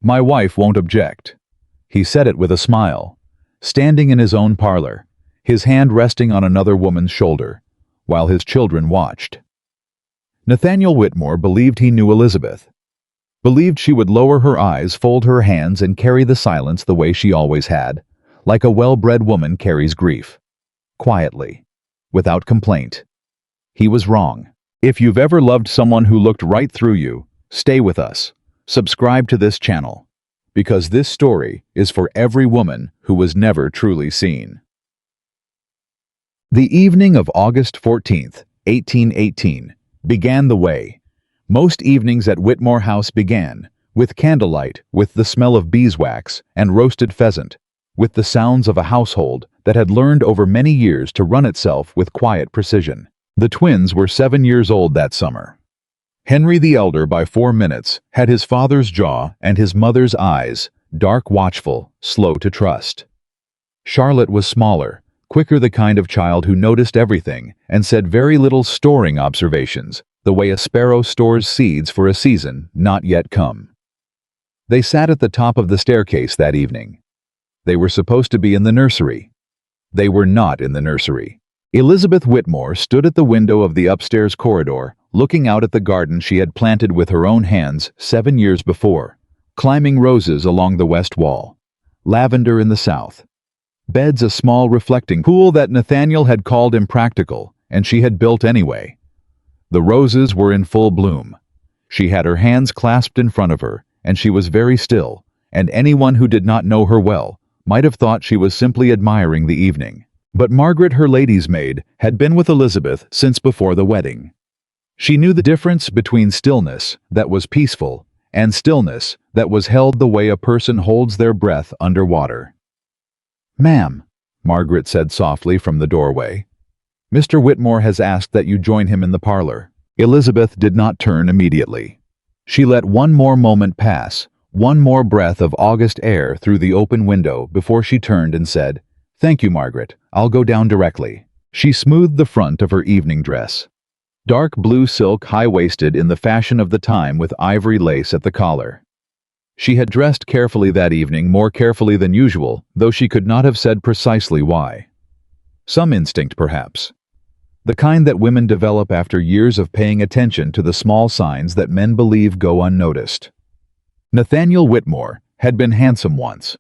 My wife won't object." He said it with a smile, standing in his own parlor, his hand resting on another woman's shoulder, while his children watched. Nathaniel Whitmore believed he knew Elizabeth. Believed she would lower her eyes, fold her hands, and carry the silence the way she always had, like a well-bred woman carries grief. Quietly, without complaint. He was wrong. If you've ever loved someone who looked right through you, stay with us. Subscribe to this channel, because this story is for every woman who was never truly seen. The evening of August 14th, 1818, began the way. Most evenings at Whitmore House began, with candlelight, with the smell of beeswax and roasted pheasant, with the sounds of a household that had learned over many years to run itself with quiet precision. The twins were 7 years old that summer. Henry the elder, by 4 minutes, had his father's jaw and his mother's eyes, dark, watchful, slow to trust. Charlotte was smaller, quicker, the kind of child who noticed everything and said very little, storing observations, the way a sparrow stores seeds for a season not yet come. They sat at the top of the staircase that evening. They were supposed to be in the nursery. They were not in the nursery. Elizabeth Whitmore stood at the window of the upstairs corridor, looking out at the garden she had planted with her own hands 7 years before, climbing roses along the west wall, lavender in the south, beds, a small reflecting pool that Nathaniel had called impractical, and she had built anyway. The roses were in full bloom. She had her hands clasped in front of her, and she was very still, and anyone who did not know her well might have thought she was simply admiring the evening. But Margaret, her lady's maid, had been with Elizabeth since before the wedding. She knew the difference between stillness that was peaceful and stillness that was held the way a person holds their breath under water. "Ma'am," Margaret said softly from the doorway, "Mr. Whitmore has asked that you join him in the parlor." Elizabeth did not turn immediately. She let one more moment pass, one more breath of August air through the open window before she turned and said, "Thank you, Margaret. I'll go down directly." She smoothed the front of her evening dress. Dark blue silk, high-waisted in the fashion of the time, with ivory lace at the collar. She had dressed carefully that evening, more carefully than usual, though she could not have said precisely why. Some instinct, perhaps. The kind that women develop after years of paying attention to the small signs that men believe go unnoticed. Nathaniel Whitmore had been handsome once.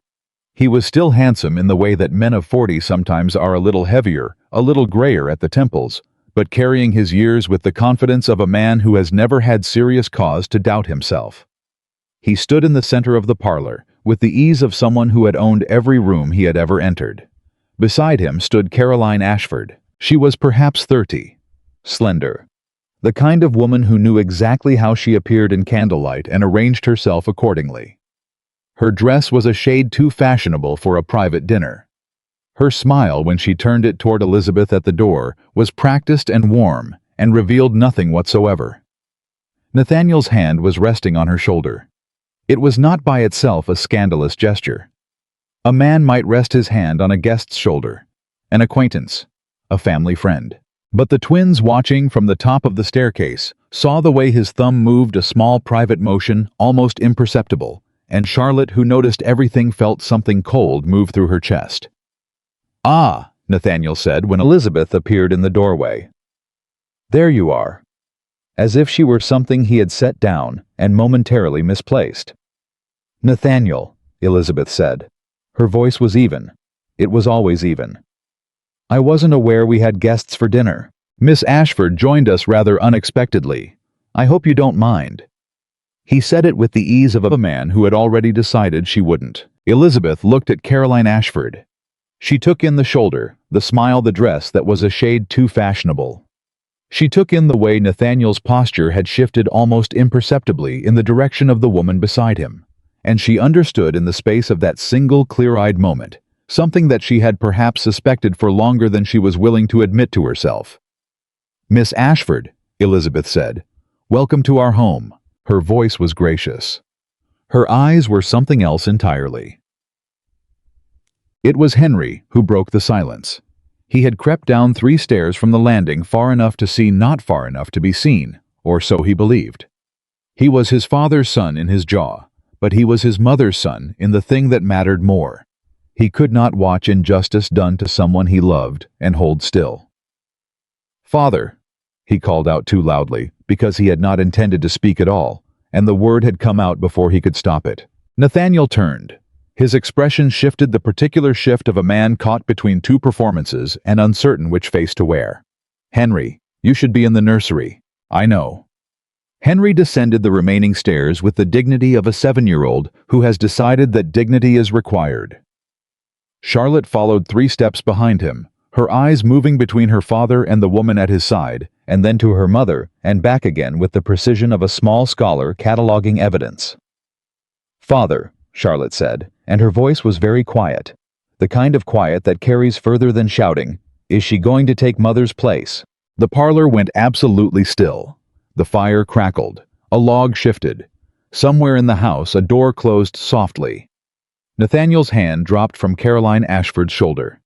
He was still handsome in the way that men of 40 sometimes are, a little heavier, a little grayer at the temples, but carrying his years with the confidence of a man who has never had serious cause to doubt himself. He stood in the center of the parlor, with the ease of someone who had owned every room he had ever entered. Beside him stood Caroline Ashford. She was perhaps 30, slender, the kind of woman who knew exactly how she appeared in candlelight and arranged herself accordingly. Her dress was a shade too fashionable for a private dinner. Her smile, when she turned it toward Elizabeth at the door, was practiced and warm, and revealed nothing whatsoever. Nathaniel's hand was resting on her shoulder. It was not by itself a scandalous gesture. A man might rest his hand on a guest's shoulder, an acquaintance, a family friend. But the twins, watching from the top of the staircase, saw the way his thumb moved, a small private motion, almost imperceptible, and Charlotte, who noticed everything, felt something cold move through her chest. "Ah," Nathaniel said when Elizabeth appeared in the doorway. "There you are." As if she were something he had set down and momentarily misplaced. "Nathaniel," Elizabeth said. Her voice was even. It was always even. "I wasn't aware we had guests for dinner. Miss Ashford joined us rather unexpectedly. I hope you don't mind." He said it with the ease of a man who had already decided she wouldn't. Elizabeth looked at Caroline Ashford. She took in the shoulder, the smile, the dress that was a shade too fashionable. She took in the way Nathaniel's posture had shifted almost imperceptibly in the direction of the woman beside him, and she understood in the space of that single clear-eyed moment something that she had perhaps suspected for longer than she was willing to admit to herself. "Miss Ashford," Elizabeth said, "welcome to our home." Her voice was gracious. Her eyes were something else entirely. It was Henry who broke the silence. He had crept down 3 stairs from the landing, far enough to see, not far enough to be seen, or so he believed. He was his father's son in his jaw, but he was his mother's son in the thing that mattered more. He could not watch injustice done to someone he loved and hold still. "Father," he called out too loudly, because he had not intended to speak at all, and the word had come out before he could stop it. Nathaniel turned. His expression shifted, the particular shift of a man caught between two performances and uncertain which face to wear. "Henry, you should be in the nursery. I know." Henry descended the remaining stairs with the dignity of a 7-year-old who has decided that dignity is required. Charlotte followed 3 steps behind him, her eyes moving between her father and the woman at his side, and then to her mother, and back again with the precision of a small scholar cataloging evidence. "Father," Charlotte said, and her voice was very quiet, the kind of quiet that carries further than shouting, "is she going to take Mother's place?" The parlor went absolutely still. The fire crackled. A log shifted. Somewhere in the house a door closed softly. Nathaniel's hand dropped from Caroline Ashford's shoulder.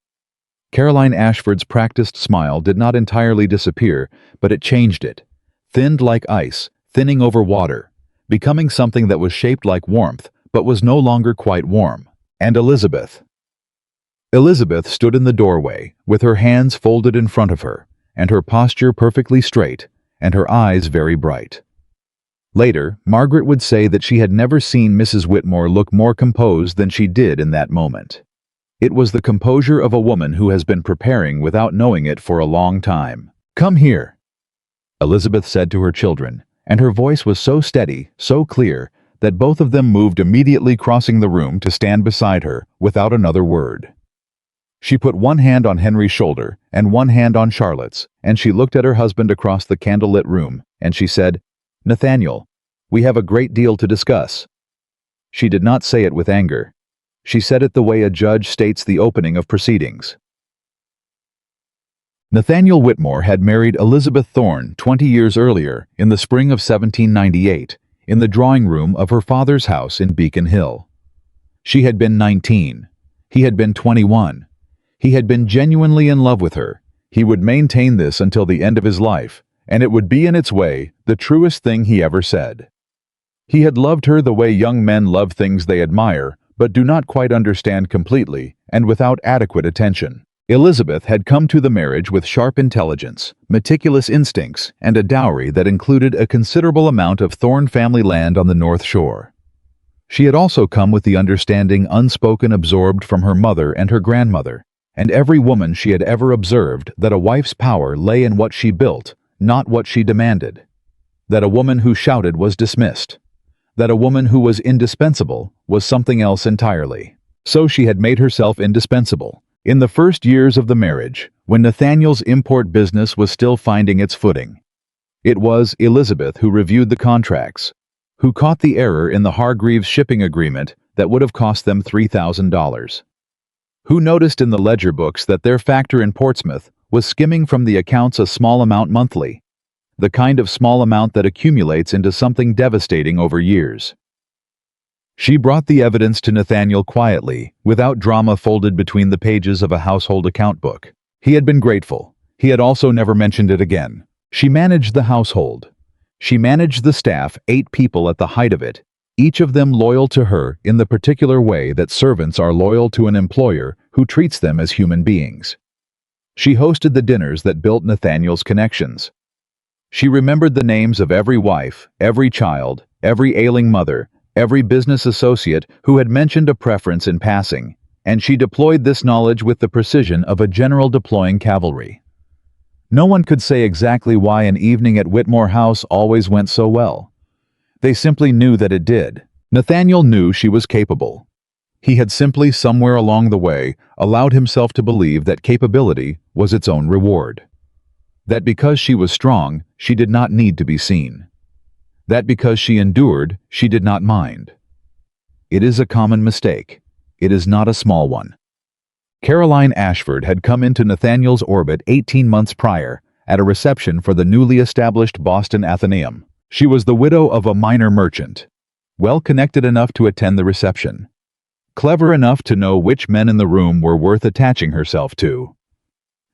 Caroline Ashford's practiced smile did not entirely disappear, but it changed it. Thinned like ice, thinning over water, becoming something that was shaped like warmth, but was no longer quite warm. And Elizabeth. Elizabeth stood in the doorway, with her hands folded in front of her, and her posture perfectly straight, and her eyes very bright. Later, Margaret would say that she had never seen Mrs. Whitmore look more composed than she did in that moment. It was the composure of a woman who has been preparing without knowing it for a long time. "Come here," Elizabeth said to her children, and her voice was so steady, so clear, that both of them moved immediately, crossing the room to stand beside her, without another word. She put one hand on Henry's shoulder and one hand on Charlotte's, and she looked at her husband across the candlelit room, and she said, "Nathaniel, we have a great deal to discuss." She did not say it with anger. She said it the way a judge states the opening of proceedings. Nathaniel Whitmore had married Elizabeth Thorne 20 years earlier, in the spring of 1798, in the drawing room of her father's house in Beacon Hill. She had been 19. He had been 21. He had been genuinely in love with her. He would maintain this until the end of his life, and it would be in its way the truest thing he ever said. He had loved her the way young men love things they admire, but do not quite understand completely, and without adequate attention. Elizabeth had come to the marriage with sharp intelligence, meticulous instincts, and a dowry that included a considerable amount of Thorne family land on the North Shore. She had also come with the understanding unspoken absorbed from her mother and her grandmother, and every woman she had ever observed, that a wife's power lay in what she built, not what she demanded. That a woman who shouted was dismissed. That a woman who was indispensable was something else entirely. So she had made herself indispensable. In the first years of the marriage, when Nathaniel's import business was still finding its footing, it was Elizabeth who reviewed the contracts, who caught the error in the Hargreaves shipping agreement that would have cost them $3,000. Who noticed in the ledger books that their factor in Portsmouth was skimming from the accounts a small amount monthly, the kind of small amount that accumulates into something devastating over years. She brought the evidence to Nathaniel quietly, without drama folded between the pages of a household account book. He had been grateful. He had also never mentioned it again. She managed the household. She managed the staff, 8 people at the height of it, each of them loyal to her in the particular way that servants are loyal to an employer who treats them as human beings. She hosted the dinners that built Nathaniel's connections. She remembered the names of every wife, every child, every ailing mother, every business associate who had mentioned a preference in passing, and she deployed this knowledge with the precision of a general deploying cavalry. No one could say exactly why an evening at Whitmore House always went so well. They simply knew that it did. Nathaniel knew she was capable. He had simply, somewhere along the way, allowed himself to believe that capability was its own reward. That because she was strong, she did not need to be seen. That because she endured, she did not mind. It is a common mistake. It is not a small one. Caroline Ashford had come into Nathaniel's orbit 18 months prior, at a reception for the newly established Boston Athenaeum. She was the widow of a minor merchant, well connected enough to attend the reception, clever enough to know which men in the room were worth attaching herself to.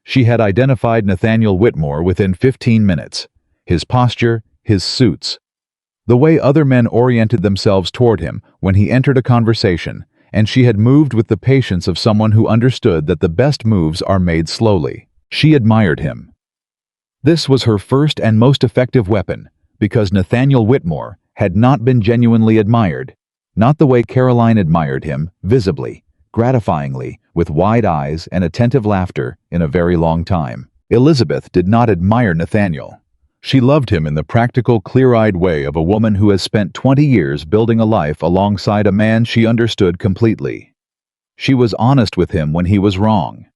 She had identified Nathaniel Whitmore within 15 minutes, his posture, his suits. the way other men oriented themselves toward him when he entered a conversation, and she had moved with the patience of someone who understood that the best moves are made slowly. She admired him. This was her first and most effective weapon, because Nathaniel Whitmore had not been genuinely admired, not the way Caroline admired him, visibly, gratifyingly, with wide eyes and attentive laughter, in a very long time. Elizabeth did not admire Nathaniel. She loved him in the practical, clear-eyed way of a woman who has spent 20 years building a life alongside a man she understood completely. She was honest with him when he was wrong.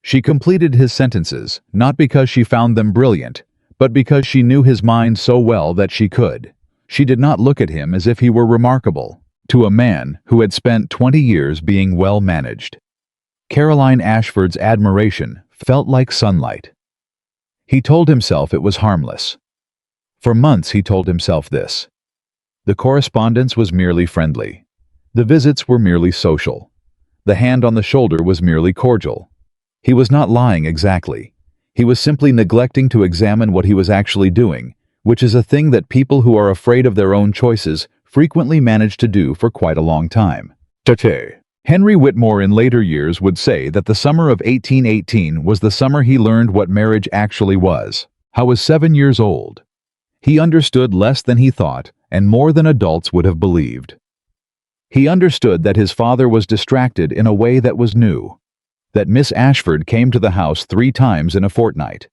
She completed his sentences, not because she found them brilliant, but because she knew his mind so well that she could. She did not look at him as if he were remarkable, to a man who had spent 20 years being well managed. Caroline Ashford's admiration felt like sunlight. He told himself it was harmless. For months he told himself this. The correspondence was merely friendly. The visits were merely social. The hand on the shoulder was merely cordial. He was not lying exactly. He was simply neglecting to examine what he was actually doing, which is a thing that people who are afraid of their own choices frequently manage to do for quite a long time. Henry Whitmore in later years would say that the summer of 1818 was the summer he learned what marriage actually was. He was 7 years old. He understood less than he thought and more than adults would have believed. He understood that his father was distracted in a way that was new, that Miss Ashford came to the house 3 times in a fortnight,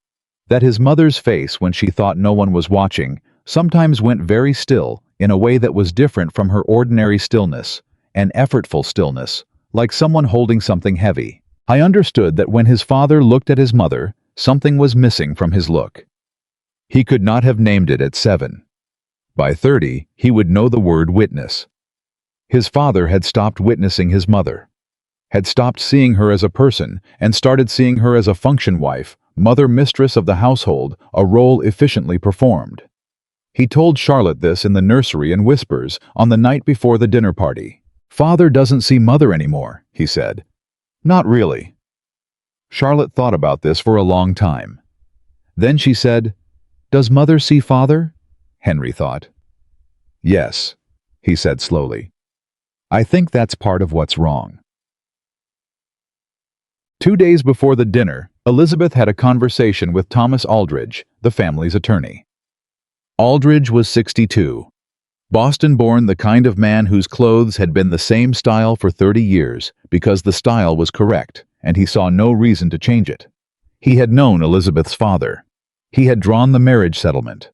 that his mother's face when she thought no one was watching sometimes went very still in a way that was different from her ordinary stillness, an effortful stillness, like someone holding something heavy. I understood that when his father looked at his mother, something was missing from his look. He could not have named it at 7. By 30, he would know the word witness. His father had stopped witnessing his mother, had stopped seeing her as a person and started seeing her as a function wife, mother, mistress of the household, a role efficiently performed. He told Charlotte this in the nursery in whispers on the night before the dinner party. "Father doesn't see mother anymore," he said. "Not really." Charlotte thought about this for a long time. Then she said, "Does mother see father?" Henry thought. "Yes," he said slowly. "I think that's part of what's wrong." 2 days before the dinner, Elizabeth had a conversation with Thomas Aldridge, the family's attorney. Aldridge was 62. Boston-born, the kind of man whose clothes had been the same style for 30 years because the style was correct, and he saw no reason to change it. He had known Elizabeth's father. He had drawn the marriage settlement.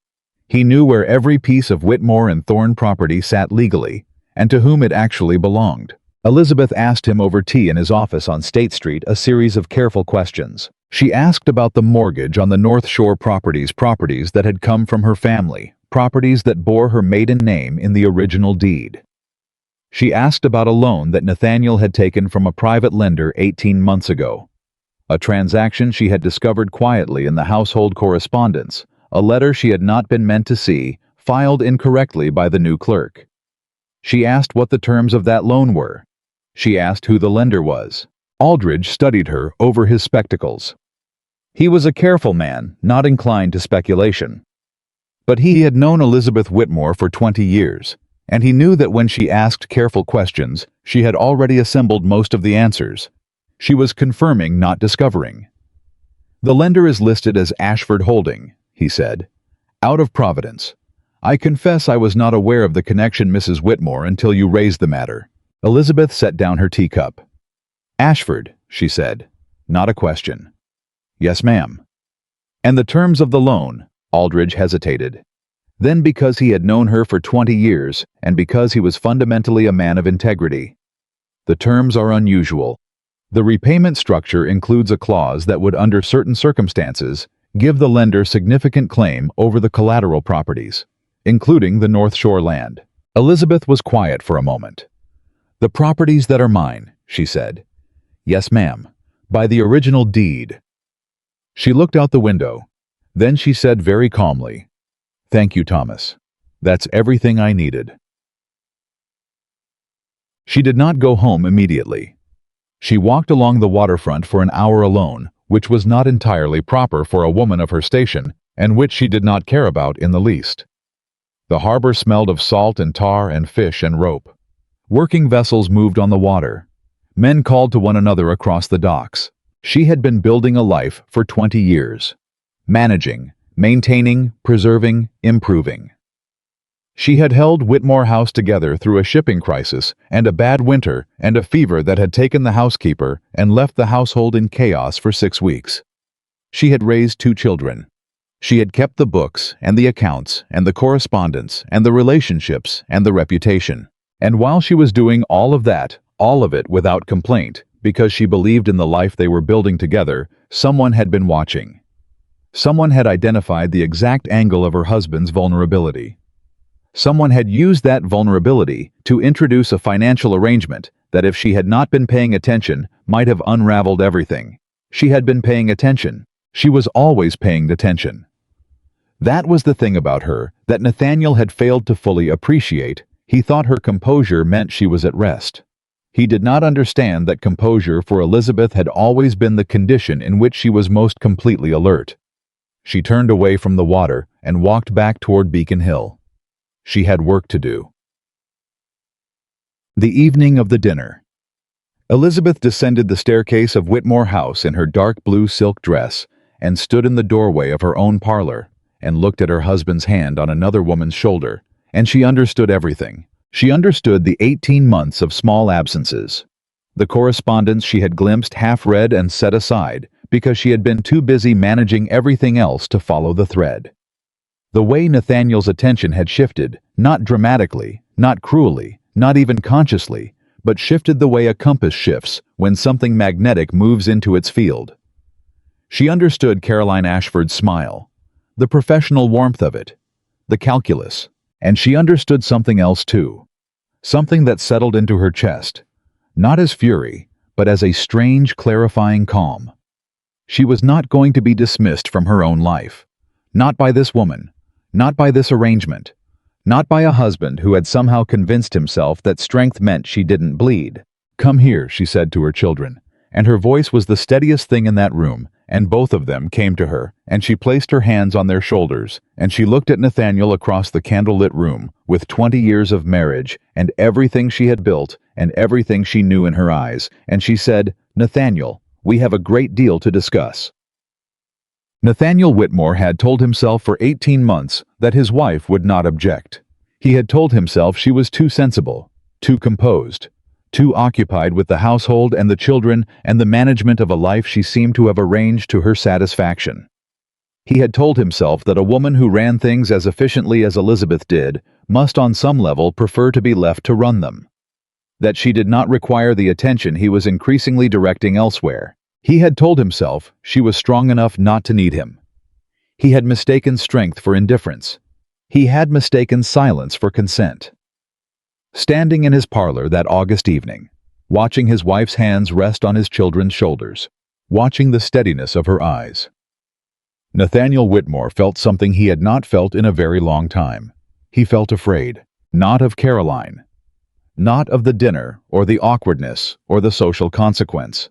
He knew where every piece of Whitmore and Thorne property sat legally, and to whom it actually belonged. Elizabeth asked him over tea in his office on State Street a series of careful questions. She asked about the mortgage on the North Shore properties that had come from her family, properties that bore her maiden name in the original deed. She asked about a loan that Nathaniel had taken from a private lender 18 months ago, a transaction she had discovered quietly in the household correspondence, a letter she had not been meant to see, filed incorrectly by the new clerk. She asked what the terms of that loan were. She asked who the lender was. Aldridge studied her over his spectacles. He was a careful man, not inclined to speculation. But he had known Elizabeth Whitmore for 20 years, and he knew that when she asked careful questions, she had already assembled most of the answers. She was confirming, not discovering. "The lender is listed as Ashford Holding," he said, "out of Providence. I confess I was not aware of the connection, Mrs. Whitmore, until you raised the matter." Elizabeth set down her teacup. "Ashford," she said, not a question. "Yes, ma'am." "And the terms of the loan?" Aldridge hesitated. Then, because he had known her for 20 years, and because he was fundamentally a man of integrity. "The terms are unusual. The repayment structure includes a clause that would, under certain circumstances, give the lender significant claim over the collateral properties, including the North Shore land." Elizabeth was quiet for a moment. "The properties that are mine," she said. "Yes, ma'am. By the original deed." She looked out the window. Then she said very calmly, "Thank you, Thomas. That's everything I needed." She did not go home immediately. She walked along the waterfront for an hour alone, which was not entirely proper for a woman of her station, and which she did not care about in the least. The harbor smelled of salt and tar and fish and rope. Working vessels moved on the water. Men called to one another across the docks. She had been building a life for 20 years. Managing, maintaining, preserving, improving. She had held Whitmore House together through a shipping crisis and a bad winter and a fever that had taken the housekeeper and left the household in chaos for 6 weeks. She had raised 2 children. She had kept the books and the accounts and the correspondence and the relationships and the reputation. And while she was doing all of that, all of it without complaint, because she believed in the life they were building together, someone had been watching. Someone had identified the exact angle of her husband's vulnerability. Someone had used that vulnerability to introduce a financial arrangement that, if she had not been paying attention, might have unraveled everything. She had been paying attention. She was always paying attention. That was the thing about her that Nathaniel had failed to fully appreciate. He thought her composure meant she was at rest. He did not understand that composure for Elizabeth had always been the condition in which she was most completely alert. She turned away from the water and walked back toward Beacon Hill. She had work to do. The evening of the dinner. Elizabeth descended the staircase of Whitmore House in her dark blue silk dress and stood in the doorway of her own parlor and looked at her husband's hand on another woman's shoulder, and she understood everything. She understood the 18 months of small absences. The correspondence she had glimpsed, half-read and set aside because she had been too busy managing everything else to follow the thread. The way Nathaniel's attention had shifted, not dramatically, not cruelly, not even consciously, but shifted the way a compass shifts when something magnetic moves into its field. She understood Caroline Ashford's smile, the professional warmth of it, the calculus, and she understood something else too. Something that settled into her chest, not as fury, but as a strange, clarifying calm. She was not going to be dismissed from her own life. Not by this woman, not by this arrangement, not by a husband who had somehow convinced himself that strength meant she didn't bleed. "Come here," she said to her children, and her voice was the steadiest thing in that room, and both of them came to her, and she placed her hands on their shoulders, and she looked at Nathaniel across the candlelit room, with 20 years of marriage, and everything she had built, and everything she knew in her eyes, and she said, "Nathaniel, we have a great deal to discuss." Nathaniel Whitmore had told himself for 18 months that his wife would not object. He had told himself she was too sensible, too composed, too occupied with the household and the children and the management of a life she seemed to have arranged to her satisfaction. He had told himself that a woman who ran things as efficiently as Elizabeth did must on some level prefer to be left to run them. That she did not require the attention he was increasingly directing elsewhere. He had told himself she was strong enough not to need him. He had mistaken strength for indifference. He had mistaken silence for consent. Standing in his parlor that August evening, watching his wife's hands rest on his children's shoulders, watching the steadiness of her eyes, Nathaniel Whitmore felt something he had not felt in a very long time. He felt afraid, not of Caroline, not of the dinner or the awkwardness or the social consequence.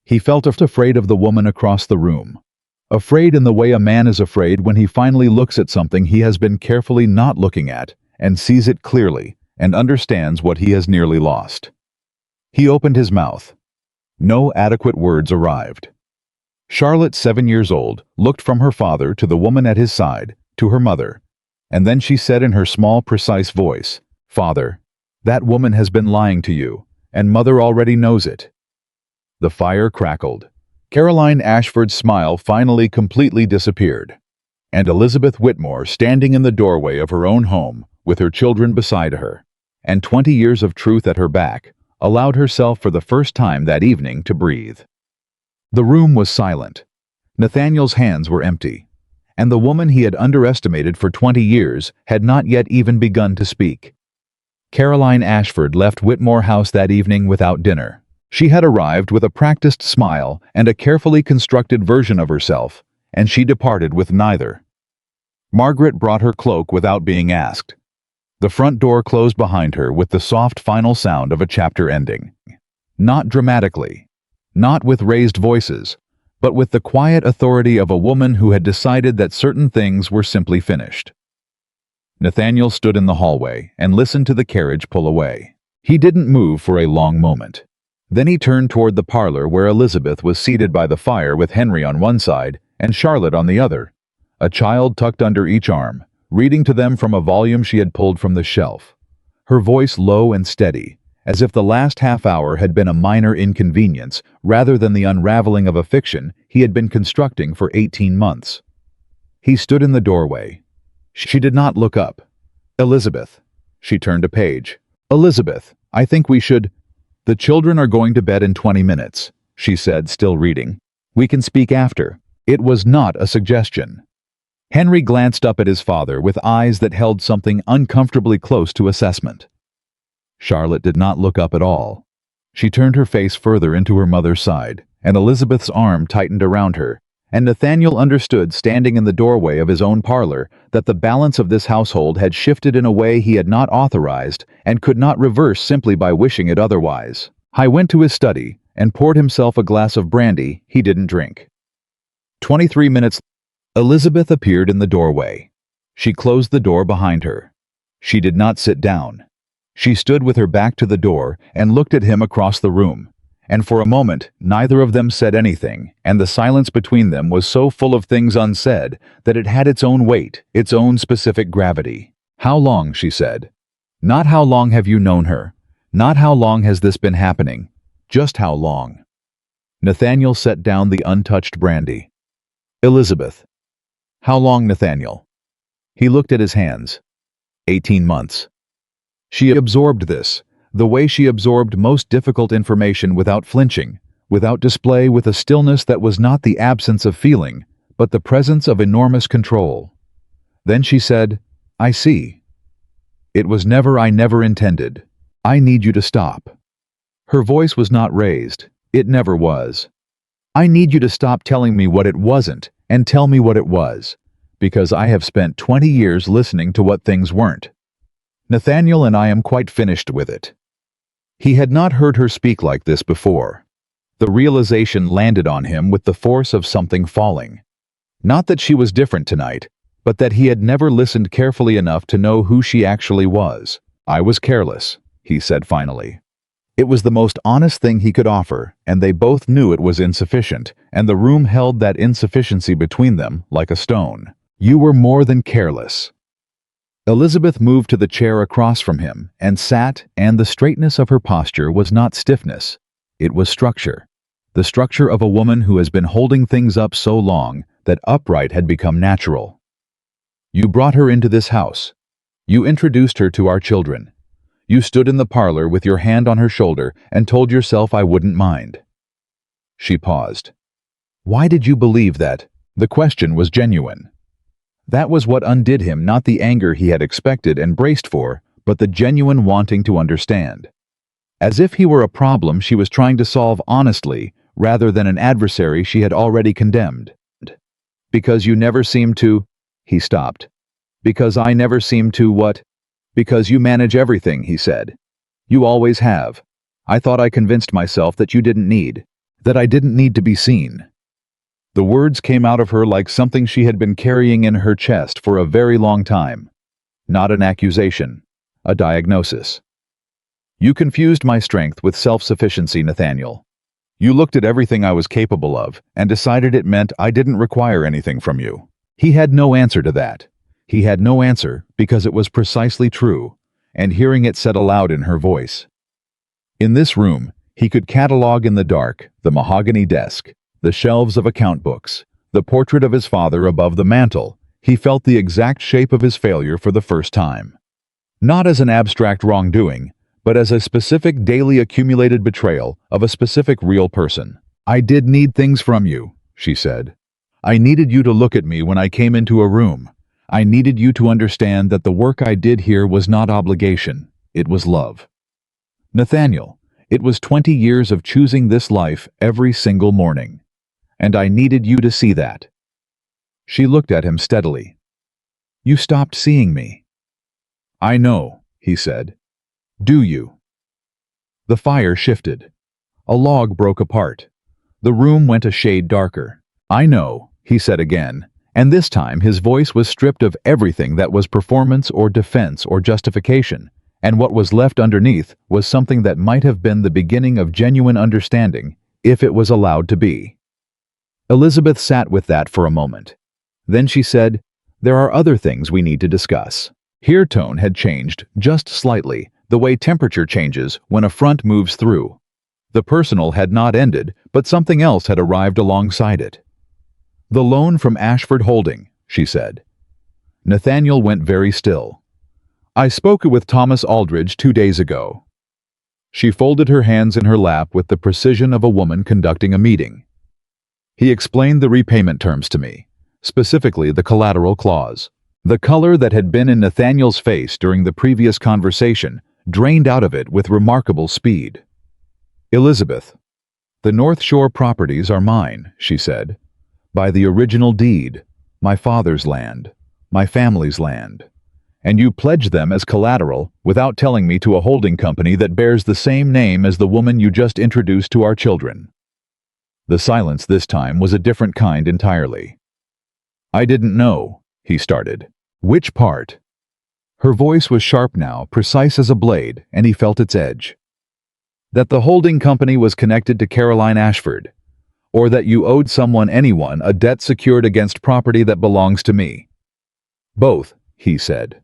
He felt afraid of the woman across the room, afraid in the way a man is afraid when he finally looks at something he has been carefully not looking at and sees it clearly and understands what he has nearly lost. He opened his mouth. No adequate words arrived. Charlotte, 7 years old, looked from her father to the woman at his side, to her mother, and then she said in her small, precise voice, "Father, that woman has been lying to you, and Mother already knows it." The fire crackled. Caroline Ashford's smile finally completely disappeared, and Elizabeth Whitmore, standing in the doorway of her own home, with her children beside her, and 20 years of truth at her back, allowed herself for the first time that evening to breathe. The room was silent. Nathaniel's hands were empty, and the woman he had underestimated for 20 years had not yet even begun to speak. Caroline Ashford left Whitmore House that evening without dinner. She had arrived with a practiced smile and a carefully constructed version of herself, and she departed with neither. Margaret brought her cloak without being asked. The front door closed behind her with the soft final sound of a chapter ending. Not dramatically, not with raised voices, but with the quiet authority of a woman who had decided that certain things were simply finished. Nathaniel stood in the hallway and listened to the carriage pull away. He didn't move for a long moment. Then he turned toward the parlor where Elizabeth was seated by the fire with Henry on one side and Charlotte on the other, a child tucked under each arm, reading to them from a volume she had pulled from the shelf. Her voice low and steady, as if the last half hour had been a minor inconvenience rather than the unraveling of a fiction he had been constructing for 18 months. He stood in the doorway. She did not look up. "Elizabeth." She turned a page. "Elizabeth, I think we should—" "The children are going to bed in 20 minutes, she said, still reading. "We can speak after." It was not a suggestion. Henry glanced up at his father with eyes that held something uncomfortably close to assessment. Charlotte did not look up at all. She turned her face further into her mother's side, and Elizabeth's arm tightened around her, and Nathaniel understood, standing in the doorway of his own parlor, that the balance of this household had shifted in a way he had not authorized and could not reverse simply by wishing it otherwise. He went to his study and poured himself a glass of brandy he didn't drink. 23 minutes. Elizabeth appeared in the doorway. She closed the door behind her. She did not sit down. She stood with her back to the door and looked at him across the room, and for a moment neither of them said anything, and the silence between them was so full of things unsaid that it had its own weight, its own specific gravity. "How long?" she said. "Not how long have you known her. Not how long has this been happening. Just how long?" Nathaniel set down the untouched brandy. "Elizabeth." "How long, Nathaniel?" He looked at his hands. 18 months. She absorbed this, the way she absorbed most difficult information, without flinching, without display, with a stillness that was not the absence of feeling, but the presence of enormous control. Then she said, "I see. It was never, I never intended. I need you to stop." Her voice was not raised. It never was. "I need you to stop telling me what it wasn't and tell me what it was, because I have spent 20 years listening to what things weren't. Nathaniel, and I am quite finished with it." He had not heard her speak like this before. The realization landed on him with the force of something falling. Not that she was different tonight, but that he had never listened carefully enough to know who she actually was. "I was careless," he said finally. It was the most honest thing he could offer, and they both knew it was insufficient, and the room held that insufficiency between them like a stone. "You were more than careless." Elizabeth moved to the chair across from him and sat, and the straightness of her posture was not stiffness. It was structure. The structure of a woman who has been holding things up so long that upright had become natural. "You brought her into this house. You introduced her to our children. You stood in the parlor with your hand on her shoulder and told yourself I wouldn't mind." She paused. "Why did you believe that?" The question was genuine. That was what undid him, not the anger he had expected and braced for, but the genuine wanting to understand. As if he were a problem she was trying to solve honestly, rather than an adversary she had already condemned. "Because you never seemed to—" He stopped. "Because I never seemed to what?" "Because you manage everything," he said. "You always have. I thought I convinced myself that you didn't need, that I didn't need to be seen." The words came out of her like something she had been carrying in her chest for a very long time. Not an accusation, a diagnosis. "You confused my strength with self-sufficiency, Nathaniel. You looked at everything I was capable of and decided it meant I didn't require anything from you." He had no answer to that. He had no answer because it was precisely true, and hearing it said aloud in her voice. In this room, he could catalog in the dark the mahogany desk, the shelves of account books, the portrait of his father above the mantel. He felt the exact shape of his failure for the first time. Not as an abstract wrongdoing, but as a specific daily accumulated betrayal of a specific real person. "I did need things from you," she said. "I needed you to look at me when I came into a room. I needed you to understand that the work I did here was not obligation, it was love. Nathaniel, it was 20 years of choosing this life every single morning. And I needed you to see that." She looked at him steadily. "You stopped seeing me." "I know," he said. "Do you?" The fire shifted. A log broke apart. The room went a shade darker. "I know," he said again, And this time his voice was stripped of everything that was performance or defense or justification, and what was left underneath was something that might have been the beginning of genuine understanding, if it was allowed to be. Elizabeth sat with that for a moment. Then she said, "There are other things we need to discuss." Her tone had changed, just slightly, the way temperature changes when a front moves through. The personal had not ended, but something else had arrived alongside it. "The loan from Ashford Holding," she said. Nathaniel went very still. "I spoke with Thomas Aldridge 2 days ago." She folded her hands in her lap with the precision of a woman conducting a meeting. "He explained the repayment terms to me, specifically the collateral clause." The color that had been in Nathaniel's face during the previous conversation drained out of it with remarkable speed. "Elizabeth, the North Shore properties are mine," she said. "By the original deed, my father's land, my family's land. And you pledged them as collateral without telling me to a holding company that bears the same name as the woman you just introduced to our children." The silence this time was a different kind entirely. "I didn't know," he started. "Which part?" Her voice was sharp now, precise as a blade, and he felt its edge. "That the holding company was connected to Caroline Ashford, or that you owed anyone, a debt secured against property that belongs to me." "Both," he said.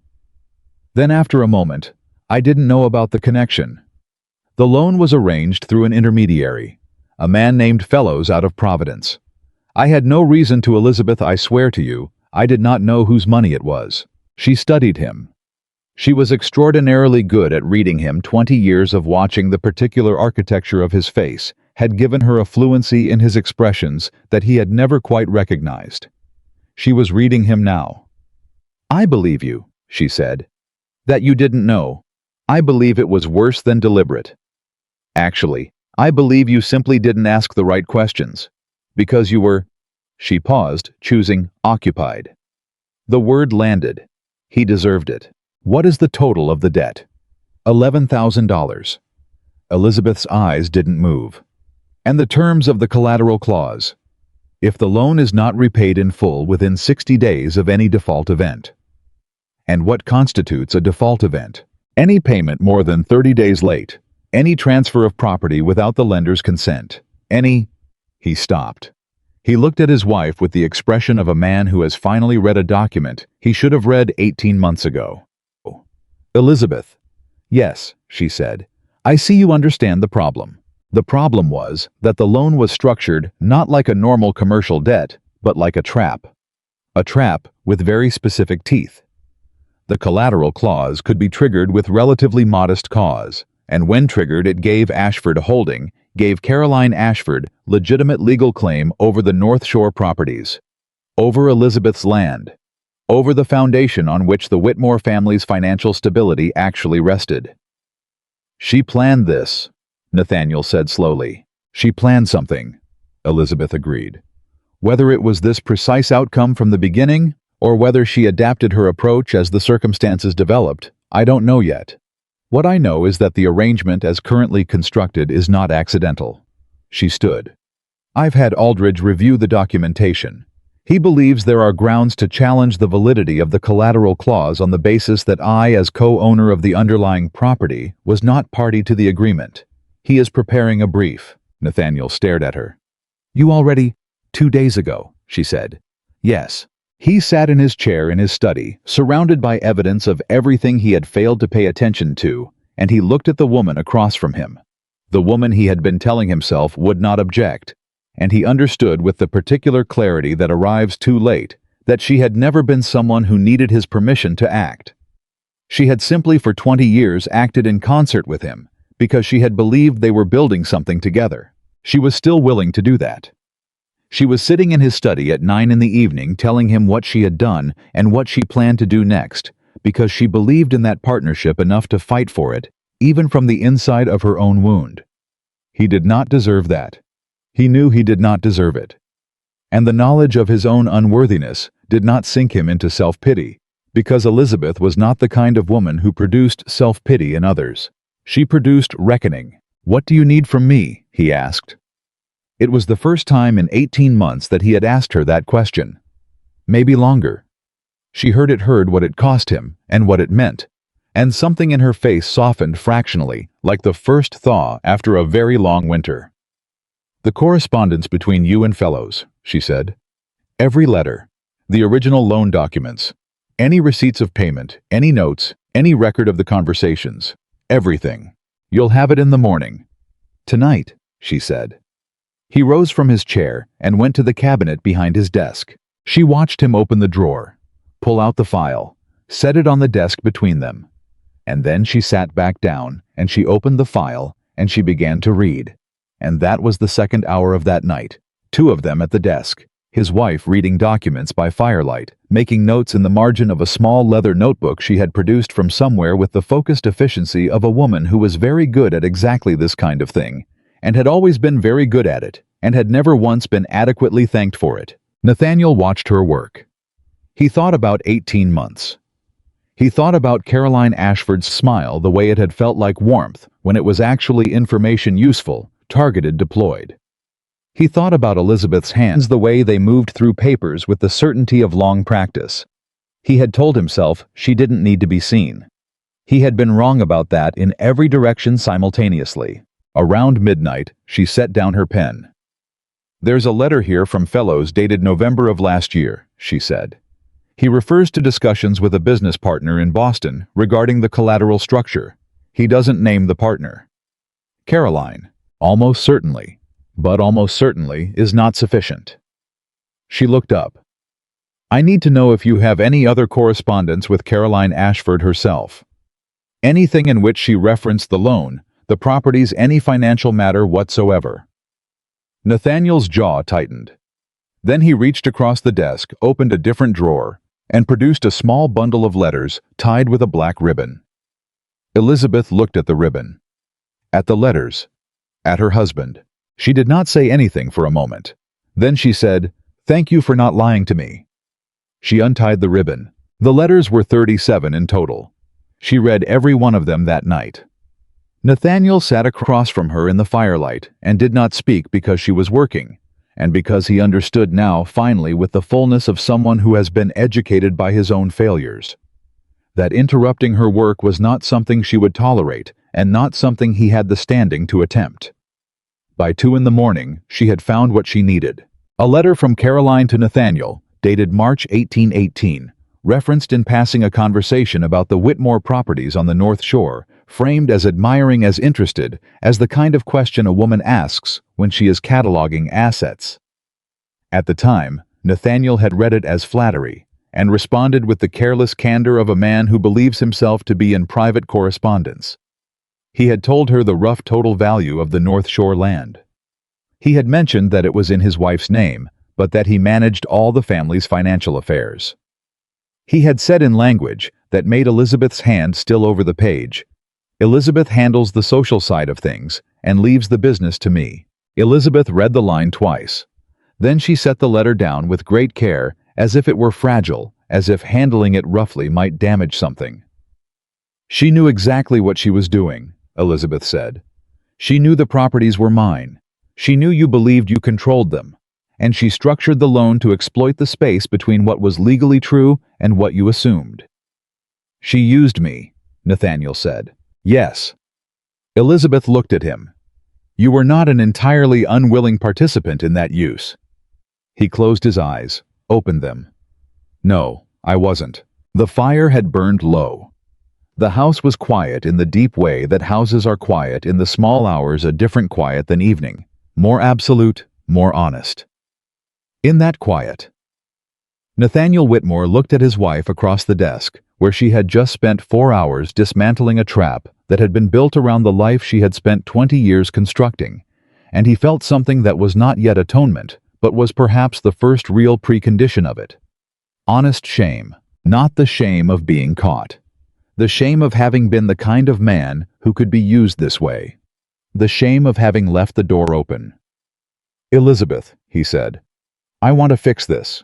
Then after a moment, "I didn't know about the connection. The loan was arranged through an intermediary, a man named Fellows out of Providence. I had no reason to, Elizabeth, I swear to you, I did not know whose money it was." She studied him. She was extraordinarily good at reading him. 20 years of watching the particular architecture of his face had given her a fluency in his expressions that he had never quite recognized. She was reading him now. "I believe you," she said. "That you didn't know. I believe it was worse than deliberate. Actually, I believe you simply didn't ask the right questions. Because you were—" She paused, choosing occupied. The word landed. He deserved it. "What is the total of the debt?" $11,000. Elizabeth's eyes didn't move. "And the terms of the collateral clause?" "If the loan is not repaid in full within 60 days of any default event." "And what constitutes a default event?" "Any payment more than 30 days late. Any transfer of property without the lender's consent. Any—" He stopped. He looked at his wife with the expression of a man who has finally read a document he should have read 18 months ago. "Elizabeth." "Yes," she said. "I see you understand the problem. The problem was that the loan was structured not like a normal commercial debt, but like a trap. A trap with very specific teeth. The collateral clause could be triggered with relatively modest cause, and when triggered it gave Ashford Holding, gave Caroline Ashford legitimate legal claim over the North Shore properties, over Elizabeth's land, over the foundation on which the Whitmore family's financial stability actually rested." "She planned this," Nathaniel said slowly. "She planned something," Elizabeth agreed. "Whether it was this precise outcome from the beginning, or whether she adapted her approach as the circumstances developed, I don't know yet. What I know is that the arrangement as currently constructed is not accidental." She stood. "I've had Aldridge review the documentation. He believes there are grounds to challenge the validity of the collateral clause on the basis that I, as co-owner of the underlying property, was not party to the agreement. He is preparing a brief." Nathaniel stared at her. "You already—" "2 days ago," she said. "Yes." He sat in his chair in his study, surrounded by evidence of everything he had failed to pay attention to, and he looked at the woman across from him. The woman he had been telling himself would not object, and he understood with the particular clarity that arrives too late that she had never been someone who needed his permission to act. She had simply for 20 years acted in concert with him, because she had believed they were building something together. She was still willing to do that. She was sitting in his study at 9 in the evening telling him what she had done and what she planned to do next, because she believed in that partnership enough to fight for it, even from the inside of her own wound. He did not deserve that. He knew he did not deserve it. And the knowledge of his own unworthiness did not sink him into self-pity, because Elizabeth was not the kind of woman who produced self-pity in others. She produced reckoning. "What do you need from me?" he asked. It was the first time in 18 months that he had asked her that question. maybe longer. She heard what it cost him and what it meant, and something in her face softened fractionally, like the first thaw after a very long winter. "The correspondence between you and Fellows," she said. "Every letter, the original loan documents, any receipts of payment, any notes, any record of the conversations, everything. You'll have it in the morning." "Tonight," she said. He rose from his chair and went to the cabinet behind his desk. She watched him open the drawer, pull out the file, set it on the desk between them. And then she sat back down, and she opened the file, and she began to read. And that was the second hour of that night, two of them at the desk, his wife reading documents by firelight, making notes in the margin of a small leather notebook she had produced from somewhere with the focused efficiency of a woman who was very good at exactly this kind of thing, and had always been very good at it, and had never once been adequately thanked for it. Nathaniel watched her work. He thought about 18 months. He thought about Caroline Ashford's smile the way it had felt like warmth when it was actually information useful, targeted, deployed. He thought about Elizabeth's hands the way they moved through papers with the certainty of long practice. He had told himself she didn't need to be seen. He had been wrong about that in every direction simultaneously. Around midnight, she set down her pen. "There's a letter here from Fellows dated November of last year," she said. "He refers to discussions with a business partner in Boston regarding the collateral structure. He doesn't name the partner." "Caroline, almost certainly, but almost certainly is not sufficient." She looked up. "I need to know if you have any other correspondence with Caroline Ashford herself. Anything in which she referenced the loan, the properties, any financial matter whatsoever." Nathaniel's jaw tightened. Then he reached across the desk, opened a different drawer, and produced a small bundle of letters tied with a black ribbon. Elizabeth looked at the ribbon, at the letters, at her husband. She did not say anything for a moment. Then she said, "Thank you for not lying to me." She untied the ribbon. The letters were 37 in total. She read every one of them that night. Nathaniel sat across from her in the firelight and did not speak because she was working, and because he understood now finally with the fullness of someone who has been educated by his own failures, that interrupting her work was not something she would tolerate and not something he had the standing to attempt. By 2 in the morning, she had found what she needed. A letter from Caroline to Nathaniel, dated March 1818, referenced in passing a conversation about the Whitmore properties on the North Shore, framed as admiring, as interested, as the kind of question a woman asks when she is cataloging assets. At the time, Nathaniel had read it as flattery, and responded with the careless candor of a man who believes himself to be in private correspondence. He had told her the rough total value of the North Shore land. He had mentioned that it was in his wife's name, but that he managed all the family's financial affairs. He had said in language that made Elizabeth's hand still over the page, "Elizabeth handles the social side of things and leaves the business to me." Elizabeth read the line twice. Then she set the letter down with great care, as if it were fragile, as if handling it roughly might damage something. "She knew exactly what she was doing," Elizabeth said. "She knew the properties were mine. She knew you believed you controlled them. And she structured the loan to exploit the space between what was legally true and what you assumed." "She used me," Nathaniel said. "Yes." Elizabeth looked at him. "You were not an entirely unwilling participant in that use." He closed his eyes, opened them. "No, I wasn't." The fire had burned low. The house was quiet in the deep way that houses are quiet in the small hours, a different quiet than evening, more absolute, more honest. In that quiet, Nathaniel Whitmore looked at his wife across the desk, where she had just spent 4 hours dismantling a trap that had been built around the life she had spent 20 years constructing, and he felt something that was not yet atonement, but was perhaps the first real precondition of it. Honest shame, not the shame of being caught. The shame of having been the kind of man who could be used this way. The shame of having left the door open. "Elizabeth," he said, "I want to fix this."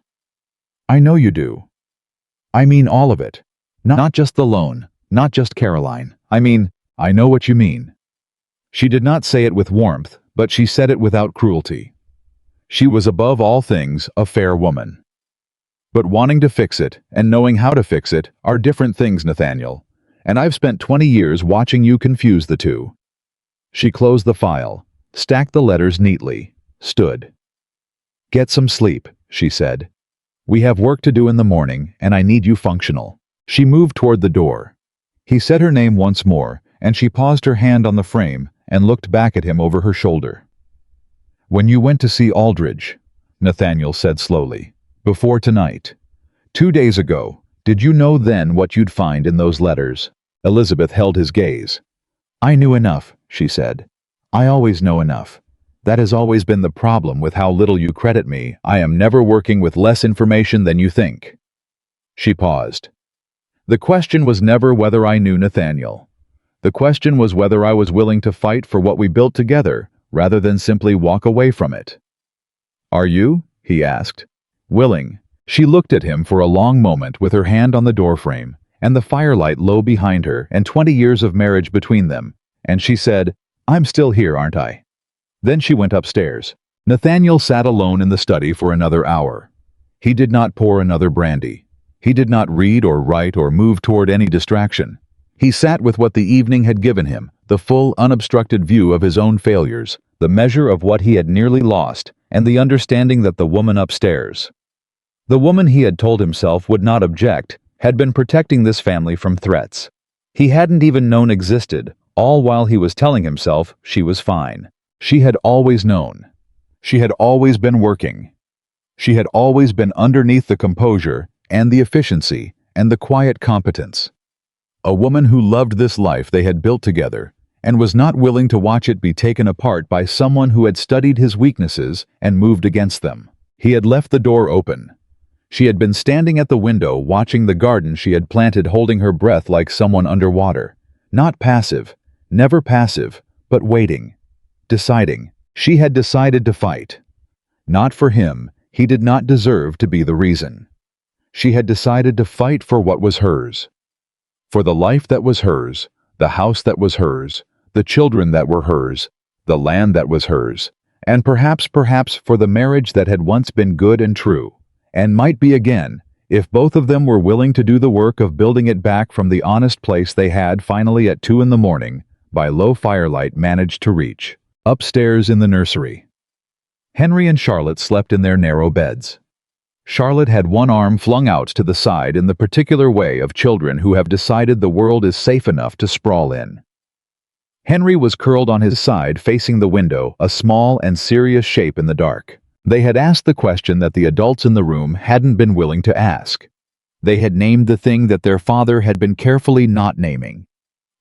"I know you do. I mean all of it. Not just the loan, not just Caroline. I know what you mean." She did not say it with warmth, but she said it without cruelty. She was above all things a fair woman. But wanting to fix it and knowing how to fix it are different things, Nathaniel. And I've spent 20 years watching you confuse the two. She closed the file, stacked the letters neatly, stood. Get some sleep, she said. We have work to do in the morning, and I need you functional. She moved toward the door. He said her name once more, and she paused her hand on the frame and looked back at him over her shoulder. When you went to see Aldridge, Nathaniel said slowly, before tonight, 2 days ago, did you know then what you'd find in those letters? Elizabeth held his gaze. I knew enough, she said. I always know enough. That has always been the problem with how little you credit me. I am never working with less information than you think. She paused. The question was never whether I knew Nathaniel. The question was whether I was willing to fight for what we built together, rather than simply walk away from it. Are you? He asked. Willing. She looked at him for a long moment with her hand on the doorframe, and the firelight low behind her and 20 years of marriage between them, and she said, I'm still here, aren't I? Then she went upstairs. Nathaniel sat alone in the study for another hour. He did not pour another brandy. He did not read or write or move toward any distraction. He sat with what the evening had given him, the full, unobstructed view of his own failures, the measure of what he had nearly lost, and the understanding that the woman upstairs, the woman he had told himself would not object, had been protecting this family from threats he hadn't even known existed, all while he was telling himself she was fine. She had always known. She had always been working. She had always been underneath the composure and the efficiency and the quiet competence. A woman who loved this life they had built together and was not willing to watch it be taken apart by someone who had studied his weaknesses and moved against them. He had left the door open. She had been standing at the window watching the garden she had planted, holding her breath like someone underwater. Not passive, never passive, but waiting, deciding. She had decided to fight. Not for him, he did not deserve to be the reason. She had decided to fight for what was hers. For the life that was hers, the house that was hers, the children that were hers, the land that was hers, and perhaps for the marriage that had once been good and true, and might be again, if both of them were willing to do the work of building it back from the honest place they had finally at 2 a.m, by low firelight managed to reach. Upstairs in the nursery, Henry and Charlotte slept in their narrow beds. Charlotte had one arm flung out to the side in the particular way of children who have decided the world is safe enough to sprawl in. Henry was curled on his side facing the window, a small and serious shape in the dark. They had asked the question that the adults in the room hadn't been willing to ask. They had named the thing that their father had been carefully not naming.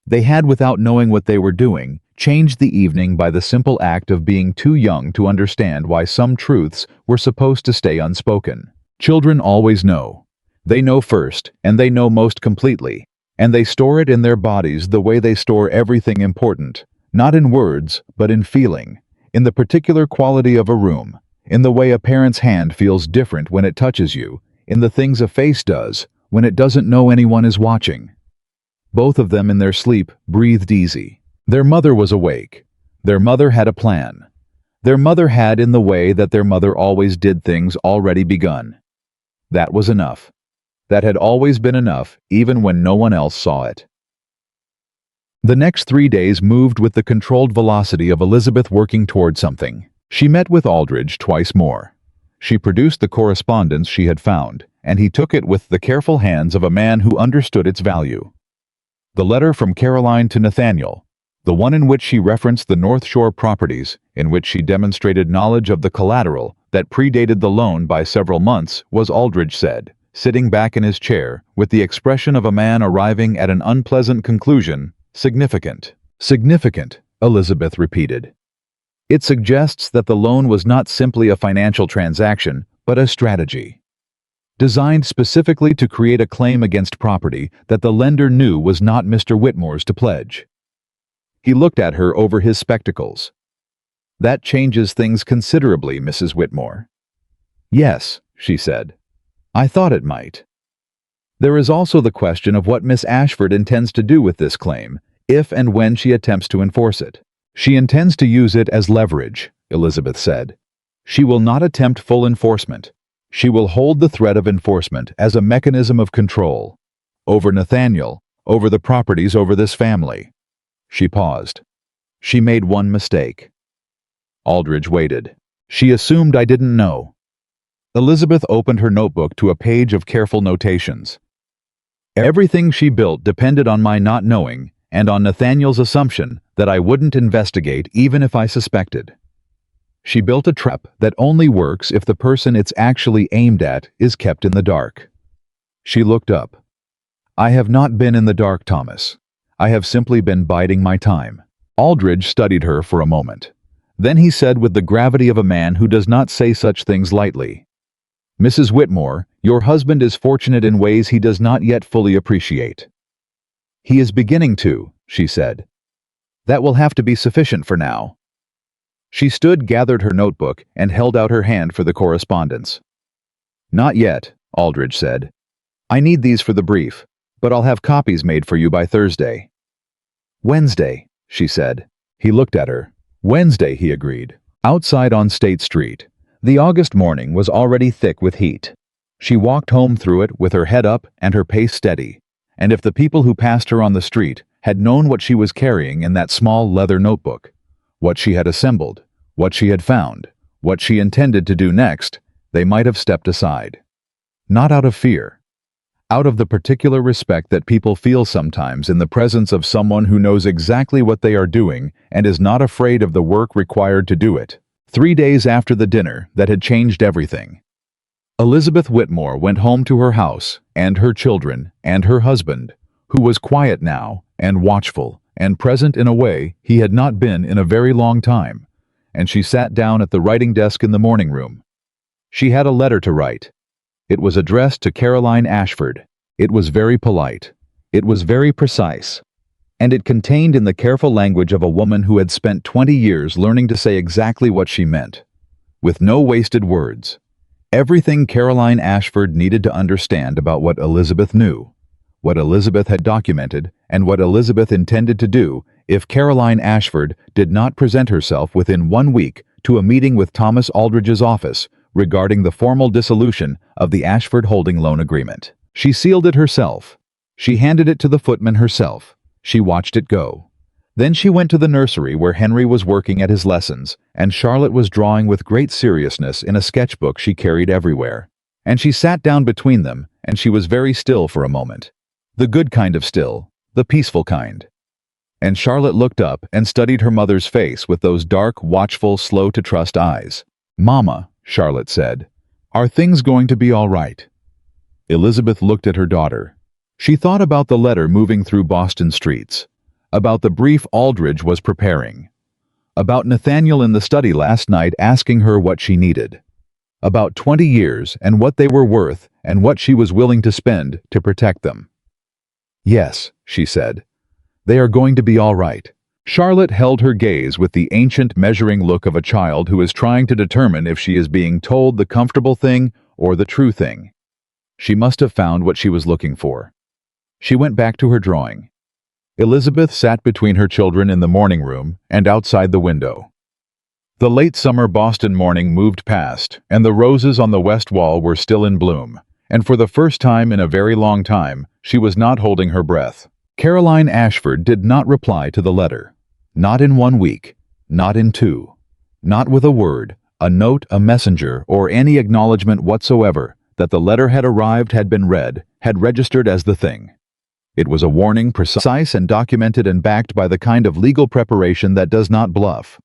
They had, without knowing what they were doing, changed the evening by the simple act of being too young to understand why some truths were supposed to stay unspoken. Children always know. They know first, and they know most completely, and they store it in their bodies the way they store everything important, not in words, but in feeling, in the particular quality of a room, in the way a parent's hand feels different when it touches you, in the things a face does when it doesn't know anyone is watching. Both of them in their sleep breathed easy. Their mother was awake. Their mother had a plan. Their mother had, in the way that their mother always did things, already begun. That was enough. That had always been enough, even when no one else saw it. The next 3 days moved with the controlled velocity of Elizabeth working toward something. She met with Aldridge twice more. She produced the correspondence she had found, and he took it with the careful hands of a man who understood its value. The letter from Caroline to Nathaniel, the one in which she referenced the North Shore properties, in which she demonstrated knowledge of the collateral that predated the loan by several months, was, Aldridge said, sitting back in his chair, with the expression of a man arriving at an unpleasant conclusion, significant. Significant, Elizabeth repeated. It suggests that the loan was not simply a financial transaction, but a strategy, designed specifically to create a claim against property that the lender knew was not Mr. Whitmore's to pledge. He looked at her over his spectacles. That changes things considerably, Mrs. Whitmore. Yes, she said. I thought it might. There is also the question of what Miss Ashford intends to do with this claim, if and when she attempts to enforce it. She intends to use it as leverage, Elizabeth said. She will not attempt full enforcement. She will hold the threat of enforcement as a mechanism of control. Over Nathaniel, over the properties, over this family. She paused. She made one mistake. Aldridge waited. She assumed I didn't know. Elizabeth opened her notebook to a page of careful notations. Everything she built depended on my not knowing and on Nathaniel's assumption that I wouldn't investigate even if I suspected. She built a trap that only works if the person it's actually aimed at is kept in the dark. She looked up. I have not been in the dark, Thomas. I have simply been biding my time. Aldridge studied her for a moment. Then he said with the gravity of a man who does not say such things lightly, Mrs. Whitmore, your husband is fortunate in ways he does not yet fully appreciate. He is beginning to, she said. That will have to be sufficient for now. She stood, gathered her notebook, and held out her hand for the correspondence. Not yet, Aldridge said. I need these for the brief, but I'll have copies made for you by Thursday. Wednesday, she said. He looked at her. Wednesday, he agreed. Outside on State Street, the August morning was already thick with heat. She walked home through it with her head up and her pace steady, and if the people who passed her on the street had known what she was carrying in that small leather notebook, what she had assembled, what she had found, what she intended to do next, they might have stepped aside. Not out of fear. Out of the particular respect that people feel sometimes in the presence of someone who knows exactly what they are doing and is not afraid of the work required to do it. 3 days after the dinner that had changed everything, Elizabeth Whitmore went home to her house and her children and her husband, who was quiet now and watchful and present in a way he had not been in a very long time, and she sat down at the writing desk in the morning room. She had a letter to write. It was addressed to Caroline Ashford. It was very polite. It was very precise. And it contained in the careful language of a woman who had spent 20 years learning to say exactly what she meant, with no wasted words. Everything Caroline Ashford needed to understand about what Elizabeth knew, what Elizabeth had documented, and what Elizabeth intended to do if Caroline Ashford did not present herself within 1 week to a meeting with Thomas Aldridge's office regarding the formal dissolution of the Ashford holding loan agreement. She sealed it herself. She handed it to the footman herself. She watched it go. Then she went to the nursery where Henry was working at his lessons, and Charlotte was drawing with great seriousness in a sketchbook she carried everywhere. And she sat down between them, and she was very still for a moment. The good kind of still, the peaceful kind. And Charlotte looked up and studied her mother's face with those dark, watchful, slow-to-trust eyes. "Mama," Charlotte said, "are things going to be all right?" Elizabeth looked at her daughter. She thought about the letter moving through Boston streets, about the brief Aldridge was preparing, about Nathaniel in the study last night asking her what she needed, about 20 years and what they were worth and what she was willing to spend to protect them. "Yes," she said, "they are going to be all right." Charlotte held her gaze with the ancient measuring look of a child who is trying to determine if she is being told the comfortable thing or the true thing. She must have found what she was looking for. She went back to her drawing. Elizabeth sat between her children in the morning room and outside the window. The late summer Boston morning moved past, and the roses on the west wall were still in bloom, and for the first time in a very long time, she was not holding her breath. Caroline Ashford did not reply to the letter. Not in 1 week, not in 2. Not with a word, a note, a messenger, or any acknowledgement whatsoever that the letter had arrived, had been read, had registered as the thing. It was a warning, precise and documented and backed by the kind of legal preparation that does not bluff.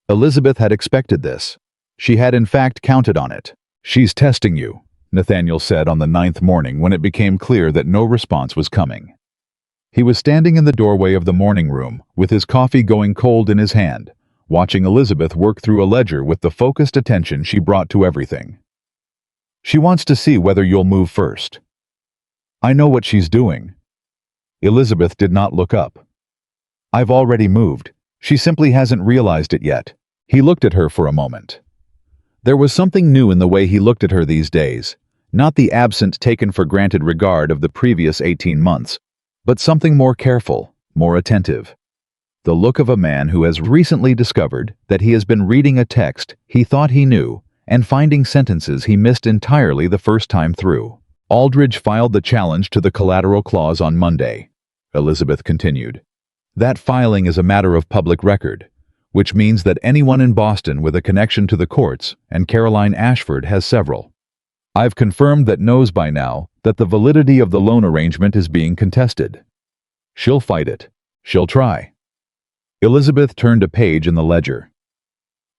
Elizabeth had expected this. She had in fact counted on it. "She's testing you," Nathaniel said on the 9th morning when it became clear that no response was coming. He was standing in the doorway of the morning room, with his coffee going cold in his hand, watching Elizabeth work through a ledger with the focused attention she brought to everything. "She wants to see whether you'll move first." "I know what she's doing." Elizabeth did not look up. "I've already moved. She simply hasn't realized it yet." He looked at her for a moment. There was something new in the way he looked at her these days, not the absent, taken-for-granted regard of the previous 18 months, but something more careful, more attentive. The look of a man who has recently discovered that he has been reading a text he thought he knew and finding sentences he missed entirely the first time through. Aldridge filed the challenge to the collateral clause on Monday, Elizabeth continued. That filing is a matter of public record, which means that anyone in Boston with a connection to the courts, and Caroline Ashford has several. I've confirmed that knows by now that the validity of the loan arrangement is being contested. She'll fight it. She'll try. Elizabeth turned a page in the ledger.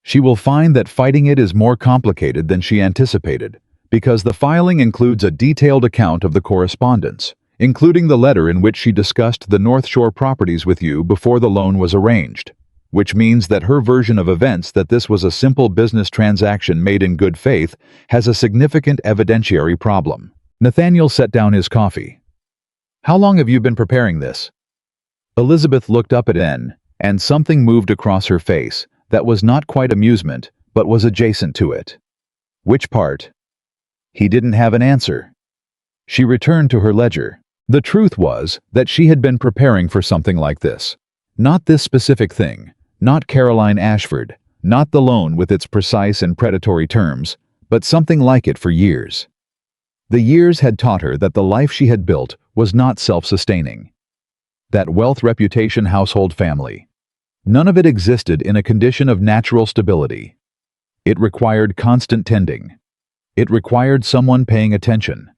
She will find that fighting it is more complicated than she anticipated, because the filing includes a detailed account of the correspondence, including the letter in which she discussed the North Shore properties with you before the loan was arranged, which means that her version of events, that this was a simple business transaction made in good faith, has a significant evidentiary problem. Nathaniel set down his coffee. How long have you been preparing this? Elizabeth looked up at N, and something moved across her face that was not quite amusement, but was adjacent to it. Which part? He didn't have an answer. She returned to her ledger. The truth was that she had been preparing for something like this. Not this specific thing, not Caroline Ashford, not the loan with its precise and predatory terms, but something like it for years. The years had taught her that the life she had built was not self-sustaining. That wealth, reputation, household, family. None of it existed in a condition of natural stability. It required constant tending. It required someone paying attention.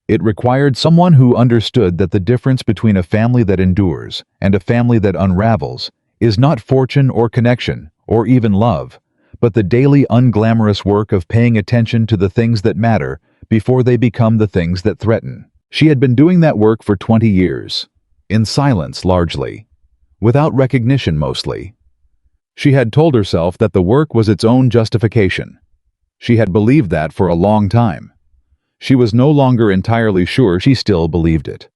It required someone who understood that the difference between a family that endures and a family that unravels is not fortune or connection or even love, but the daily unglamorous work of paying attention to the things that matter before they become the things that threaten. She had been doing that work for 20 years, in silence largely, without recognition mostly. She had told herself that the work was its own justification. She had believed that for a long time. She was no longer entirely sure she still believed it.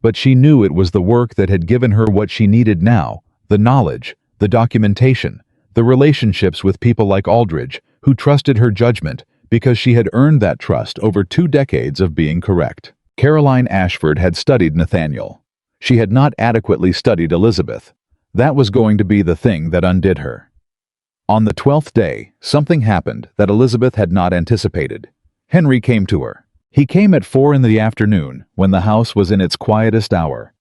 But she knew it was the work that had given her what she needed now, the knowledge, the documentation, the relationships with people like Aldridge, who trusted her judgment because she had earned that trust over 2 decades of being correct. Caroline Ashford had studied Nathaniel. She had not adequately studied Elizabeth. That was going to be the thing that undid her. On the 12th day, something happened that Elizabeth had not anticipated. Henry came to her. He came at 4 in the afternoon, when the house was in its quietest hour.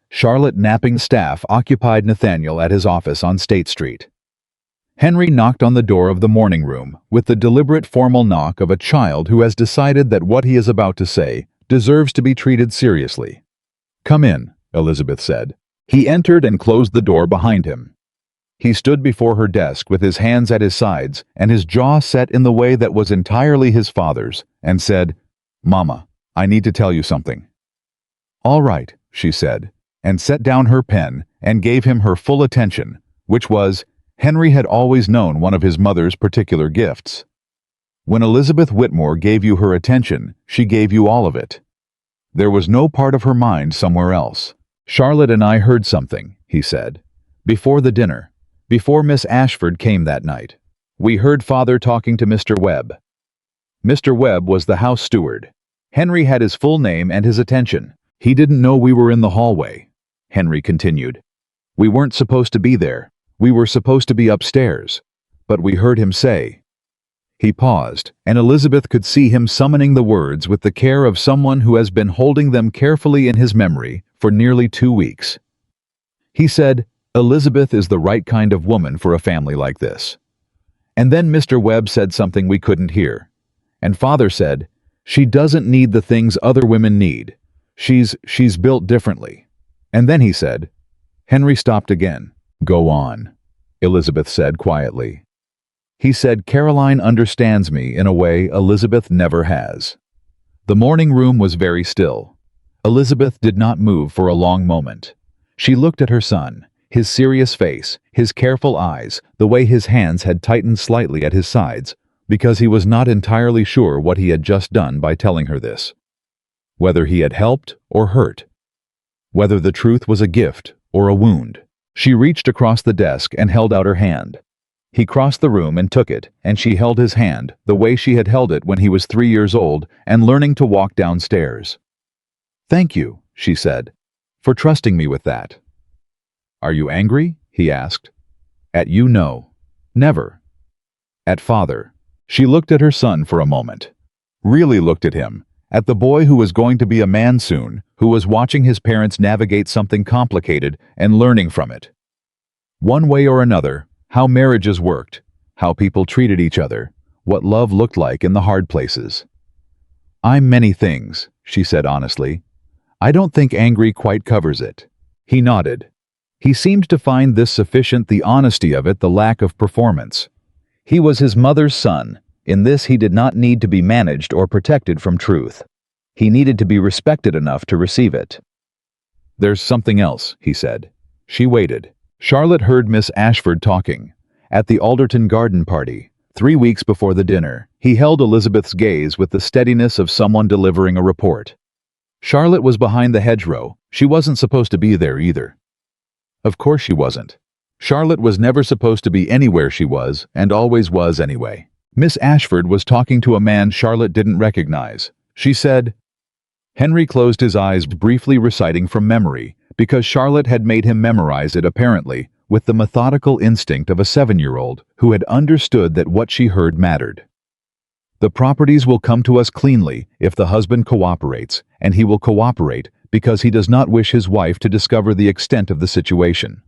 Charlotte napping staff occupied Nathaniel at his office on State Street. Henry knocked on the door of the morning room with the deliberate formal knock of a child who has decided that what he is about to say deserves to be treated seriously. "Come in," Elizabeth said. He entered and closed the door behind him. He stood before her desk with his hands at his sides and his jaw set in the way that was entirely his father's, and said, "Mama, I need to tell you something." "All right," she said, and set down her pen and gave him her full attention, which was, Henry had always known, one of his mother's particular gifts. When Elizabeth Whitmore gave you her attention, she gave you all of it. There was no part of her mind somewhere else. "Charlotte and I heard something," he said, "before the dinner, before Miss Ashford came that night. We heard Father talking to Mr. Webb." Mr. Webb was the house steward. Henry had his full name and his attention. "He didn't know we were in the hallway," Henry continued. "We weren't supposed to be there. We were supposed to be upstairs. But we heard him say—" He paused, and Elizabeth could see him summoning the words with the care of someone who has been holding them carefully in his memory for nearly 2 weeks. He said, "Elizabeth is the right kind of woman for a family like this." And then Mr. Webb said something we couldn't hear. And Father said, "She doesn't need the things other women need. She's built differently." And then he said, Henry stopped again. "Go on," Elizabeth said quietly. He said, "Caroline understands me in a way Elizabeth never has." The morning room was very still. Elizabeth did not move for a long moment. She looked at her son, his serious face, his careful eyes, the way his hands had tightened slightly at his sides, because he was not entirely sure what he had just done by telling her this. Whether he had helped or hurt. Whether the truth was a gift or a wound. She reached across the desk and held out her hand. He crossed the room and took it, and she held his hand, the way she had held it when he was 3 years old and learning to walk downstairs. "Thank you," she said, "for trusting me with that." "Are you angry?" he asked. "At you, no. Never. At Father, She looked at her son for a moment. Really looked at him, at the boy who was going to be a man soon, who was watching his parents navigate something complicated and learning from it. One way or another, how marriages worked, how people treated each other, what love looked like in the hard places. "I'm many things," she said honestly. "I don't think angry quite covers it." He nodded. He seemed to find this sufficient, the honesty of it, the lack of performance. He was his mother's son. In this he did not need to be managed or protected from truth. He needed to be respected enough to receive it. "There's something else," he said. She waited. Charlotte heard Miss Ashford talking. At the Alderton garden party, 3 weeks before the dinner, he held Elizabeth's gaze with the steadiness of someone delivering a report. Charlotte was behind the hedgerow. She wasn't supposed to be there either. Of course she wasn't. Charlotte was never supposed to be anywhere she was, and always was anyway. Miss Ashford was talking to a man Charlotte didn't recognize. She said, Henry closed his eyes, briefly reciting from memory, because Charlotte had made him memorize it apparently, with the methodical instinct of a 7-year-old who had understood that what she heard mattered. "The properties will come to us cleanly if the husband cooperates, and he will cooperate because he does not wish his wife to discover the extent of the situation.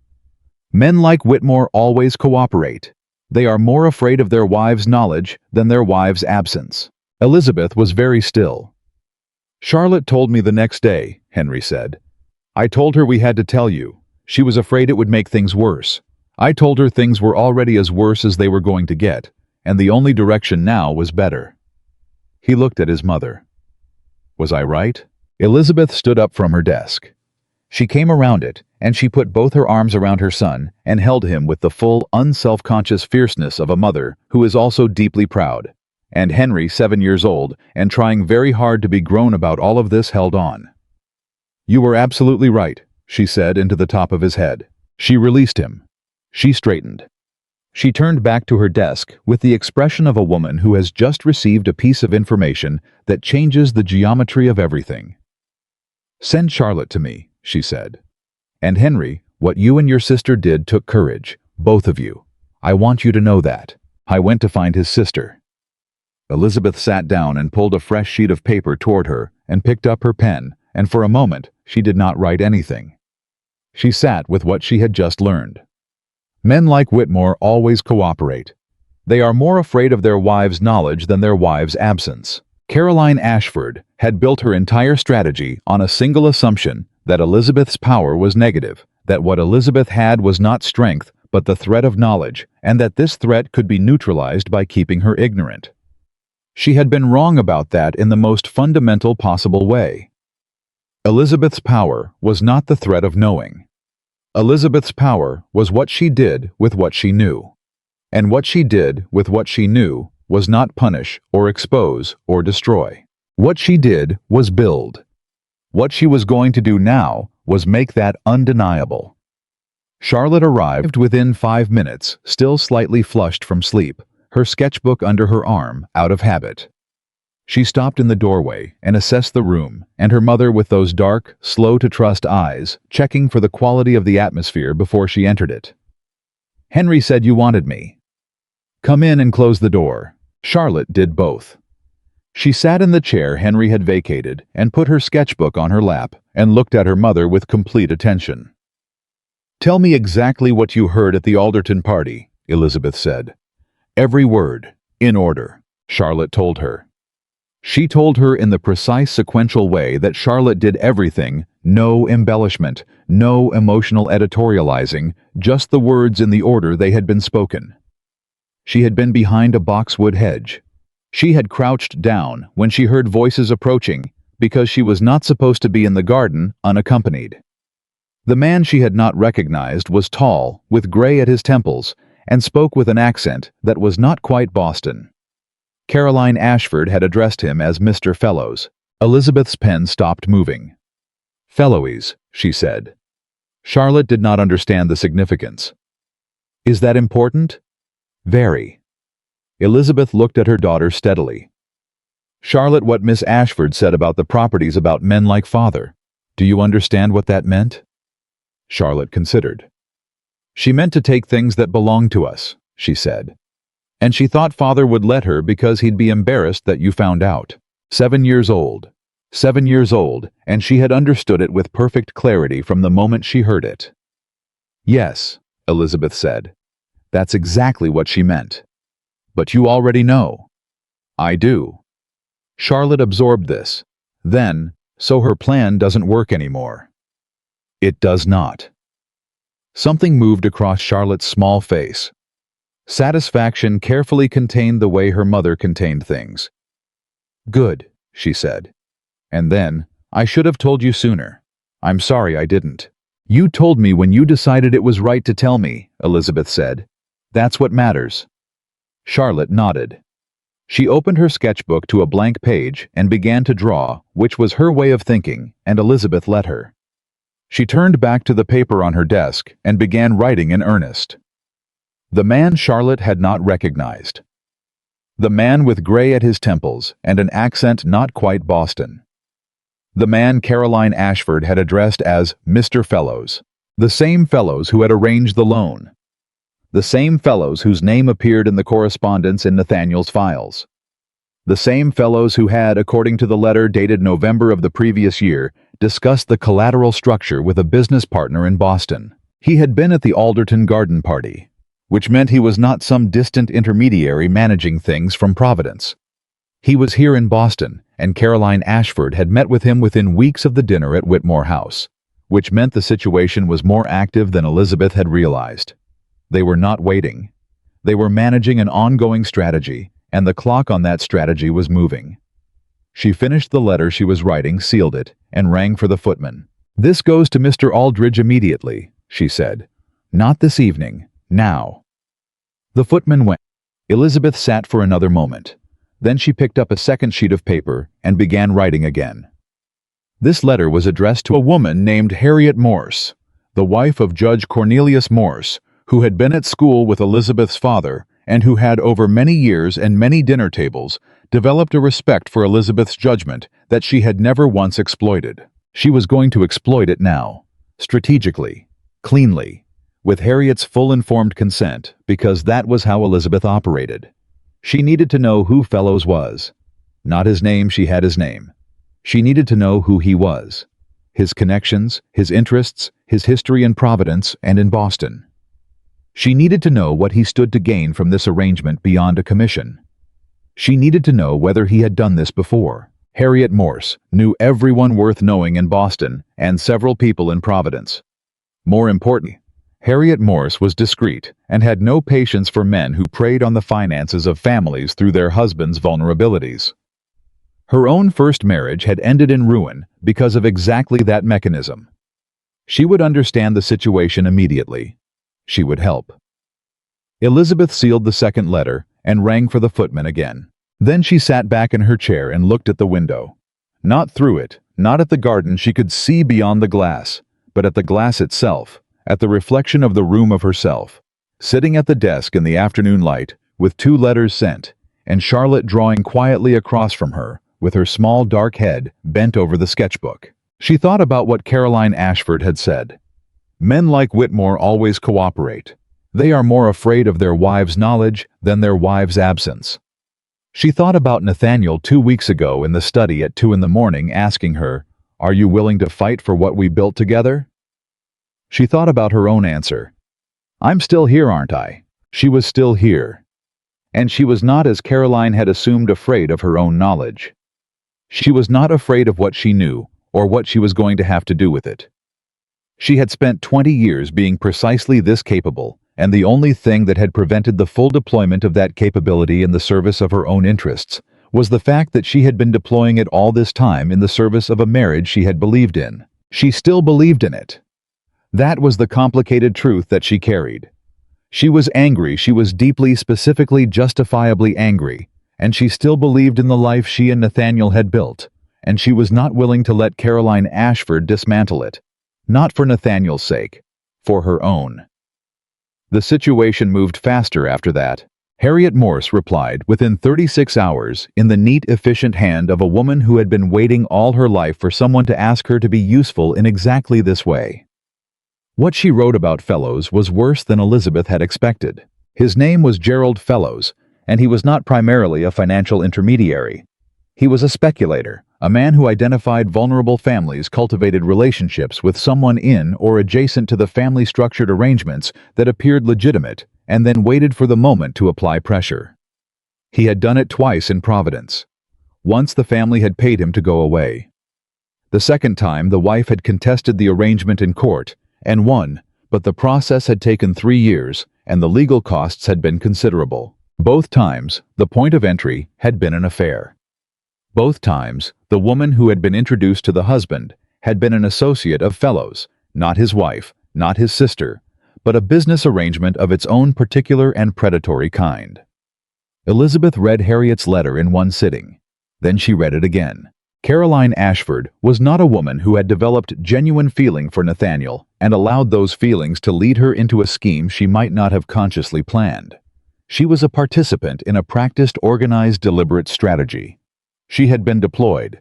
Men like Whitmore always cooperate. They are more afraid of their wives' knowledge than their wives' absence." Elizabeth was very still. "Charlotte told me the next day," Henry said. "I told her we had to tell you. She was afraid it would make things worse. I told her things were already as worse as they were going to get, and the only direction now was better." He looked at his mother. "Was I right?" Elizabeth stood up from her desk. She came around it, and she put both her arms around her son and held him with the full, unself-conscious fierceness of a mother who is also deeply proud. And Henry, 7 years old, and trying very hard to be grown about all of this, held on. "You were absolutely right," she said into the top of his head. She released him. She straightened. She turned back to her desk with the expression of a woman who has just received a piece of information that changes the geometry of everything. "Send Charlotte to me," she said. "And Henry, what you and your sister did took courage, both of you. I want you to know that. I went to find his sister." Elizabeth sat down and pulled a fresh sheet of paper toward her and picked up her pen, and for a moment she did not write anything. She sat with what she had just learned. Men like Whitmore always cooperate. They are more afraid of their wives' knowledge than their wives' absence. Caroline Ashford had built her entire strategy on a single assumption that Elizabeth's power was negative, that what Elizabeth had was not strength but the threat of knowledge, and that this threat could be neutralized by keeping her ignorant. She had been wrong about that in the most fundamental possible way. Elizabeth's power was not the threat of knowing. Elizabeth's power was what she did with what she knew. And what she did with what she knew was not punish or expose or destroy. What she did was build. What she was going to do now was make that undeniable. Charlotte arrived within 5 minutes, still slightly flushed from sleep, her sketchbook under her arm, out of habit. She stopped in the doorway and assessed the room, and her mother with those dark, slow-to-trust eyes, checking for the quality of the atmosphere before she entered it. "Henry said you wanted me." "Come in and close the door." Charlotte did both. She sat in the chair Henry had vacated and put her sketchbook on her lap and looked at her mother with complete attention. "Tell me exactly what you heard at the Alderton party," Elizabeth said. "Every word, in order," Charlotte told her. She told her in the precise sequential way that Charlotte did everything, no embellishment, no emotional editorializing, just the words in the order they had been spoken. She had been behind a boxwood hedge. She had crouched down when she heard voices approaching, because she was not supposed to be in the garden unaccompanied. The man she had not recognized was tall, with gray at his temples, and spoke with an accent that was not quite Boston. Caroline Ashford had addressed him as Mr. Fellows. Elizabeth's pen stopped moving. "Fellowies," she said. Charlotte did not understand the significance. "Is that important?" "Very." Elizabeth looked at her daughter steadily. "Charlotte, what Miss Ashford said about the properties about men like father. Do you understand what that meant?" Charlotte considered. "She meant to take things that belong to us," she said. And she thought father would let her because he'd be embarrassed that you found out. 7 years old. 7 years old, and she had understood it with perfect clarity from the moment she heard it. Yes, Elizabeth said. That's exactly what she meant. But you already know. I do. Charlotte absorbed this. Then, so her plan doesn't work anymore. It does not. Something moved across Charlotte's small face. Satisfaction carefully contained the way her mother contained things. Good, she said. And then, I should have told you sooner. I'm sorry I didn't. You told me when you decided it was right to tell me, Elizabeth said. That's what matters. Charlotte nodded. She opened her sketchbook to a blank page and began to draw, which was her way of thinking, and Elizabeth let her. She turned back to the paper on her desk and began writing in earnest. The man Charlotte had not recognized. The man with gray at his temples and an accent not quite Boston. The man Caroline Ashford had addressed as Mr. Fellows. The same Fellows who had arranged the loan. The same Fellows whose name appeared in the correspondence in Nathaniel's files. The same Fellows who had, according to the letter dated November of the previous year, discussed the collateral structure with a business partner in Boston. He had been at the Alderton garden party, which meant he was not some distant intermediary managing things from Providence. He was here in Boston, and Caroline Ashford had met with him within weeks of the dinner at Whitmore House, which meant the situation was more active than Elizabeth had realized. They were not waiting. They were managing an ongoing strategy, and the clock on that strategy was moving. She finished the letter she was writing, sealed it, and rang for the footman. This goes to Mr. Aldridge immediately, she said. Not this evening, now. The footman went. Elizabeth sat for another moment. Then she picked up a second sheet of paper and began writing again. This letter was addressed to a woman named Harriet Morse, the wife of Judge Cornelius Morse, who had been at school with Elizabeth's father and who had over many years and many dinner tables developed a respect for Elizabeth's judgment that she had never once exploited. She was going to exploit it now, strategically, cleanly, with Harriet's full informed consent, because that was how Elizabeth operated. She needed to know who Fellows was. Not his name, she had his name. She needed to know who he was. His connections, his interests, his history in Providence and in Boston. She needed to know what he stood to gain from this arrangement beyond a commission. She needed to know whether he had done this before. Harriet Morse knew everyone worth knowing in Boston and several people in Providence. More importantly, Harriet Morse was discreet and had no patience for men who preyed on the finances of families through their husbands' vulnerabilities. Her own first marriage had ended in ruin because of exactly that mechanism. She would understand the situation immediately. She would help. Elizabeth sealed the second letter and rang for the footman again. Then she sat back in her chair and looked at the window. Not through it, not at the garden she could see beyond the glass, but at the glass itself, at the reflection of the room of herself, sitting at the desk in the afternoon light, with 2 letters sent, and Charlotte drawing quietly across from her, with her small dark head bent over the sketchbook. She thought about what Caroline Ashford had said. Men like Whitmore always cooperate. They are more afraid of their wives' knowledge than their wives' absence. She thought about Nathaniel 2 weeks ago in the study at 2 in the morning asking her, "Are you willing to fight for what we built together?" She thought about her own answer. "I'm still here, aren't I?" She was still here. And she was not, as Caroline had assumed, afraid of her own knowledge. She was not afraid of what she knew or what she was going to have to do with it. She had spent 20 years being precisely this capable, and the only thing that had prevented the full deployment of that capability in the service of her own interests was the fact that she had been deploying it all this time in the service of a marriage she had believed in. She still believed in it. That was the complicated truth that she carried. She was angry, she was deeply, specifically, justifiably angry, and she still believed in the life she and Nathaniel had built, and she was not willing to let Caroline Ashford dismantle it. Not for Nathaniel's sake, for her own. The situation moved faster after that. Harriet Morse replied within 36 hours in the neat, efficient hand of a woman who had been waiting all her life for someone to ask her to be useful in exactly this way. What she wrote about Fellows was worse than Elizabeth had expected. His name was Gerald Fellows, and he was not primarily a financial intermediary. He was a speculator, a man who identified vulnerable families, cultivated relationships with someone in or adjacent to the family-structured arrangements that appeared legitimate, and then waited for the moment to apply pressure. He had done it twice in Providence. Once the family had paid him to go away. The second time, the wife had contested the arrangement in court and won, but the process had taken 3 years, and the legal costs had been considerable. Both times, the point of entry had been an affair. Both times, the woman who had been introduced to the husband had been an associate of Fellows, not his wife, not his sister, but a business arrangement of its own particular and predatory kind. Elizabeth read Harriet's letter in one sitting. Then she read it again. Caroline Ashford was not a woman who had developed genuine feeling for Nathaniel and allowed those feelings to lead her into a scheme she might not have consciously planned. She was a participant in a practiced, organized, deliberate strategy. She had been deployed.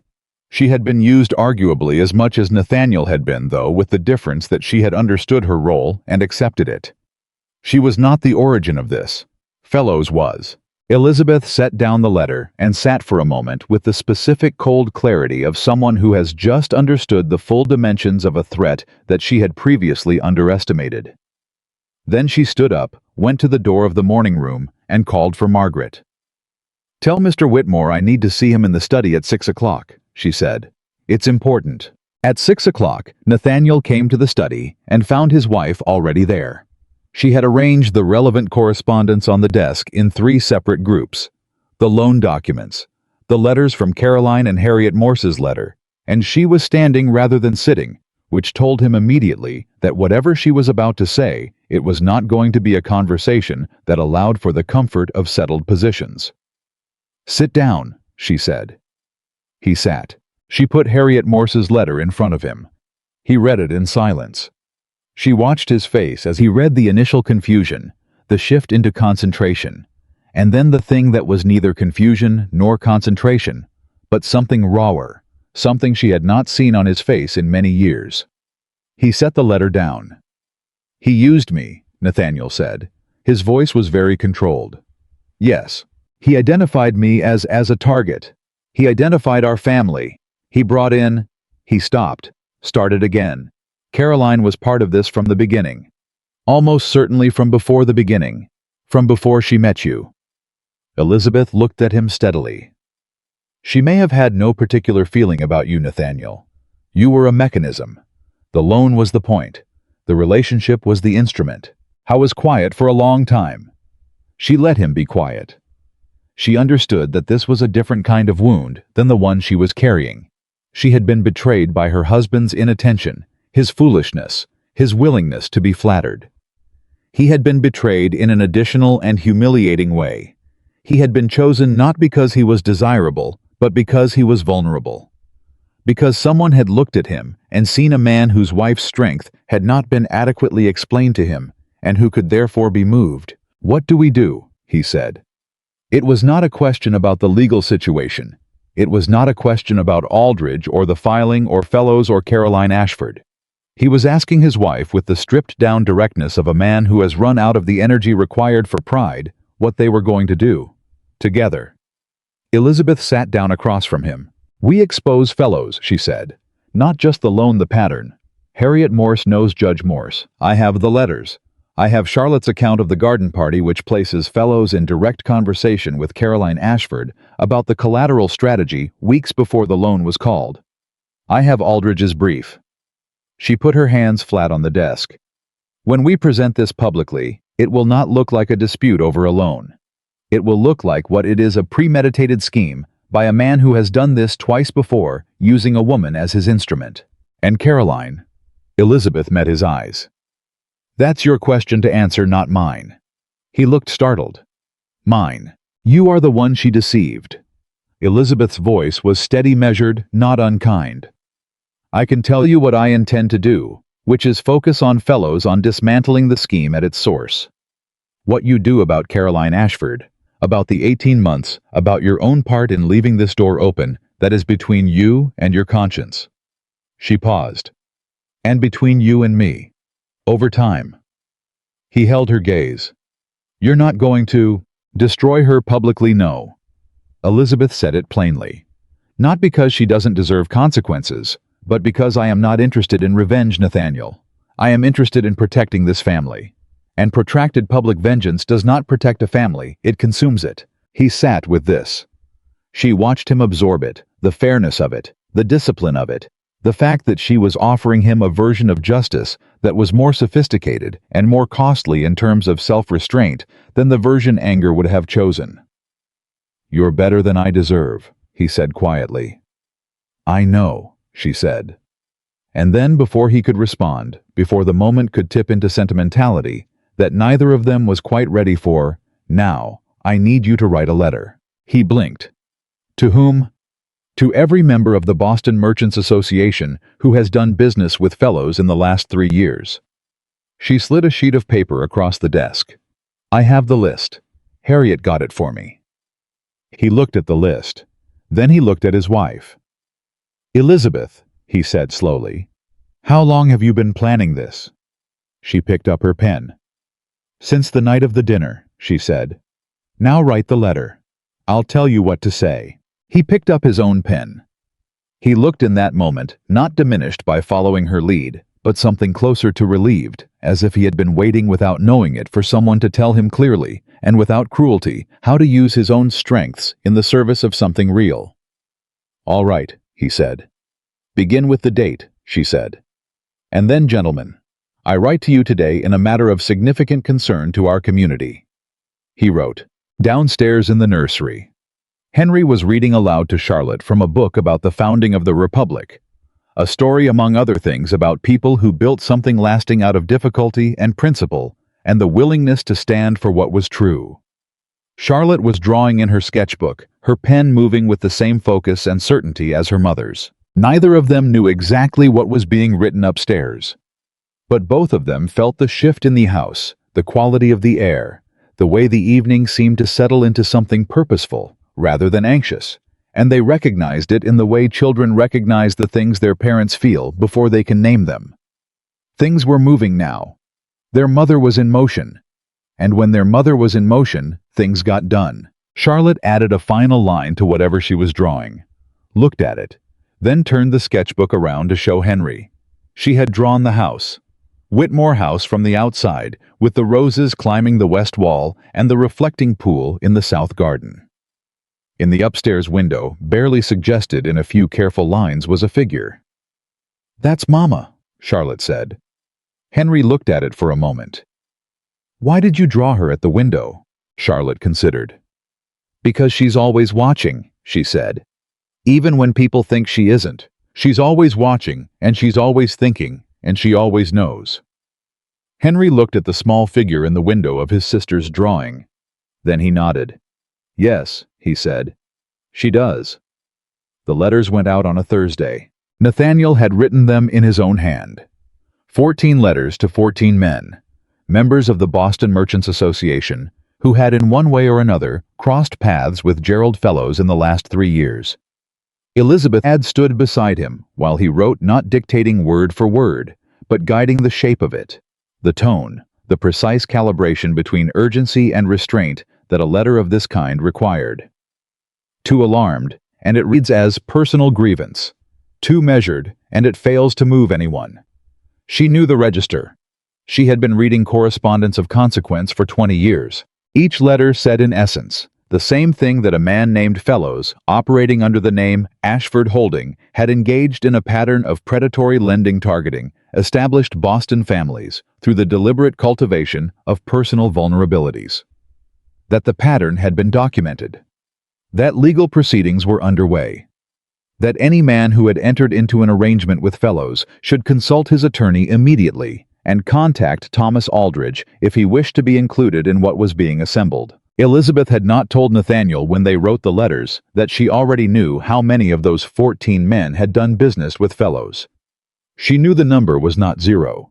She had been used arguably as much as Nathaniel had been, though with the difference that she had understood her role and accepted it. She was not the origin of this. Fellows was. Elizabeth set down the letter and sat for a moment with the specific cold clarity of someone who has just understood the full dimensions of a threat that she had previously underestimated. Then she stood up, went to the door of the morning room, and called for Margaret. "Tell Mr. Whitmore I need to see him in the study at 6 o'clock, she said. "It's important." At 6 o'clock, Nathaniel came to the study and found his wife already there. She had arranged the relevant correspondence on the desk in 3 separate groups: the loan documents, the letters from Caroline and Harriet Morse's letter, and she was standing rather than sitting, which told him immediately that whatever she was about to say, it was not going to be a conversation that allowed for the comfort of settled positions. "Sit down," she said. He sat. She put Harriet Morse's letter in front of him. He read it in silence. She watched his face as he read the initial confusion, the shift into concentration, and then the thing that was neither confusion nor concentration, but something rawer, something she had not seen on his face in many years. He set the letter down. "He used me," Nathaniel said. His voice was very controlled. "Yes. He identified me as a target. He identified our family. He brought in—" He stopped, started again. "Caroline was part of this from the beginning. Almost certainly from before the beginning. From before she met you." Elizabeth looked at him steadily. "She may have had no particular feeling about you, Nathaniel. You were a mechanism. The loan was the point. The relationship was the instrument. Howe was quiet for a long time. She let him be quiet. She understood that this was a different kind of wound than the one she was carrying. She had been betrayed by her husband's inattention, his foolishness, his willingness to be flattered. He had been betrayed in an additional and humiliating way. He had been chosen not because he was desirable, but because he was vulnerable. Because someone had looked at him and seen a man whose wife's strength had not been adequately explained to him, and who could therefore be moved. "What do we do?" he said. It was not a question about the legal situation. It was not a question about Aldridge or the filing or Fellows or Caroline Ashford. He was asking his wife with the stripped-down directness of a man who has run out of the energy required for pride what they were going to do. Together. Elizabeth sat down across from him. "We expose Fellows," she said. "Not just the loan, the pattern. Harriet Morse knows Judge Morse. I have the letters. I have Charlotte's account of the garden party, which places Fellows in direct conversation with Caroline Ashford about the collateral strategy weeks before the loan was called. I have Aldridge's brief." She put her hands flat on the desk. "When we present this publicly, it will not look like a dispute over a loan. It will look like what it is, a premeditated scheme by a man who has done this twice before, using a woman as his instrument. And Caroline—" Elizabeth met his eyes. "That's your question to answer, not mine." He looked startled. "Mine. You are the one she deceived." Elizabeth's voice was steady, measured, not unkind. "I can tell you what I intend to do, which is focus on Fellows, on dismantling the scheme at its source. What you do about Caroline Ashford, about the 18 months, about your own part in leaving this door open, that is between you and your conscience." She paused. "And between you and me. Over time." He held her gaze. "You're not going to—" Destroy her publicly, no. Elizabeth said it plainly. Not because she doesn't deserve consequences, but because I am not interested in revenge, Nathaniel. I am interested in protecting this family. And protracted public vengeance does not protect a family, it consumes it. He sat with this. She watched him absorb it, the fairness of it, the discipline of it, the fact that she was offering him a version of justice that was more sophisticated and more costly in terms of self-restraint than the version anger would have chosen. "You're better than I deserve," he said quietly. "I know," she said. And then, before he could respond, before the moment could tip into sentimentality, that neither of them was quite ready for, "Now, I need you to write a letter." He blinked. "To whom?" "To every member of the Boston Merchants Association who has done business with Fellows in the last 3 years." She slid a sheet of paper across the desk. "I have the list. Harriet got it for me." He looked at the list. Then he looked at his wife. "Elizabeth," he said slowly, "how long have you been planning this?" She picked up her pen. "Since the night of the dinner," she said. "Now write the letter. I'll tell you what to say." He picked up his own pen. He looked in that moment, not diminished by following her lead, but something closer to relieved, as if he had been waiting without knowing it for someone to tell him clearly, and without cruelty, how to use his own strengths in the service of something real. "All right," he said. "Begin with the date," she said. "And then, gentlemen, I write to you today in a matter of significant concern to our community." He wrote. Downstairs in the nursery, Henry was reading aloud to Charlotte from a book about the founding of the Republic, a story among other things about people who built something lasting out of difficulty and principle and the willingness to stand for what was true. Charlotte was drawing in her sketchbook, her pen moving with the same focus and certainty as her mother's. Neither of them knew exactly what was being written upstairs. But both of them felt the shift in the house, the quality of the air, the way the evening seemed to settle into something purposeful, rather than anxious, and they recognized it in the way children recognize the things their parents feel before they can name them. Things were moving now. Their mother was in motion. And when their mother was in motion, things got done. Charlotte added a final line to whatever she was drawing, looked at it, then turned the sketchbook around to show Henry. She had drawn the house. Whitmore House from the outside, with the roses climbing the west wall and the reflecting pool in the south garden. In the upstairs window, barely suggested in a few careful lines, was a figure. "That's Mama," Charlotte said. Henry looked at it for a moment. "Why did you draw her at the window?" Charlotte considered. "Because she's always watching," she said. "Even when people think she isn't. She's always watching, and she's always thinking, and she always knows." Henry looked at the small figure in the window of his sister's drawing. Then he nodded. "Yes," he said. "She does." The letters went out on a Thursday. Nathaniel had written them in his own hand. 14 letters to 14 men, members of the Boston Merchants Association, who had in one way or another crossed paths with Gerald Fellows in the last 3 years. Elizabeth had stood beside him while he wrote, not dictating word for word, but guiding the shape of it, the tone, the precise calibration between urgency and restraint that a letter of this kind required. Too alarmed, and it reads as personal grievance. Too measured, and it fails to move anyone. She knew the register. She had been reading correspondence of consequence for 20 years. Each letter said in essence the same thing that a man named Fellows, operating under the name Ashford Holding, had engaged in a pattern of predatory lending targeting established Boston families through the deliberate cultivation of personal vulnerabilities. That the pattern had been documented. That legal proceedings were underway. That any man who had entered into an arrangement with Fellows should consult his attorney immediately and contact Thomas Aldridge if he wished to be included in what was being assembled. Elizabeth had not told Nathaniel when they wrote the letters that she already knew how many of those 14 men had done business with Fellows. She knew the number was not 0.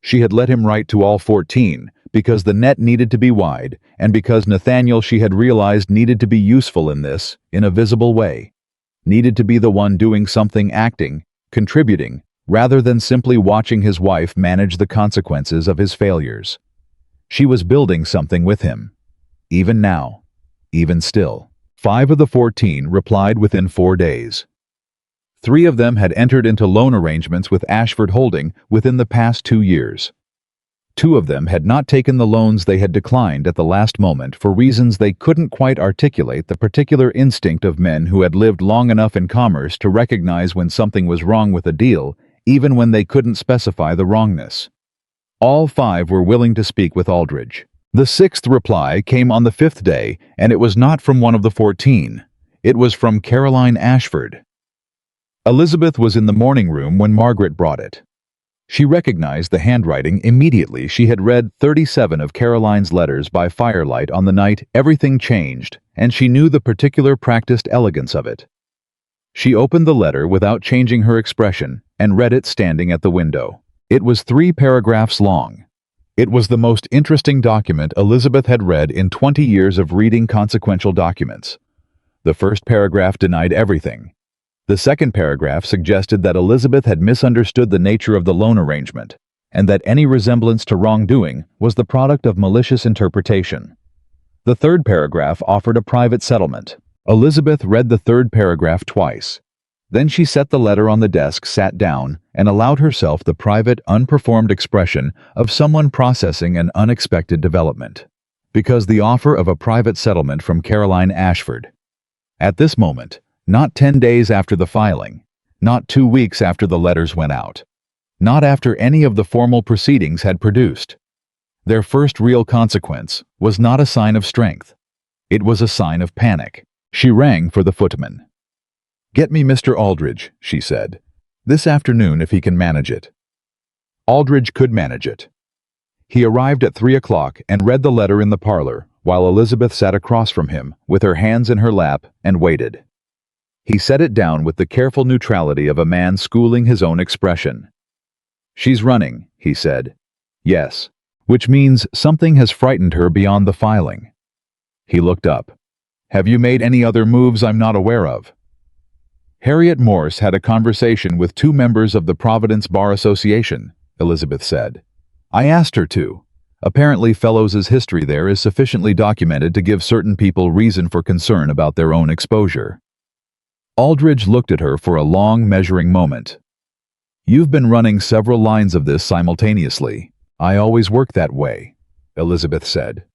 She had let him write to all 14 because the net needed to be wide and because Nathaniel, she had realized, needed to be useful in this, in a visible way. Needed to be the one doing something, acting, contributing, rather than simply watching his wife manage the consequences of his failures. She was building something with him. Even now. Even still. 5 of the 14 replied within 4 days. 3 of them had entered into loan arrangements with Ashford Holding within the past 2 years. 2 of them had not taken the loans they had declined at the last moment for reasons they couldn't quite articulate, the particular instinct of men who had lived long enough in commerce to recognize when something was wrong with a deal, even when they couldn't specify the wrongness. All 5 were willing to speak with Aldridge. The 6th reply came on the 5th day, and it was not from one of the 14. It was from Caroline Ashford. Elizabeth was in the morning room when Margaret brought it. She recognized the handwriting immediately. She had read 37 of Caroline's letters by firelight on the night everything changed, and she knew the particular practiced elegance of it. She opened the letter without changing her expression and read it standing at the window. It was 3 paragraphs long. It was the most interesting document Elizabeth had read in 20 years of reading consequential documents. The first paragraph denied everything. The second paragraph suggested that Elizabeth had misunderstood the nature of the loan arrangement, and that any resemblance to wrongdoing was the product of malicious interpretation. The third paragraph offered a private settlement. Elizabeth read the third paragraph twice. Then she set the letter on the desk, sat down, and allowed herself the private, unperformed expression of someone processing an unexpected development. Because the offer of a private settlement from Caroline Ashford. At this moment, not 10 days after the filing, not 2 weeks after the letters went out, not after any of the formal proceedings had produced. Their first real consequence was not a sign of strength. It was a sign of panic. She rang for the footman. "Get me Mr. Aldridge," she said. "This afternoon if he can manage it." Aldridge could manage it. He arrived at 3 o'clock and read the letter in the parlor, while Elizabeth sat across from him, with her hands in her lap, and waited. He set it down with the careful neutrality of a man schooling his own expression. "She's running," he said. "Yes. Which means something has frightened her beyond the filing." He looked up. "Have you made any other moves I'm not aware of?" "Harriet Morse had a conversation with 2 members of the Providence Bar Association," Elizabeth said. "I asked her to. Apparently Fellows's history there is sufficiently documented to give certain people reason for concern about their own exposure." Aldridge looked at her for a long, measuring moment. "You've been running several lines of this simultaneously. I always work that way," Elizabeth said.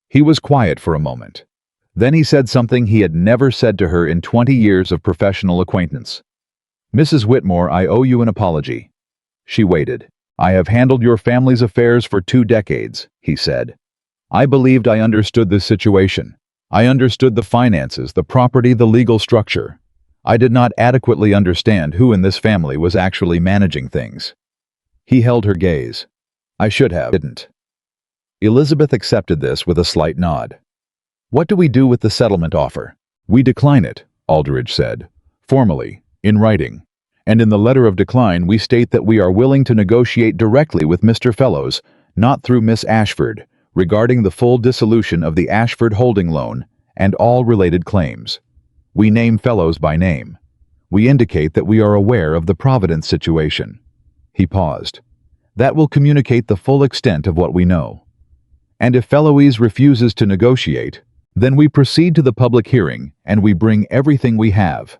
He was quiet for a moment. Then he said something he had never said to her in 20 years of professional acquaintance. "Mrs. Whitmore, I owe you an apology." She waited. "I have handled your family's affairs for 2 decades, he said. "I believed I understood this situation. I understood the finances, the property, the legal structure. I did not adequately understand who in this family was actually managing things." He held her gaze. "I should have, didn't." Elizabeth accepted this with a slight nod. "What do we do with the settlement offer?" "We decline it," Aldridge said, "formally, in writing. And in the letter of decline we state that we are willing to negotiate directly with Mr. Fellows, not through Miss Ashford, regarding the full dissolution of the Ashford Holding loan and all related claims. We name Fellows by name. We indicate that we are aware of the Providence situation." He paused. "That will communicate the full extent of what we know. And if Fellows refuses to negotiate, then we proceed to the public hearing and we bring everything we have."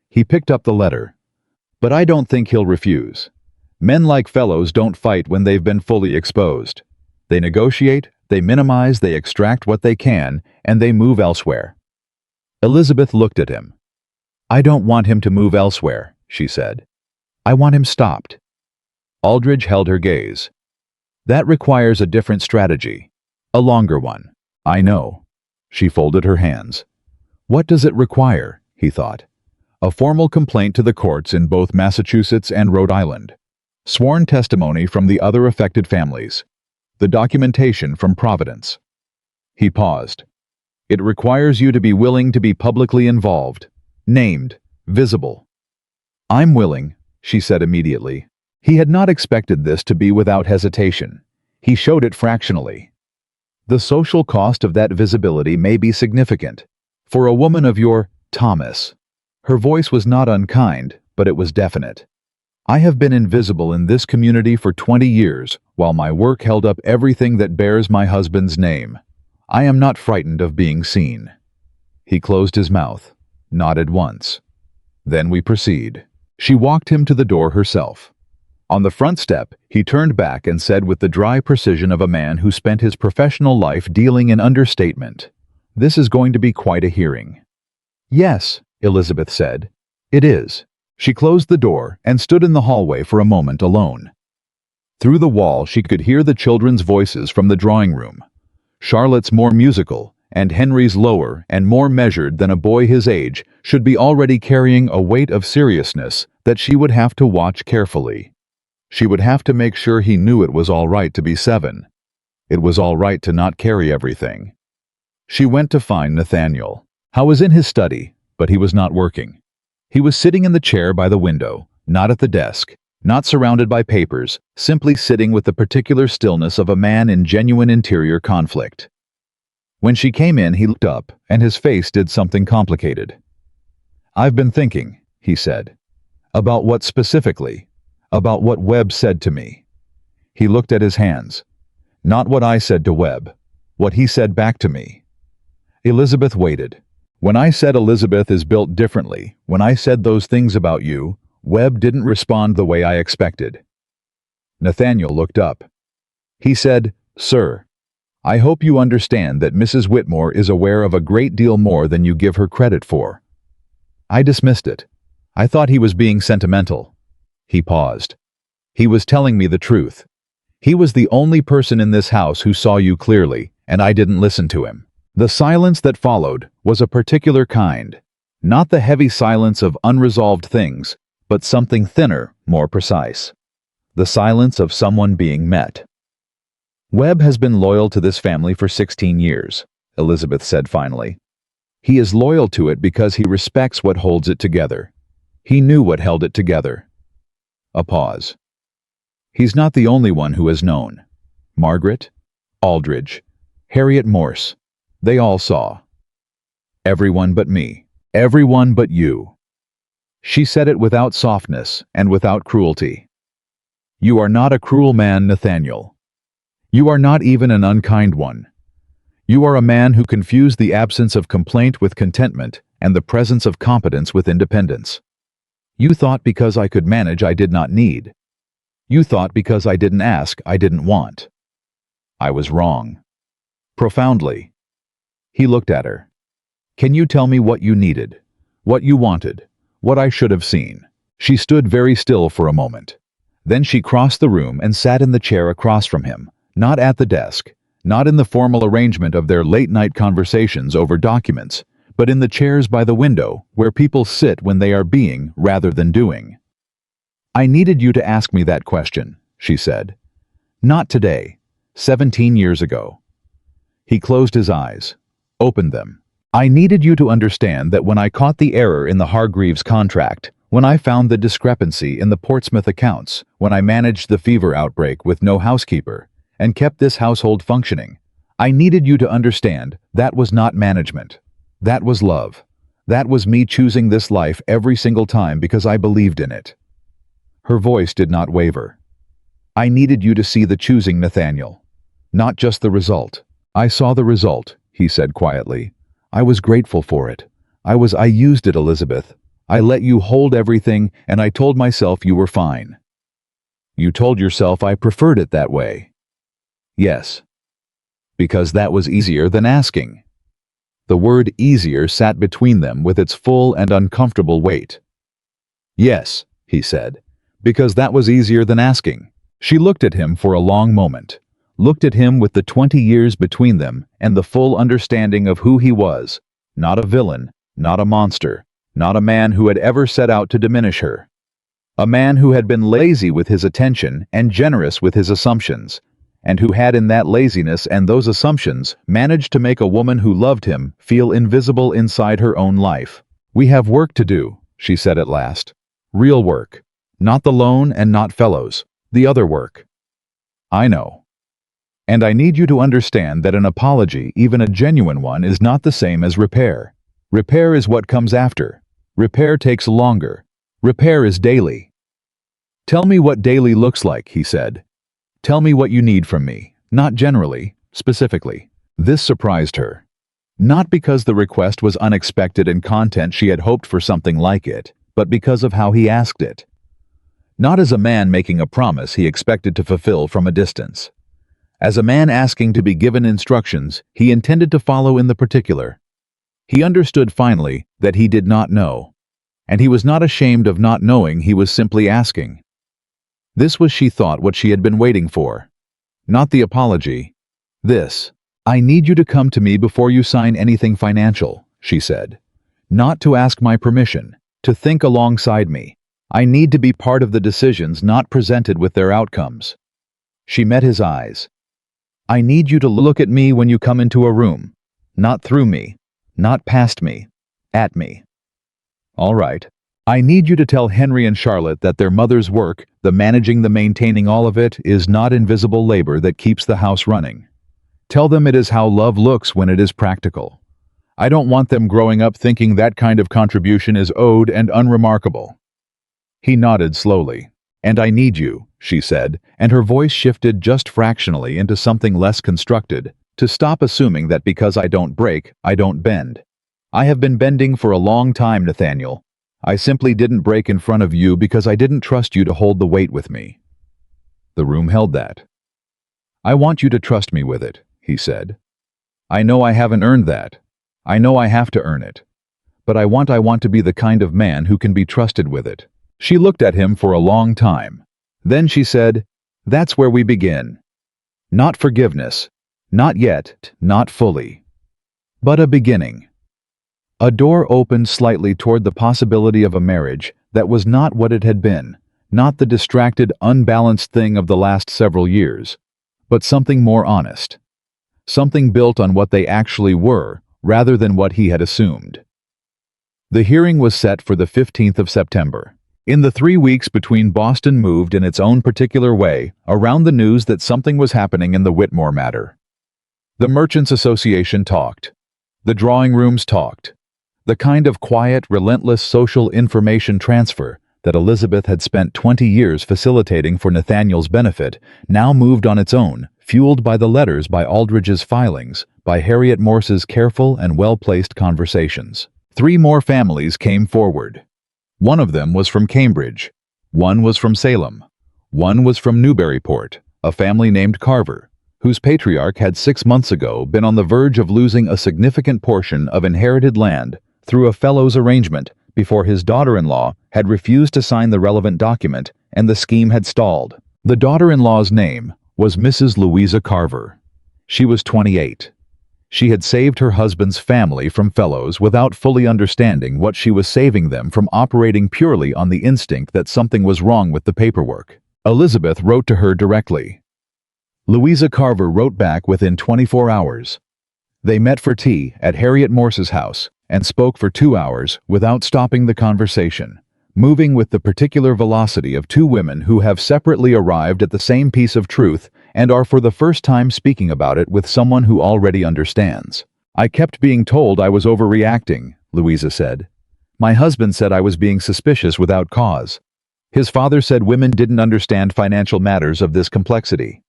He picked up the letter. "But I don't think he'll refuse. Men like Fellows don't fight when they've been fully exposed. They negotiate, they minimize, they extract what they can, and they move elsewhere." Elizabeth looked at him. "I don't want him to move elsewhere," she said. "I want him stopped." Aldridge held her gaze. "That requires a different strategy. A longer one." "I know." She folded her hands. "What does it require?" he thought. "A formal complaint to the courts in both Massachusetts and Rhode Island. Sworn testimony from the other affected families. The documentation from Providence." He paused. "It requires you to be willing to be publicly involved, named, visible." "I'm willing," she said immediately. He had not expected this to be without hesitation. He showed it fractionally. "The social cost of that visibility may be significant. For a woman of your Thomas." Her voice was not unkind, but it was definite. "I have been invisible in this community for 20 years, while my work held up everything that bears my husband's name. I am not frightened of being seen." He closed his mouth, nodded once. "Then we proceed." She walked him to the door herself. On the front step, he turned back and said with the dry precision of a man who spent his professional life dealing in understatement, "This is going to be quite a hearing." "Yes," Elizabeth said. "It is." She closed the door and stood in the hallway for a moment alone. Through the wall she could hear the children's voices from the drawing room. Charlotte's more musical, and Henry's lower and more measured than a boy his age should be already carrying a weight of seriousness that she would have to watch carefully. She would have to make sure he knew it was all right to be 7. It was all right to not carry everything. She went to find Nathaniel. He was in his study, but he was not working. He was sitting in the chair by the window, not at the desk, not surrounded by papers, simply sitting with the particular stillness of a man in genuine interior conflict. When she came in, he looked up, and his face did something complicated. "I've been thinking," he said. "About what specifically? About what Webb said to me." He looked at his hands. "Not what I said to Webb. What he said back to me." Elizabeth waited. "When I said Elizabeth is built differently, when I said those things about you, Webb didn't respond the way I expected." Nathaniel looked up. He said, "Sir, I hope you understand that Mrs. Whitmore is aware of a great deal more than you give her credit for." I dismissed it. I thought he was being sentimental. He paused. "He was telling me the truth. He was the only person in this house who saw you clearly, and I didn't listen to him." The silence that followed was a particular kind. Not the heavy silence of unresolved things, but something thinner, more precise. The silence of someone being met. "Webb has been loyal to this family for 16 years, Elizabeth said finally. "He is loyal to it because he respects what holds it together. He knew what held it together." A pause. "He's not the only one who has known. Margaret, Aldridge, Harriet Morse, they all saw. Everyone but me. Everyone but you." She said it without softness and without cruelty. "You are not a cruel man, Nathaniel. You are not even an unkind one. You are a man who confused the absence of complaint with contentment and the presence of competence with independence. You thought because I could manage I did not need. You thought because I didn't ask I didn't want. I was wrong. Profoundly." He looked at her. "Can you tell me what you needed? What you wanted? What I should have seen?" She stood very still for a moment. Then she crossed the room and sat in the chair across from him, not at the desk, not in the formal arrangement of their late-night conversations over documents, but in the chairs by the window where people sit when they are being rather than doing. "I needed you to ask me that question," she said. "Not today. 17 years ago." He closed his eyes, opened them. "I needed you to understand that when I caught the error in the Hargreaves contract, when I found the discrepancy in the Portsmouth accounts, when I managed the fever outbreak with no housekeeper, and kept this household functioning, I needed you to understand that was not management. That was love. That was me choosing this life every single time because I believed in it." Her voice did not waver. "I needed you to see the choosing, Nathaniel. Not just the result." "I saw the result," he said quietly. "I was grateful for it. I used it, Elizabeth. I let you hold everything, and I told myself you were fine." "You told yourself I preferred it that way." "Yes. Because that was easier than asking." The word easier sat between them with its full and uncomfortable weight. "Yes," he said, "because that was easier than asking." She looked at him for a long moment, looked at him with the 20 years between them and the full understanding of who he was, not a villain, not a monster, not a man who had ever set out to diminish her. A man who had been lazy with his attention and generous with his assumptions, and who had in that laziness and those assumptions managed to make a woman who loved him feel invisible inside her own life. "We have work to do," she said at last. "Real work. Not the loan and not Fellows. The other work." "I know. And I need you to understand that an apology, even a genuine one, is not the same as repair. Repair is what comes after. Repair takes longer. Repair is daily." "Tell me what daily looks like," he said. "Tell me what you need from me, not generally, specifically. This surprised her. Not because the request was unexpected in content she had hoped for something like it, but because of how he asked it. Not as a man making a promise he expected to fulfill from a distance. As a man asking to be given instructions he intended to follow in the particular. He understood finally that he did not know, and he was not ashamed of not knowing, he was simply asking. This was, she thought, what she had been waiting for. Not the apology. This. I need you to come to me before you sign anything financial, she said. Not to ask my permission, to think alongside me. I need to be part of the decisions, not presented with their outcomes. She met his eyes. I need you to look at me when you come into a room. Not through me. Not past me. At me. All right. I need you to tell Henry and Charlotte that their mother's work, the managing, the maintaining, all of it, is not invisible labor that keeps the house running. Tell them it is how love looks when it is practical. I don't want them growing up thinking that kind of contribution is owed and unremarkable. He nodded slowly. And I need you, she said, and her voice shifted just fractionally into something less constructed, to stop assuming that because I don't break, I don't bend. I have been bending for a long time, Nathaniel. I simply didn't break in front of you because I didn't trust you to hold the weight with me. The room held that. I want you to trust me with it, he said. I know I haven't earned that. I know I have to earn it. But I want to be the kind of man who can be trusted with it. She looked at him for a long time. Then she said, that's where we begin. Not forgiveness. Not yet, not fully. But a beginning. A door opened slightly toward the possibility of a marriage that was not what it had been, not the distracted, unbalanced thing of the last several years, but something more honest. Something built on what they actually were, rather than what he had assumed. The hearing was set for the 15th of September. In the 3 weeks between, Boston moved in its own particular way around the news that something was happening in the Whitmore matter. The Merchants Association talked. The drawing rooms talked. The kind of quiet, relentless social information transfer that Elizabeth had spent 20 years facilitating for Nathaniel's benefit now moved on its own, fueled by the letters, by Aldridge's filings, by Harriet Morse's careful and well-placed conversations. 3 more families came forward. One of them was from Cambridge. One was from Salem. One was from Newburyport, a family named Carver, whose patriarch had 6 months ago been on the verge of losing a significant portion of inherited land through a fellow's arrangement before his daughter-in-law had refused to sign the relevant document and the scheme had stalled. The daughter-in-law's name was Mrs. Louisa Carver. She was 28. She had saved her husband's family from fellows without fully understanding what she was saving them from, operating purely on the instinct that something was wrong with the paperwork. Elizabeth wrote to her directly. Louisa Carver wrote back within 24 hours. They met for tea at Harriet Morse's house and spoke for 2 hours without stopping the conversation, moving with the particular velocity of 2 women who have separately arrived at the same piece of truth and are for the first time speaking about it with someone who already understands. I kept being told I was overreacting, Louisa said. My husband said I was being suspicious without cause. His father said women didn't understand financial matters of this complexity.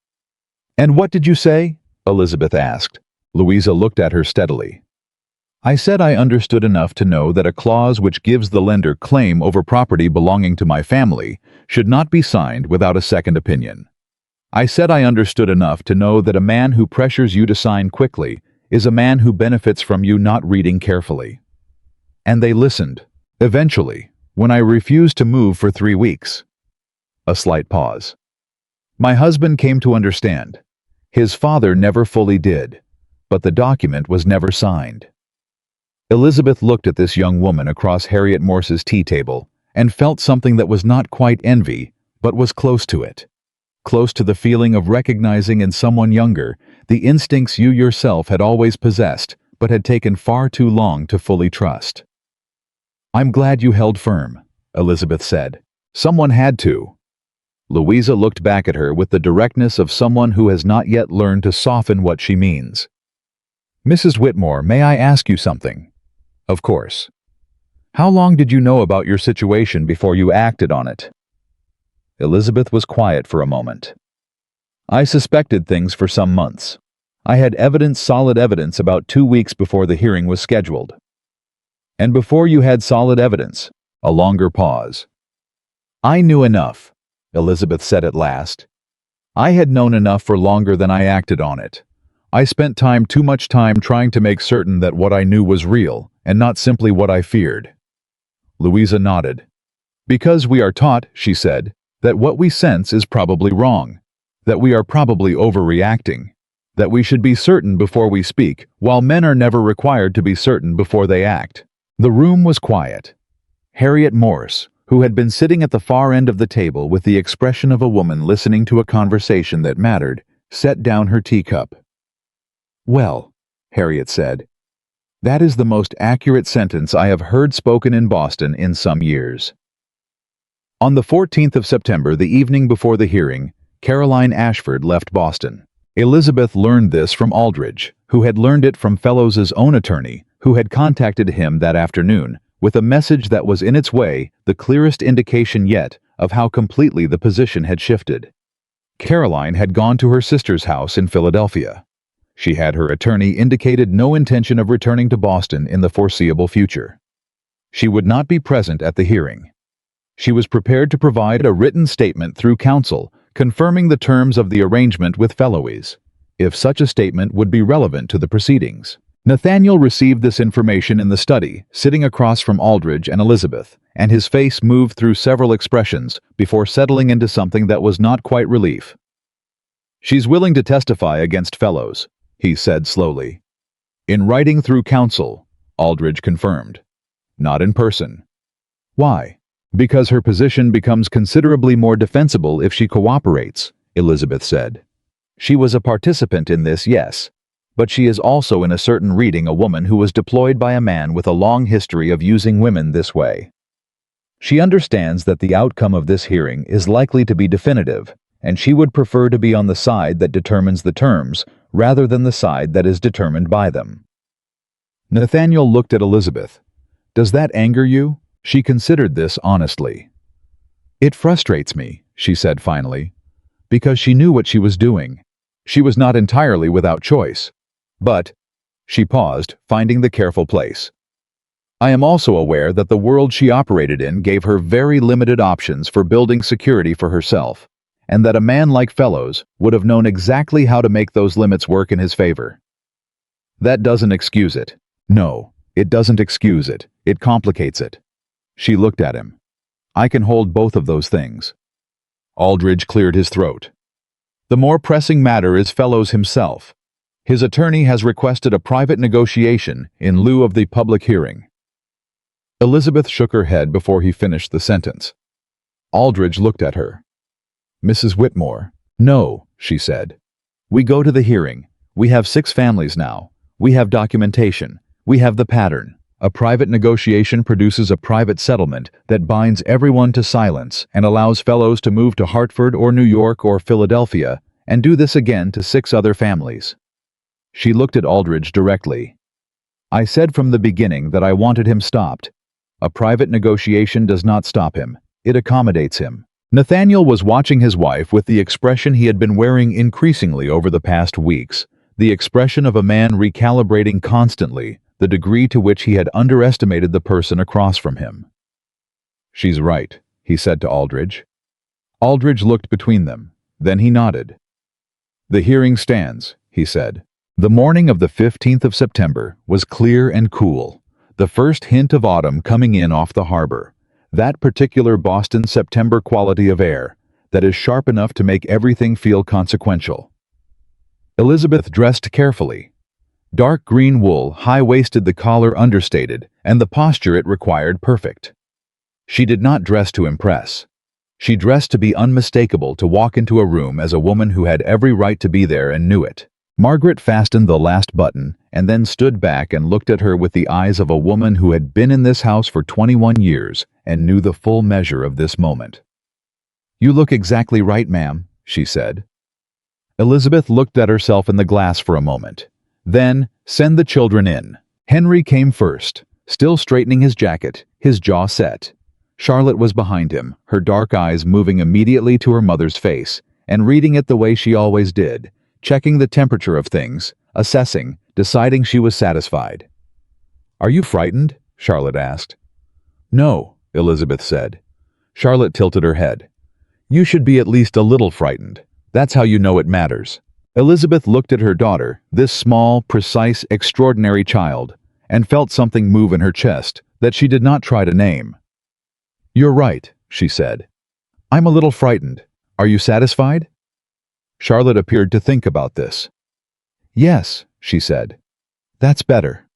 And what did you say? Elizabeth asked. Louisa looked at her steadily. I said I understood enough to know that a clause which gives the lender claim over property belonging to my family should not be signed without a second opinion. I said I understood enough to know that a man who pressures you to sign quickly is a man who benefits from you not reading carefully. And they listened, eventually, when I refused to move for 3 weeks. A slight pause. My husband came to understand. His father never fully did, but the document was never signed. Elizabeth looked at this young woman across Harriet Morse's tea table and felt something that was not quite envy, but was close to it. Close to the feeling of recognizing in someone younger the instincts you yourself had always possessed but had taken far too long to fully trust. I'm glad you held firm, Elizabeth said. Someone had to. Louisa looked back at her with the directness of someone who has not yet learned to soften what she means. Mrs. Whitmore, may I ask you something? Of course. How long did you know about your situation before you acted on it? Elizabeth was quiet for a moment. I suspected things for some months. I had evidence, solid evidence, about 2 weeks before the hearing was scheduled. And before you had solid evidence, a longer pause. I knew enough, Elizabeth said at last. I had known enough for longer than I acted on it. I spent too much time trying to make certain that what I knew was real, and not simply what I feared. Louisa nodded. Because we are taught, she said, that what we sense is probably wrong, that we are probably overreacting, that we should be certain before we speak, while men are never required to be certain before they act. The room was quiet. Harriet Morse, who had been sitting at the far end of the table with the expression of a woman listening to a conversation that mattered, set down her teacup. Well, Harriet said, that is the most accurate sentence I have heard spoken in Boston in some years. On the 14th of September, the evening before the hearing, Caroline Ashford left Boston. Elizabeth learned this from Aldridge, who had learned it from Fellows's own attorney, who had contacted him that afternoon, with a message that was in its way the clearest indication yet of how completely the position had shifted. Caroline had gone to her sister's house in Philadelphia. She had her attorney indicated no intention of returning to Boston in the foreseeable future. She would not be present at the hearing. She was prepared to provide a written statement through counsel confirming the terms of the arrangement with Fellowes, if such a statement would be relevant to the proceedings. Nathaniel received this information in the study, sitting across from Aldridge and Elizabeth, and his face moved through several expressions before settling into something that was not quite relief. She's willing to testify against Fellowes, he said slowly. In writing through counsel, Aldridge confirmed. Not in person. Why? Because her position becomes considerably more defensible if she cooperates, Elizabeth said. She was a participant in this, yes, but she is also in a certain reading a woman who was deployed by a man with a long history of using women this way. She understands that the outcome of this hearing is likely to be definitive, and she would prefer to be on the side that determines the terms rather than the side that is determined by them. Nathaniel looked at Elizabeth. Does that anger you? She considered this honestly. It frustrates me, she said finally, because she knew what she was doing. She was not entirely without choice. But, she paused, finding the careful place. I am also aware that the world she operated in gave her very limited options for building security for herself, and that a man like Fellowes would have known exactly how to make those limits work in his favor. That doesn't excuse it. No, it doesn't excuse it. It complicates it. She looked at him. I can hold both of those things. Aldridge cleared his throat. The more pressing matter is Fellowes himself. His attorney has requested a private negotiation in lieu of the public hearing. Elizabeth shook her head before he finished the sentence. Aldridge looked at her. Mrs. Whitmore, no, she said. We go to the hearing. We have 6 families now. We have documentation. We have the pattern. A private negotiation produces a private settlement that binds everyone to silence and allows Fellowes to move to Hartford or New York or Philadelphia and do this again to 6 other families. She looked at Aldridge directly. I said from the beginning that I wanted him stopped. A private negotiation does not stop him. It accommodates him. Nathaniel was watching his wife with the expression he had been wearing increasingly over the past weeks, the expression of a man recalibrating constantly the degree to which he had underestimated the person across from him. She's right, he said to Aldridge. Aldridge looked between them. Then he nodded. The hearing stands, he said. The morning of the 15th of September was clear and cool, the first hint of autumn coming in off the harbor, that particular Boston September quality of air that is sharp enough to make everything feel consequential. Elizabeth dressed carefully. Dark green wool, high-waisted, the collar understated, and the posture it required perfect. She did not dress to impress. She dressed to be unmistakable, to walk into a room as a woman who had every right to be there and knew it. Margaret fastened the last button and then stood back and looked at her with the eyes of a woman who had been in this house for 21 years and knew the full measure of this moment. You look exactly right, ma'am, she said. Elizabeth looked at herself in the glass for a moment. Then, send the children in. Henry came first, still straightening his jacket, his jaw set. Charlotte was behind him, her dark eyes moving immediately to her mother's face, and reading it the way she always did, checking the temperature of things, assessing, deciding she was satisfied. "Are you frightened?" Charlotte asked. "No," Elizabeth said. Charlotte tilted her head. "You should be at least a little frightened. That's how you know it matters." Elizabeth looked at her daughter, this small, precise, extraordinary child, and felt something move in her chest that she did not try to name. "You're right," she said. "I'm a little frightened. Are you satisfied?" Charlotte appeared to think about this. "Yes," she said. "That's better."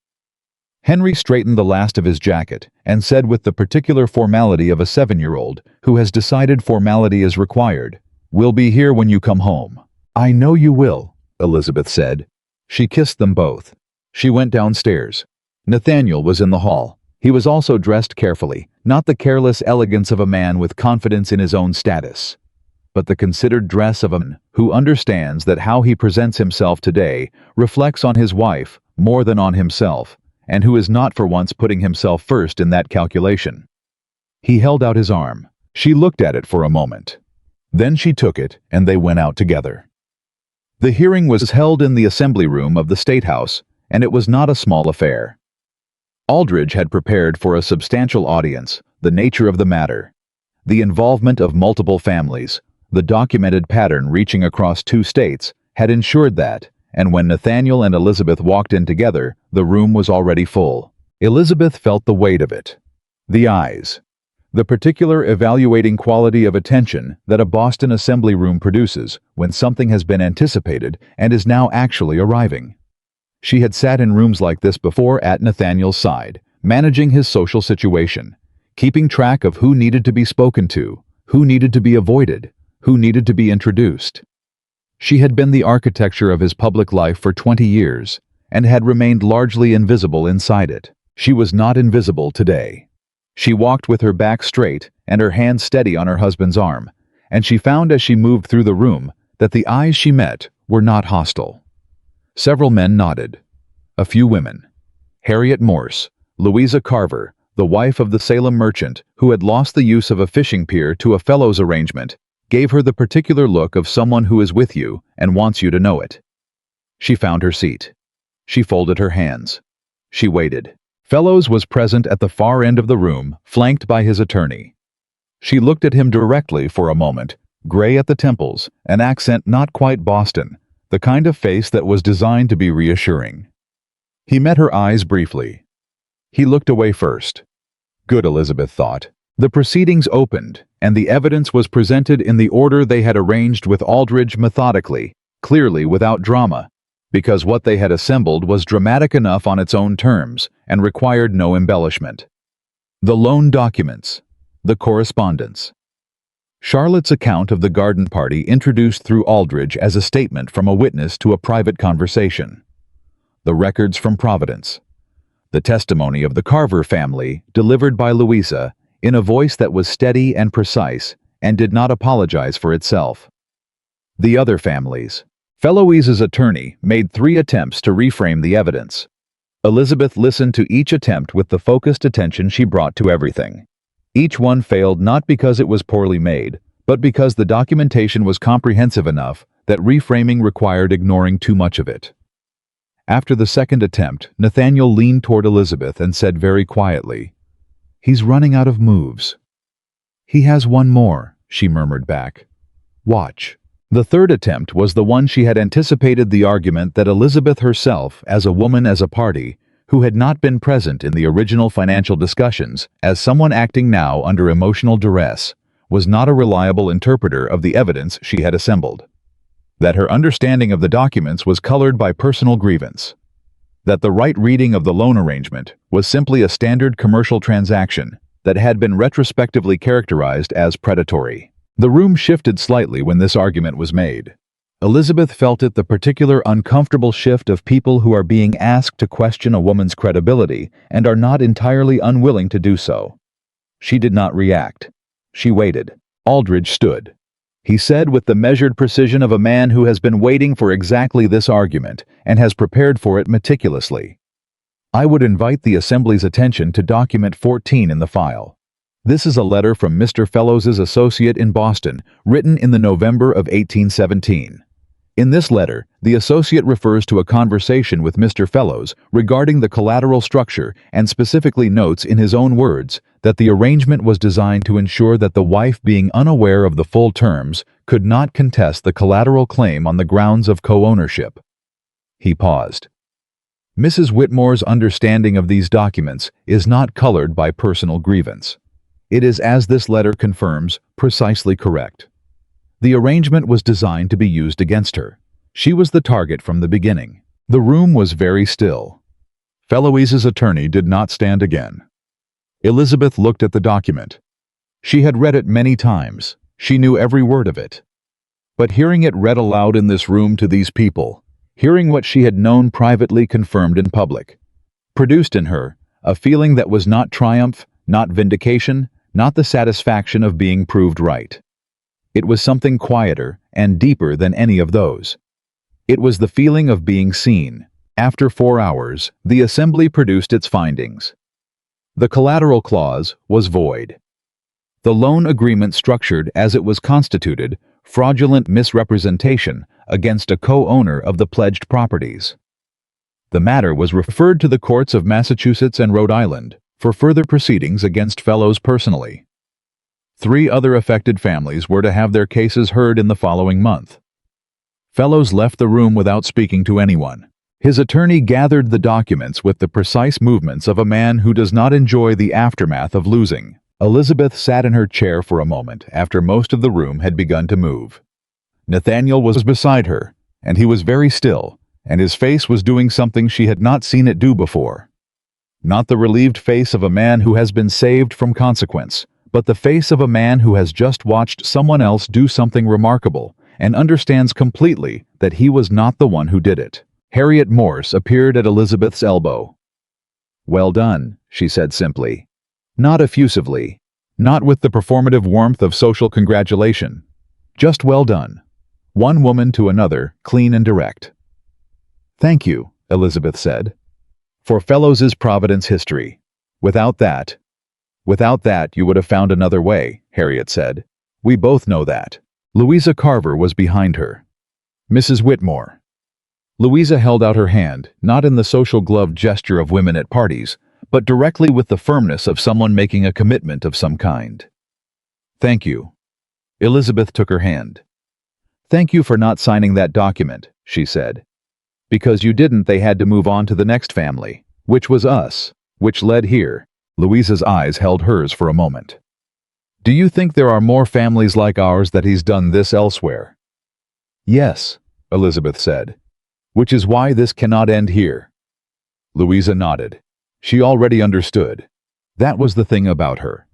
Henry straightened the last of his jacket and said with the particular formality of a 7-year-old who has decided formality is required, "We'll be here when you come home." "I know you will," Elizabeth said. She kissed them both. She went downstairs. Nathaniel was in the hall. He was also dressed carefully, not the careless elegance of a man with confidence in his own status, but the considered dress of a man who understands that how he presents himself today reflects on his wife more than on himself, and who is not for once putting himself first in that calculation. He held out his arm. She looked at it for a moment. Then she took it, and they went out together. The hearing was held in the assembly room of the State House, and it was not a small affair. Aldridge had prepared for a substantial audience the nature of the matter, the involvement of multiple families, the documented pattern reaching across 2 states had ensured that, and when Nathaniel and Elizabeth walked in together, the room was already full. Elizabeth felt the weight of it. The eyes. The particular evaluating quality of attention that a Boston assembly room produces when something has been anticipated and is now actually arriving. She had sat in rooms like this before at Nathaniel's side, managing his social situation, keeping track of who needed to be spoken to, who needed to be avoided, who needed to be introduced. She had been the architecture of his public life for 20 years and had remained largely invisible inside it. She was not invisible today. She walked with her back straight and her hand steady on her husband's arm, and she found as she moved through the room that the eyes she met were not hostile. Several men nodded. A few women. Harriet Morse, Louisa Carver, the wife of the Salem merchant who had lost the use of a fishing pier to a fellows arrangement, gave her the particular look of someone who is with you and wants you to know it. She found her seat. She folded her hands. She waited. Fellows was present at the far end of the room, flanked by his attorney. She looked at him directly for a moment, gray at the temples, an accent not quite Boston, the kind of face that was designed to be reassuring. He met her eyes briefly. He looked away first. Good, Elizabeth thought. The proceedings opened, and the evidence was presented in the order they had arranged with Aldridge methodically, clearly without drama, because what they had assembled was dramatic enough on its own terms and required no embellishment. The loan documents. The correspondence. Charlotte's account of the garden party introduced through Aldridge as a statement from a witness to a private conversation. The records from Providence. The testimony of the Carver family, delivered by Louisa, in a voice that was steady and precise and did not apologize for itself. The other families. Fellowise's attorney made 3 attempts to reframe the evidence. Elizabeth listened to each attempt with the focused attention she brought to everything. Each one failed not because it was poorly made, but because the documentation was comprehensive enough that reframing required ignoring too much of it. After the second attempt, Nathaniel leaned toward Elizabeth and said very quietly, "He's running out of moves." "He has one more," she murmured back. "Watch." The third attempt was the one she had anticipated, the argument that Elizabeth herself, as a woman as a party, who had not been present in the original financial discussions, as someone acting now under emotional duress, was not a reliable interpreter of the evidence she had assembled. That her understanding of the documents was colored by personal grievance. That the right reading of the loan arrangement was simply a standard commercial transaction that had been retrospectively characterized as predatory. The room shifted slightly when this argument was made. Elizabeth felt it, the particular uncomfortable shift of people who are being asked to question a woman's credibility and are not entirely unwilling to do so. She did not react. She waited. Aldridge stood. He said with the measured precision of a man who has been waiting for exactly this argument and has prepared for it meticulously. "I would invite the Assembly's attention to document 14 in the file. This is a letter from Mr. Fellows's associate in Boston, written in the November of 1817. In this letter, the associate refers to a conversation with Mr. Fellows regarding the collateral structure and specifically notes in his own words that the arrangement was designed to ensure that the wife, being unaware of the full terms, could not contest the collateral claim on the grounds of co-ownership. He paused. Mrs. Whitmore's understanding of these documents is not colored by personal grievance. It is, as this letter confirms, precisely correct. The arrangement was designed to be used against her. She was the target from the beginning. The room was very still. Fellows' attorney did not stand again. Elizabeth looked at the document. She had read it many times. She knew every word of it. But hearing it read aloud in this room to these people, hearing what she had known privately confirmed in public, produced in her a feeling that was not triumph, not vindication, not the satisfaction of being proved right. It was something quieter and deeper than any of those. It was the feeling of being seen. After 4 hours, the assembly produced its findings. The collateral clause was void. The loan agreement structured as it was constituted fraudulent misrepresentation against a co-owner of the pledged properties. The matter was referred to the courts of Massachusetts and Rhode Island for further proceedings against Fellows personally. 3 other affected families were to have their cases heard in the following month. Fellows left the room without speaking to anyone. His attorney gathered the documents with the precise movements of a man who does not enjoy the aftermath of losing. Elizabeth sat in her chair for a moment after most of the room had begun to move. Nathaniel was beside her, and he was very still, and his face was doing something she had not seen it do before. Not the relieved face of a man who has been saved from consequence, but the face of a man who has just watched someone else do something remarkable and understands completely that he was not the one who did it. Harriet Morse appeared at Elizabeth's elbow. "Well done," she said simply. Not effusively, not with the performative warmth of social congratulation. Just well done. One woman to another, clean and direct. "Thank you," Elizabeth said. "For Fellows' Providence history. Without that you would have found another way," Harriet said. "We both know that." Louisa Carver was behind her. "Mrs. Whitmore." Louisa held out her hand, not in the social gloved gesture of women at parties, but directly with the firmness of someone making a commitment of some kind. "Thank you." Elizabeth took her hand. "Thank you for not signing that document," she said. "Because you didn't, they had to move on to the next family, which was us, which led here." Louisa's eyes held hers for a moment. "Do you think there are more families like ours that he's done this elsewhere?" "Yes," Elizabeth said. "Which is why this cannot end here." Louisa nodded. She already understood. That was the thing about her.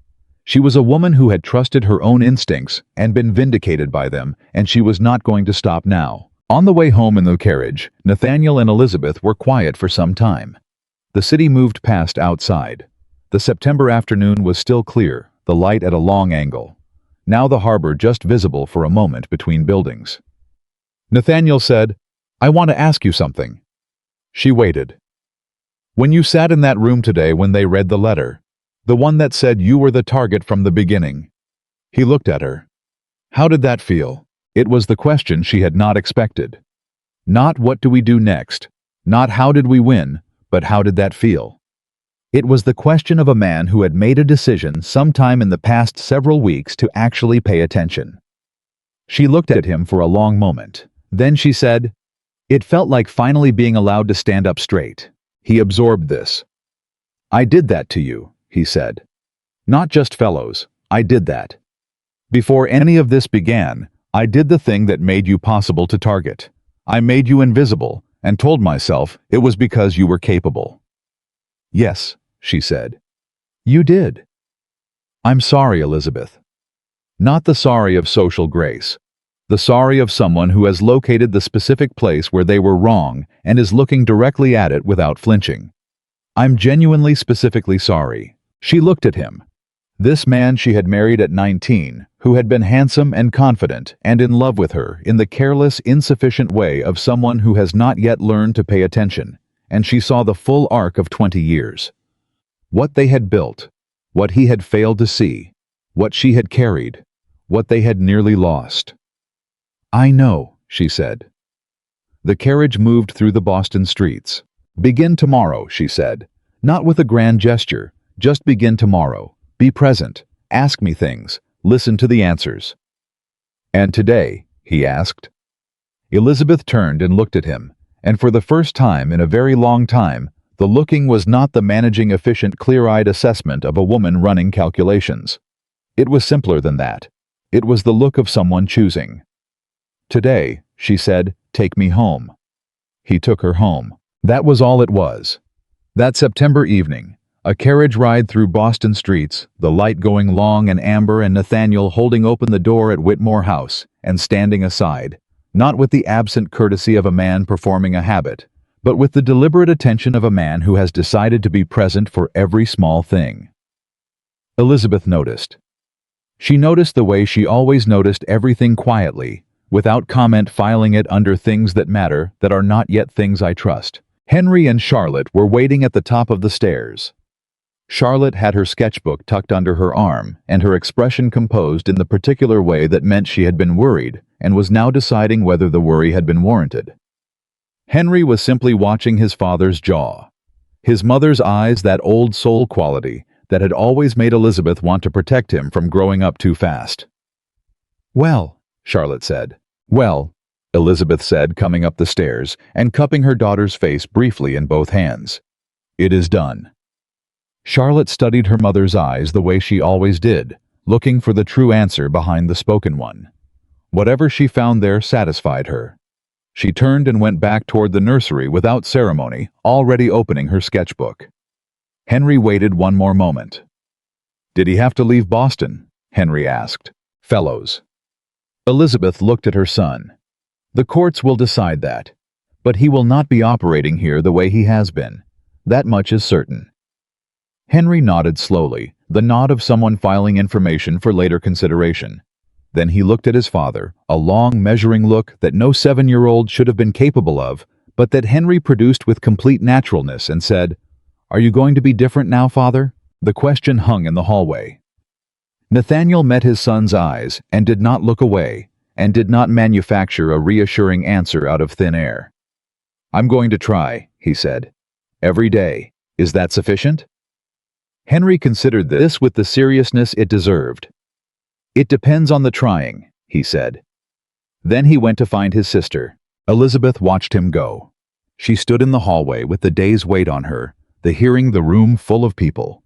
She was a woman who had trusted her own instincts and been vindicated by them, and she was not going to stop now. On the way home in the carriage, Nathaniel and Elizabeth were quiet for some time. The city moved past outside. The September afternoon was still clear, the light at a long angle. Now the harbor just visible for a moment between buildings. Nathaniel said, "I want to ask you something." She waited. "When you sat in that room today when they read the letter, the one that said you were the target from the beginning." He looked at her. How did that feel? It was the question she had not expected. Not what do we do next, not how did we win, but how did that feel? It was the question of a man who had made a decision sometime in the past several weeks to actually pay attention. She looked at him for a long moment. Then she said, "It felt like finally being allowed to stand up straight." He absorbed this. "I did that to you," he said. "Not just Fellows, I did that. Before any of this began, I did the thing that made you possible to target. I made you invisible and told myself it was because you were capable." "Yes," she said. "You did." "I'm sorry, Elizabeth." Not the sorry of social grace. The sorry of someone who has located the specific place where they were wrong and is looking directly at it without flinching. "I'm genuinely specifically sorry." She looked at him. This man she had married at 19, who had been handsome and confident and in love with her in the careless, insufficient way of someone who has not yet learned to pay attention, and she saw the full arc of 20 years. What they had built, what he had failed to see, what she had carried, what they had nearly lost. "I know," she said. The carriage moved through the Boston streets. "Begin tomorrow," she said. "Not with a grand gesture. Just begin tomorrow. Be present. Ask me things. Listen to the answers." "And today?" he asked. Elizabeth turned and looked at him, and for the first time in a very long time, the looking was not the managing efficient clear-eyed assessment of a woman running calculations. It was simpler than that. It was the look of someone choosing. "Today," she said, "take me home." He took her home. That was all it was. That September evening, a carriage ride through Boston streets, the light going long and amber, and Nathaniel holding open the door at Whitmore House and standing aside, not with the absent courtesy of a man performing a habit, but with the deliberate attention of a man who has decided to be present for every small thing. Elizabeth noticed. She noticed the way she always noticed everything quietly, without comment, filing it under things that matter, that are not yet things I trust. Henry and Charlotte were waiting at the top of the stairs. Charlotte had her sketchbook tucked under her arm and her expression composed in the particular way that meant she had been worried and was now deciding whether the worry had been warranted. Henry was simply watching his father's jaw. His mother's eyes, that old soul quality that had always made Elizabeth want to protect him from growing up too fast. "Well," Charlotte said. "Well," Elizabeth said, coming up the stairs and cupping her daughter's face briefly in both hands. "It is done." Charlotte studied her mother's eyes the way she always did, looking for the true answer behind the spoken one. Whatever she found there satisfied her. She turned and went back toward the nursery without ceremony, already opening her sketchbook. Henry waited one more moment. "Did he have to leave Boston?" Henry asked. "Fellows." Elizabeth looked at her son. "The courts will decide that. But he will not be operating here the way he has been. That much is certain." Henry nodded slowly, the nod of someone filing information for later consideration. Then he looked at his father, a long, measuring look that no 7-year-old should have been capable of, but that Henry produced with complete naturalness, and said, "Are you going to be different now, Father?" The question hung in the hallway. Nathaniel met his son's eyes and did not look away, and did not manufacture a reassuring answer out of thin air. "I'm going to try," he said. "Every day. Is that sufficient?" Henry considered this with the seriousness it deserved. "It depends on the trying," he said. Then he went to find his sister. Elizabeth watched him go. She stood in the hallway with the day's weight on her, the hearing the room full of people.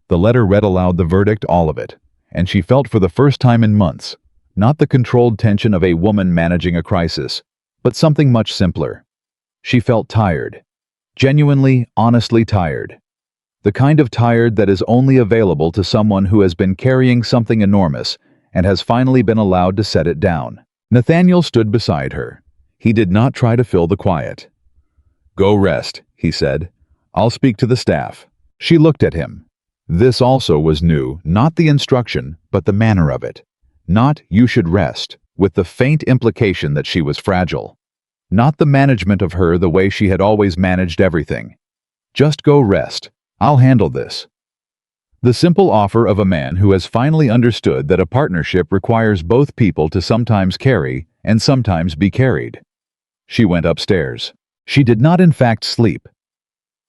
The letter read aloud the verdict, all of it, and she felt for the first time in months, not the controlled tension of a woman managing a crisis, but something much simpler. She felt tired. Genuinely, honestly tired. The kind of tired that is only available to someone who has been carrying something enormous and has finally been allowed to set it down. Nathaniel stood beside her. He did not try to fill the quiet. "Go rest," he said. "I'll speak to the staff." She looked at him. This also was new, not the instruction, but the manner of it. Not "you should rest," with the faint implication that she was fragile. Not the management of her the way she had always managed everything. Just go rest. I'll handle this. The simple offer of a man who has finally understood that a partnership requires both people to sometimes carry and sometimes be carried. She went upstairs. She did not in fact sleep.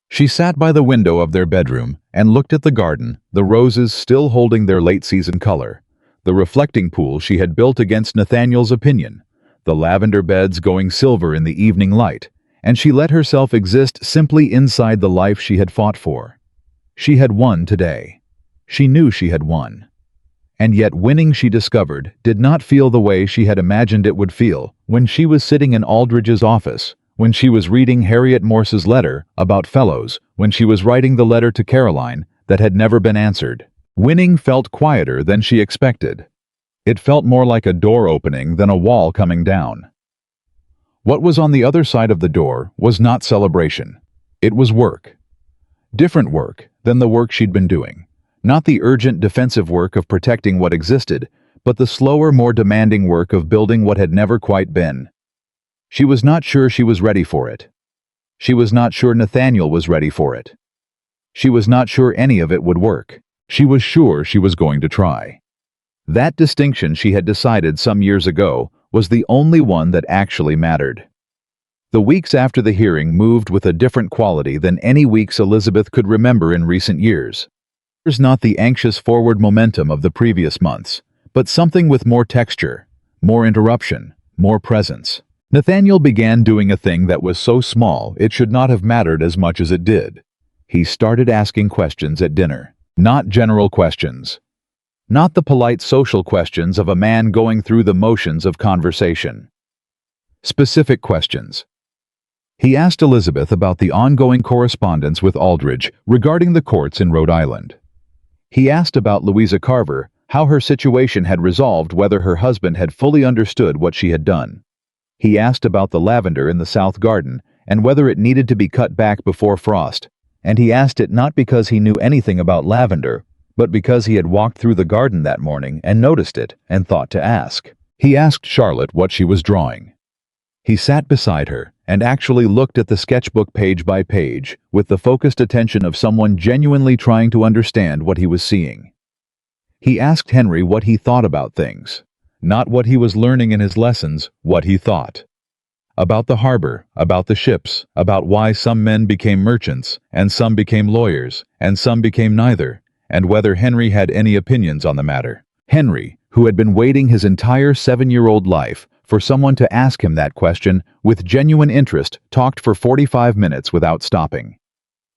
She sat by the window of their bedroom and looked at the garden, the roses still holding their late-season color, the reflecting pool she had built against Nathaniel's opinion, the lavender beds going silver in the evening light, and she let herself exist simply inside the life she had fought for. She had won today. She knew she had won. And yet winning, she discovered, did not feel the way she had imagined it would feel when she was sitting in Aldridge's office, when she was reading Harriet Morse's letter about fellows, when she was writing the letter to Caroline that had never been answered. Winning felt quieter than she expected. It felt more like a door opening than a wall coming down. What was on the other side of the door was not celebration. It was work. Different work than the work she'd been doing. Not the urgent defensive work of protecting what existed, but the slower, more demanding work of building what had never quite been. She was not sure she was ready for it. She was not sure Nathaniel was ready for it. She was not sure any of it would work. She was sure she was going to try. That distinction she had decided some years ago was the only one that actually mattered. The weeks after the hearing moved with a different quality than any weeks Elizabeth could remember in recent years. There's not the anxious forward momentum of the previous months, but something with more texture, more interruption, more presence. Nathaniel began doing a thing that was so small it should not have mattered as much as it did. He started asking questions at dinner. Not general questions. Not the polite social questions of a man going through the motions of conversation. Specific questions. He asked Elizabeth about the ongoing correspondence with Aldridge regarding the courts in Rhode Island. He asked about Louisa Carver, how her situation had resolved, whether her husband had fully understood what she had done. He asked about the lavender in the south garden and whether it needed to be cut back before frost, and he asked it not because he knew anything about lavender, but because he had walked through the garden that morning and noticed it and thought to ask. He asked Charlotte what she was drawing. He sat beside her and actually looked at the sketchbook page by page with the focused attention of someone genuinely trying to understand what he was seeing. He asked Henry what he thought about things. Not what he was learning in his lessons, what he thought. About the harbor, about the ships, about why some men became merchants, and some became lawyers, and some became neither, and whether Henry had any opinions on the matter. Henry, who had been waiting his entire 7-year-old life for someone to ask him that question, with genuine interest, talked for 45 minutes without stopping.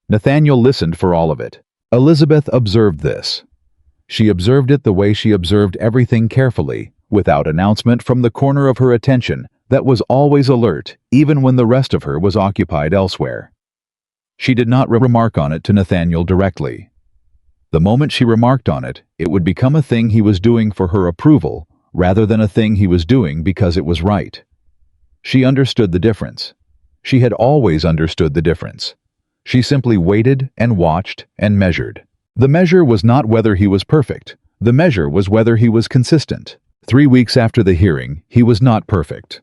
Nathaniel listened for all of it. Elizabeth observed this. She observed it the way she observed everything carefully, without announcement, from the corner of her attention that was always alert, even when the rest of her was occupied elsewhere. She did not remark on it to Nathaniel directly. The moment she remarked on it, it would become a thing he was doing for her approval, rather than a thing he was doing because it was right. She understood the difference. She had always understood the difference. She simply waited and watched and measured. The measure was not whether he was perfect. The measure was whether he was consistent. 3 weeks after the hearing, he was not perfect.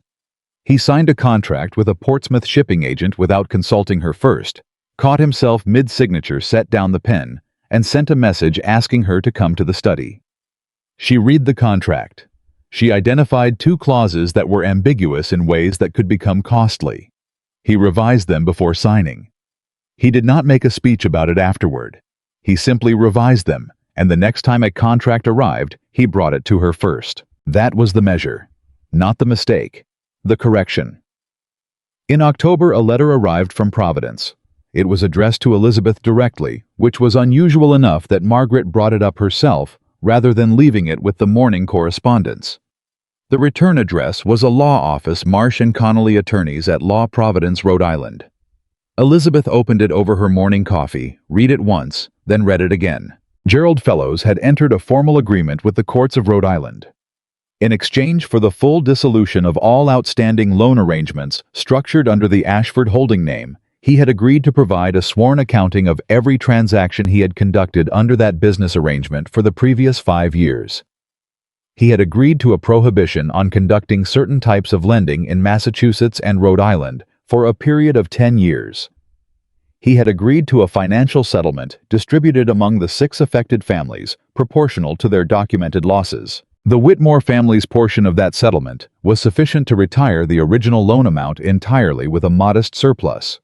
He signed a contract with a Portsmouth shipping agent without consulting her first, caught himself mid-signature, set down the pen, and sent a message asking her to come to the study. She read the contract. She identified 2 clauses that were ambiguous in ways that could become costly. He revised them before signing. He did not make a speech about it afterward. He simply revised them, and the next time a contract arrived, he brought it to her first. That was the measure, not the mistake, the correction. In October, a letter arrived from Providence. It was addressed to Elizabeth directly, which was unusual enough that Margaret brought it up herself, rather than leaving it with the morning correspondence. The return address was a law office, Marsh & Connolly Attorneys at Law, Providence, Rhode Island. Elizabeth opened it over her morning coffee, read it once, then read it again. Gerald Fellows had entered a formal agreement with the courts of Rhode Island. In exchange for the full dissolution of all outstanding loan arrangements structured under the Ashford holding name, he had agreed to provide a sworn accounting of every transaction he had conducted under that business arrangement for the previous 5 years. He had agreed to a prohibition on conducting certain types of lending in Massachusetts and Rhode Island for a period of 10 years. He had agreed to a financial settlement distributed among the 6 affected families, proportional to their documented losses. The Whitmore family's portion of that settlement was sufficient to retire the original loan amount entirely with a modest surplus.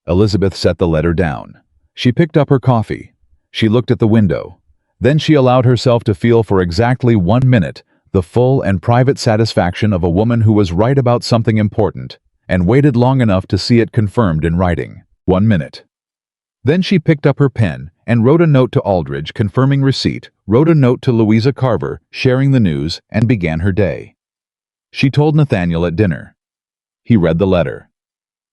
Elizabeth set the letter down. She picked up her coffee. She looked at the window. Then she allowed herself to feel for exactly 1 minute the full and private satisfaction of a woman who was right about something important, and waited long enough to see it confirmed in writing. 1 minute. Then she picked up her pen and wrote a note to Aldridge confirming receipt, wrote a note to Louisa Carver sharing the news, and began her day. She told Nathaniel at dinner. He read the letter.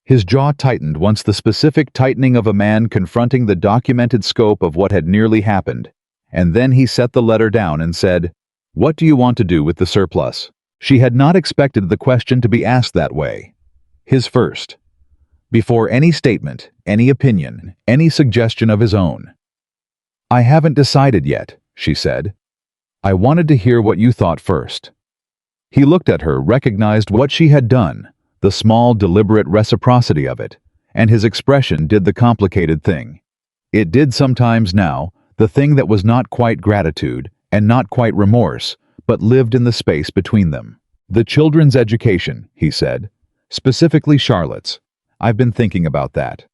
His jaw tightened once the specific tightening of a man confronting the documented scope of what had nearly happened, and then he set the letter down and said, "What do you want to do with the surplus?" She had not expected the question to be asked that way. His first. Before any statement, any opinion, any suggestion of his own. "I haven't decided yet," she said. "I wanted to hear what you thought first." He looked at her, recognized what she had done, the small, deliberate reciprocity of it, and his expression did the complicated thing. It did sometimes now, the thing that was not quite gratitude and not quite remorse, but lived in the space between them. "The children's education," he said. Specifically Charlotte's. I've been thinking about that.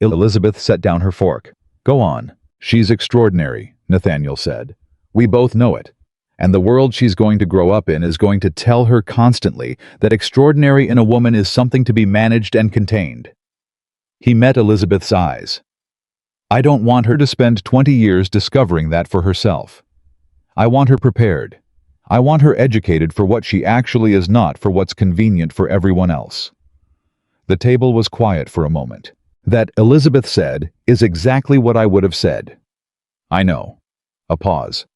Elizabeth set down her fork. Go on. She's extraordinary, Nathaniel said. We both know it. And the world she's going to grow up in is going to tell her constantly that extraordinary in a woman is something to be managed and contained. He met Elizabeth's eyes. I don't want her to spend 20 years discovering that for herself. I want her prepared. I want her educated for what she actually is, not for what's convenient for everyone else. The table was quiet for a moment. That, Elizabeth said, is exactly what I would have said. I know. A pause.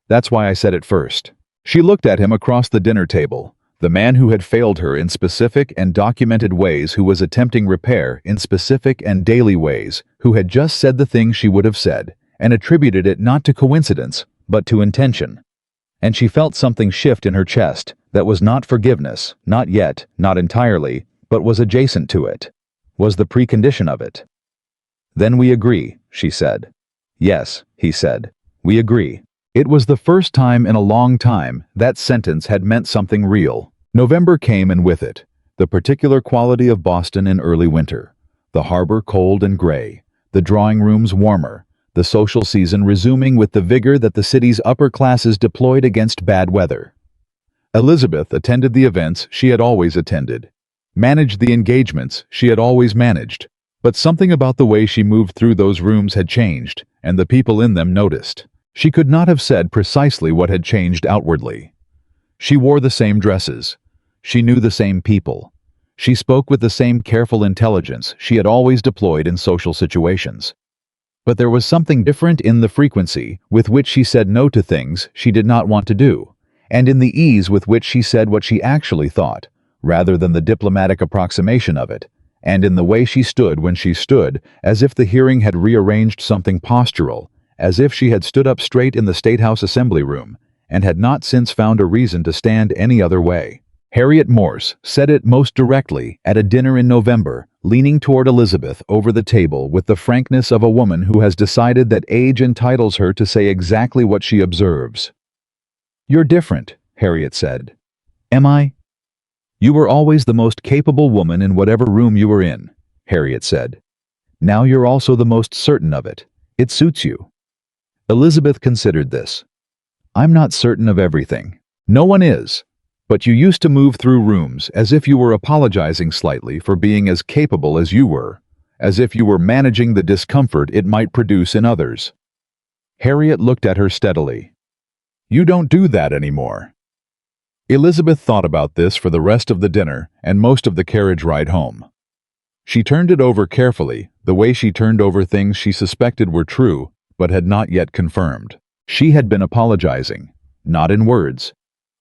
That's why I said it first. She looked at him across the dinner table, the man who had failed her in specific and documented ways, who was attempting repair in specific and daily ways, who had just said the thing she would have said, and attributed it not to coincidence, but to intention. And she felt something shift in her chest that was not forgiveness, not yet, not entirely, but was adjacent to it, was the precondition of it. Then we agree, she said. Yes, he said. We agree. It was the first time in a long time that sentence had meant something real. November came, and with it, the particular quality of Boston in early winter. The harbor cold and gray, the drawing rooms warmer, the social season resuming with the vigor that the city's upper classes deployed against bad weather. Elizabeth attended the events she had always attended, managed the engagements she had always managed, but something about the way she moved through those rooms had changed, and the people in them noticed. She could not have said precisely what had changed outwardly. She wore the same dresses. She knew the same people. She spoke with the same careful intelligence she had always deployed in social situations. But there was something different in the frequency with which she said no to things she did not want to do, and in the ease with which she said what she actually thought, rather than the diplomatic approximation of it, and in the way she stood when she stood, as if the hearing had rearranged something postural, as if she had stood up straight in the State House Assembly Room, and had not since found a reason to stand any other way. Harriet Morse said it most directly at a dinner in November, leaning toward Elizabeth over the table with the frankness of a woman who has decided that age entitles her to say exactly what she observes. You're different, Harriet said. Am I? You were always the most capable woman in whatever room you were in, Harriet said. Now you're also the most certain of it. It suits you. Elizabeth considered this. I'm not certain of everything. No one is. But you used to move through rooms as if you were apologizing slightly for being as capable as you were, as if you were managing the discomfort it might produce in others. Harriet looked at her steadily. You don't do that anymore. Elizabeth thought about this for the rest of the dinner and most of the carriage ride home. She turned it over carefully, the way she turned over things she suspected were true, but had not yet confirmed. She had been apologizing, not in words.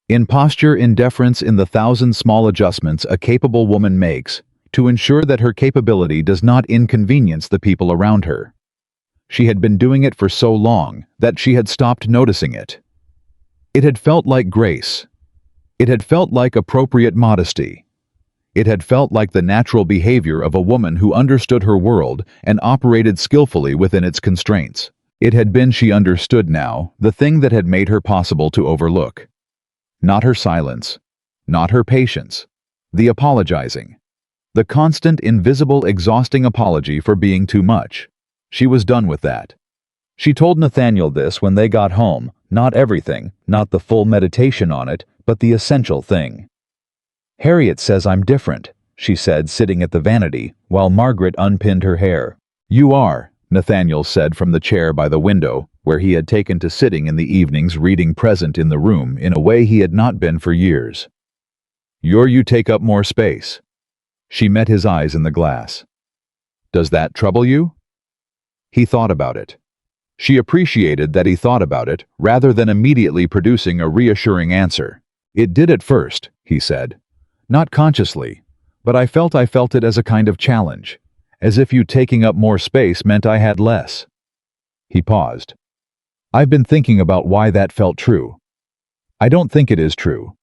In posture, in deference, in the thousand small adjustments a capable woman makes to ensure that her capability does not inconvenience the people around her. She had been doing it for so long that she had stopped noticing it. It had felt like grace. It had felt like appropriate modesty. It had felt like the natural behavior of a woman who understood her world and operated skillfully within its constraints. It had been, she understood now, the thing that had made her possible to overlook. Not her silence, not her patience, the apologizing. The constant, invisible, exhausting apology for being too much. She was done with that. She told Nathaniel this when they got home, not everything, not the full meditation on it, but the essential thing. Harriet says I'm different, she said, sitting at the vanity, while Margaret unpinned her hair. You are, Nathaniel said from the chair by the window, where he had taken to sitting in the evenings, reading, present in the room in a way he had not been for years. You take up more space. She met his eyes in the glass. Does that trouble you? He thought about it. She appreciated that he thought about it, rather than immediately producing a reassuring answer. It did at first, he said. Not consciously, but I felt it as a kind of challenge. As if you taking up more space meant I had less. He paused. I've been thinking about why that felt true. I don't think it is true.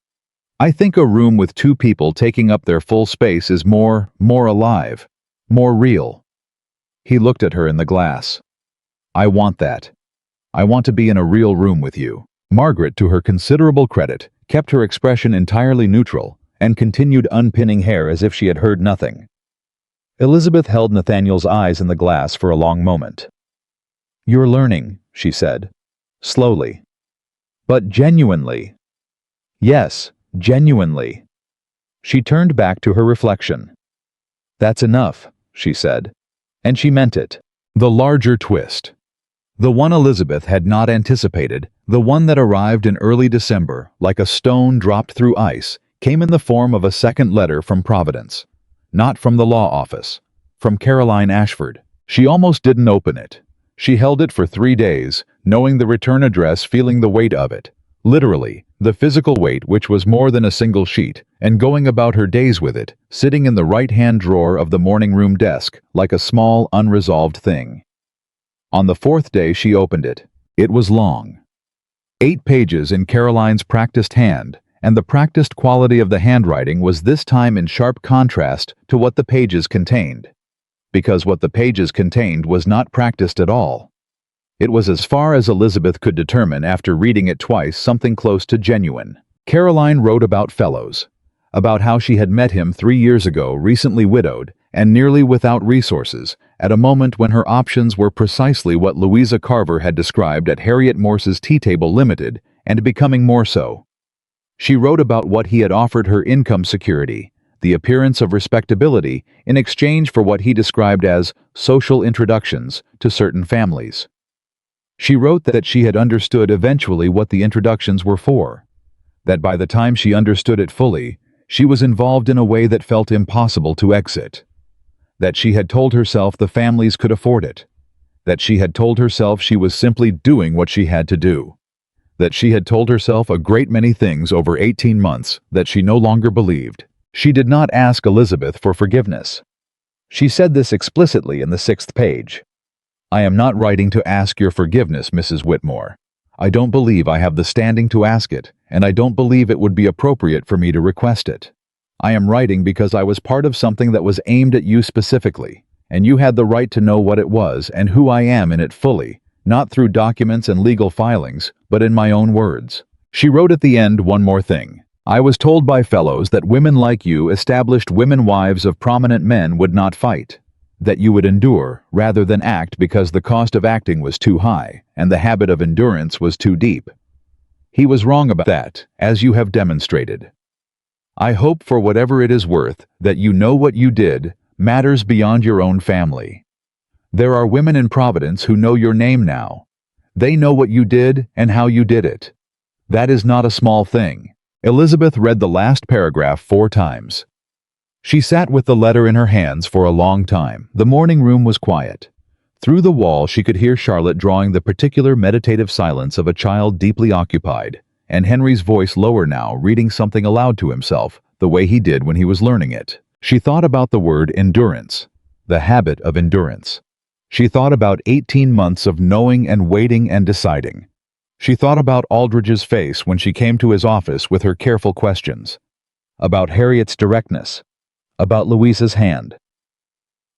I think a room with two people taking up their full space is more alive, more real. He looked at her in the glass. I want that. I want to be in a real room with you. Margaret, to her considerable credit, kept her expression entirely neutral, and continued unpinning hair as if she had heard nothing. Elizabeth held Nathaniel's eyes in the glass for a long moment. "You're learning," she said, slowly. "But genuinely." "Yes, genuinely." She turned back to her reflection. "That's enough," she said. And she meant it. The larger twist. The one Elizabeth had not anticipated, the one that arrived in early December, like a stone dropped through ice, came in the form of a second letter from Providence. Not from the law office. From Caroline Ashford. She almost didn't open it. She held it for 3 days, knowing the return address, feeling the weight of it. Literally, the physical weight, which was more than a single sheet, and going about her days with it, sitting in the right-hand drawer of the morning room desk, like a small, unresolved thing. On the 4th day she opened it. It was long. 8 pages in Caroline's practiced hand, and the practiced quality of the handwriting was this time in sharp contrast to what the pages contained. Because what the pages contained was not practiced at all. It was, as far as Elizabeth could determine after reading it twice, something close to genuine. Caroline wrote about Fellows, about how she had met him 3 years ago, recently widowed, and nearly without resources, at a moment when her options were precisely what Louisa Carver had described at Harriet Morse's Tea Table Limited, and becoming more so. She wrote about what he had offered her: income security, the appearance of respectability, in exchange for what he described as social introductions to certain families. She wrote that she had understood eventually what the introductions were for, that by the time she understood it fully, she was involved in a way that felt impossible to exit, that she had told herself the families could afford it, that she had told herself she was simply doing what she had to do, that she had told herself a great many things over 18 months that she no longer believed. She did not ask Elizabeth for forgiveness. She said this explicitly in the 6th page. "I am not writing to ask your forgiveness, Mrs. Whitmore. I don't believe I have the standing to ask it, and I don't believe it would be appropriate for me to request it. I am writing because I was part of something that was aimed at you specifically, and you had the right to know what it was and who I am in it fully, not through documents and legal filings, but in my own words." She wrote at the end one more thing. "I was told by Fellows that women like you, established women wives of prominent men, would not fight, that you would endure rather than act because the cost of acting was too high and the habit of endurance was too deep. He was wrong about that, as you have demonstrated. I hope, for whatever it is worth, that you know what you did matters beyond your own family. There are women in Providence who know your name now. They know what you did and how you did it. That is not a small thing." Elizabeth read the last paragraph 4 times. She sat with the letter in her hands for a long time. The morning room was quiet. Through the wall she could hear Charlotte drawing the particular meditative silence of a child deeply occupied, and Henry's voice lower now, reading something aloud to himself, the way he did when he was learning it. She thought about the word endurance, the habit of endurance. She thought about 18 months of knowing and waiting and deciding. She thought about Aldridge's face when she came to his office with her careful questions, about Harriet's directness, about Louisa's hand.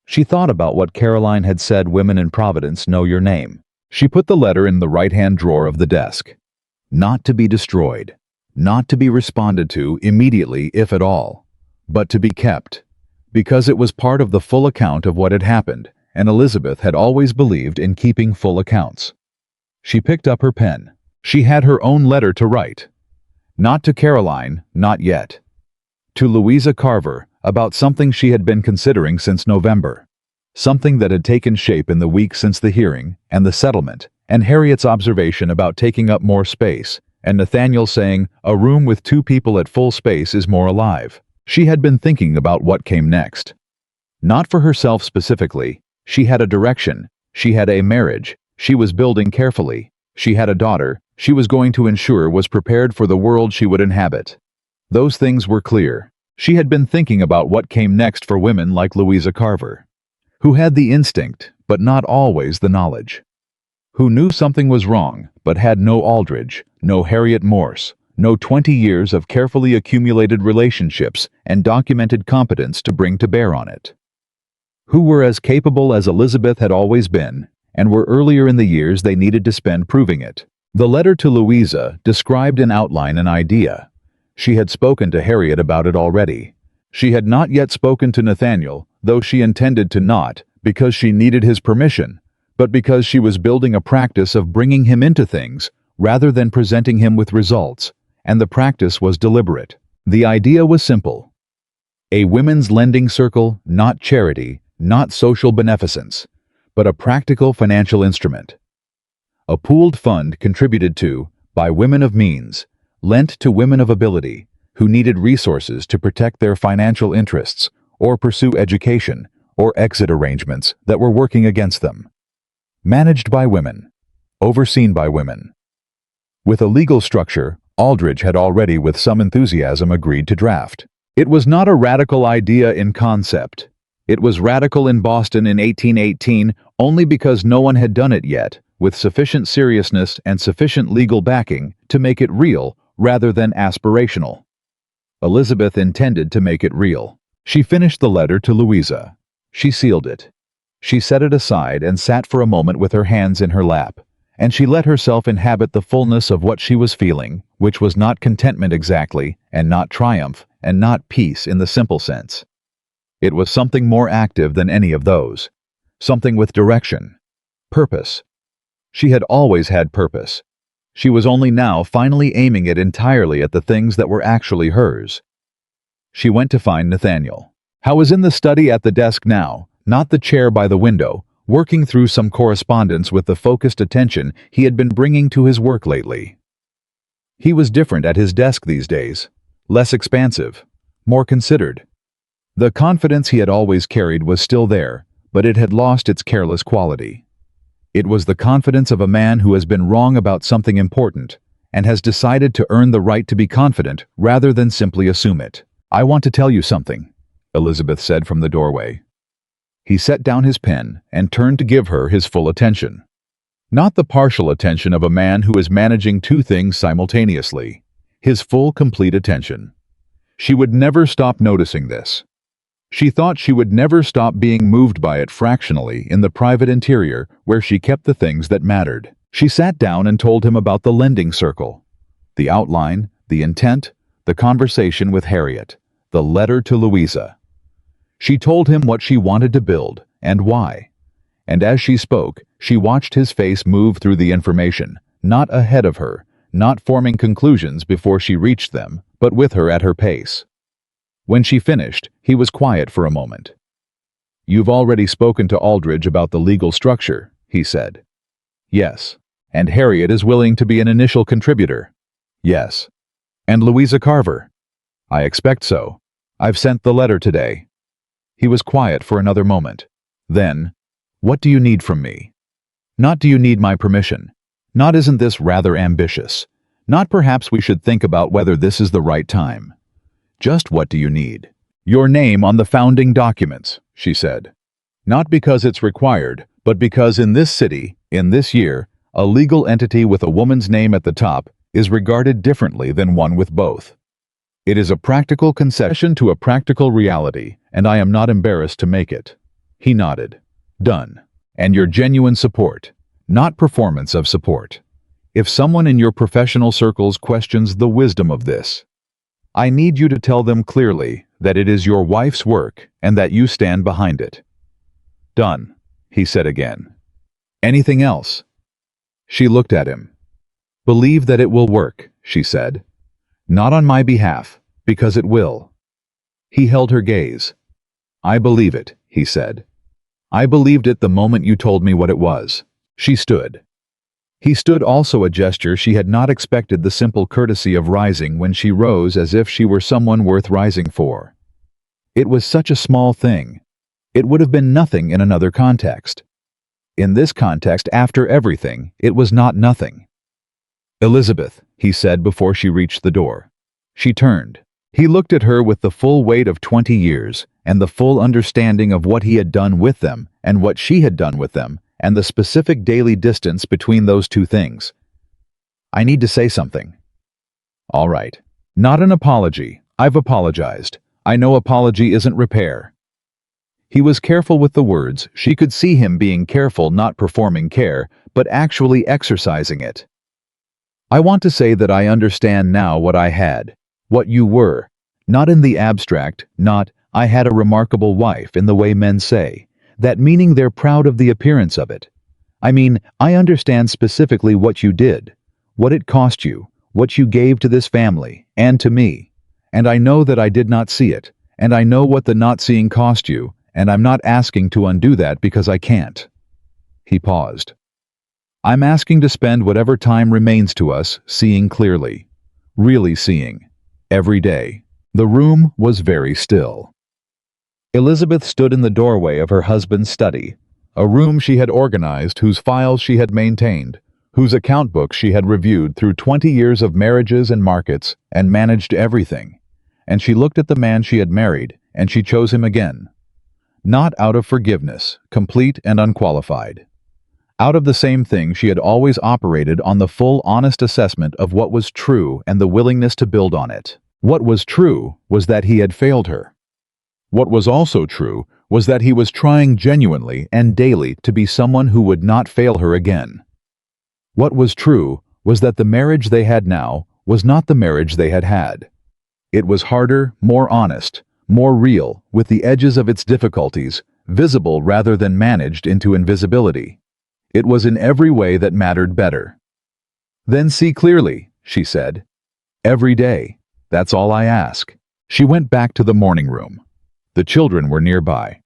She thought about what Caroline had said: women in Providence know your name. She put the letter in the right-hand drawer of the desk. Not to be destroyed, not to be responded to immediately, if at all, but to be kept, because it was part of the full account of what had happened, and Elizabeth had always believed in keeping full accounts. She picked up her pen. She had her own letter to write. Not to Caroline, not yet. To Louisa Carver, about something she had been considering since November. Something that had taken shape in the week since the hearing and the settlement, and Harriet's observation about taking up more space, and Nathaniel saying, "A room with 2 people at full space is more alive." She had been thinking about what came next. Not for herself specifically. She had a direction. She had a marriage. She was building carefully. She had a daughter. She was going to ensure was prepared for the world she would inhabit. Those things were clear. She had been thinking about what came next for women like Louisa Carver, who had the instinct, but not always the knowledge, who knew something was wrong, but had no Aldridge, no Harriet Morse, no 20 years of carefully accumulated relationships and documented competence to bring to bear on it, who were as capable as Elizabeth had always been, and were earlier in the years they needed to spend proving it. The letter to Louisa described in outline an idea. She had spoken to Harriet about it already. She had not yet spoken to Nathaniel, though she intended to not, because she needed his permission, but because she was building a practice of bringing him into things, rather than presenting him with results, and the practice was deliberate. The idea was simple. A women's lending circle, not charity, not social beneficence, but a practical financial instrument. A pooled fund contributed to, by women of means, lent to women of ability, who needed resources to protect their financial interests, or pursue education, or exit arrangements that were working against them. Managed by women. Overseen by women. With a legal structure, Aldridge had already with some enthusiasm agreed to draft. It was not a radical idea in concept. It was radical in Boston in 1818 only because no one had done it yet, with sufficient seriousness and sufficient legal backing to make it real rather than aspirational. Elizabeth intended to make it real. She finished the letter to Louisa. She sealed it. She set it aside and sat for a moment with her hands in her lap, and she let herself inhabit the fullness of what she was feeling, which was not contentment exactly, and not triumph, and not peace in the simple sense. It was something more active than any of those. Something with direction. Purpose. She had always had purpose. She was only now finally aiming it entirely at the things that were actually hers. She went to find Nathaniel. Howe was in the study at the desk now, not the chair by the window, working through some correspondence with the focused attention he had been bringing to his work lately. He was different at his desk these days, less expansive, more considered. The confidence he had always carried was still there, but it had lost its careless quality. It was the confidence of a man who has been wrong about something important, and has decided to earn the right to be confident rather than simply assume it. "I want to tell you something," Elizabeth said from the doorway. He set down his pen and turned to give her his full attention. Not the partial attention of a man who is managing two things simultaneously. His full, complete attention. She would never stop noticing this. She thought she would never stop being moved by it fractionally in the private interior where she kept the things that mattered. She sat down and told him about the lending circle. The outline, the intent, the conversation with Harriet, the letter to Louisa. She told him what she wanted to build and why. And as she spoke, she watched his face move through the information, not ahead of her, not forming conclusions before she reached them, but with her at her pace. When she finished, he was quiet for a moment. "You've already spoken to Aldridge about the legal structure," he said. "Yes. And Harriet is willing to be an initial contributor." "Yes. And Louisa Carver?" "I expect so. I've sent the letter today." He was quiet for another moment. Then, "What do you need from me?" "Not do you need my permission. Not isn't this rather ambitious. Not perhaps we should think about whether this is the right time. Just what do you need?" "Your name on the founding documents," she said. "Not because it's required, but because in this city, in this year, a legal entity with a woman's name at the top is regarded differently than one with both. It is a practical concession to a practical reality, and I am not embarrassed to make it." He nodded. "Done. And your genuine support, not performance of support. If someone in your professional circles questions the wisdom of this, I need you to tell them clearly that it is your wife's work and that you stand behind it." "Done," he said again. "Anything else?" She looked at him. "Believe that it will work," she said. "Not on my behalf, because it will." He held her gaze. "I believe it," he said. "I believed it the moment you told me what it was." She stood. He stood, also a gesture she had not expected, the simple courtesy of rising when she rose as if she were someone worth rising for. It was such a small thing. It would have been nothing in another context. In this context, after everything, it was not nothing. "Elizabeth," he said before she reached the door. She turned. He looked at her with the full weight of 20 years, and the full understanding of what he had done with them, and what she had done with them, and the specific daily distance between those two things. "I need to say something." "All right. Not an apology. I've apologized. I know apology isn't repair." He was careful with the words. She could see him being careful, not performing care, but actually exercising it. "I want to say that I understand now what I had. What you were. Not in the abstract, not, I had a remarkable wife in the way men say, that meaning they're proud of the appearance of it. I mean, I understand specifically what you did, what it cost you, what you gave to this family, and to me. And I know that I did not see it, and I know what the not seeing cost you, and I'm not asking to undo that because I can't. He paused. I'm asking to spend whatever time remains to us seeing clearly. Really seeing. Every day. The room was very still. Elizabeth stood in the doorway of her husband's study, a room she had organized, whose files she had maintained, whose account books she had reviewed through 20 years of marriages and markets, and managed everything. And she looked at the man she had married, and she chose him again. Not out of forgiveness, complete and unqualified. Out of the same thing she had always operated on, the full, honest assessment of what was true and the willingness to build on it. What was true was that he had failed her. What was also true was that he was trying genuinely and daily to be someone who would not fail her again. What was true was that the marriage they had now was not the marriage they had had. It was harder, more honest, more real, with the edges of its difficulties visible rather than managed into invisibility. It was in every way that mattered better. Then see clearly, she said. Every day. That's all I ask. She went back to the morning room. The children were nearby.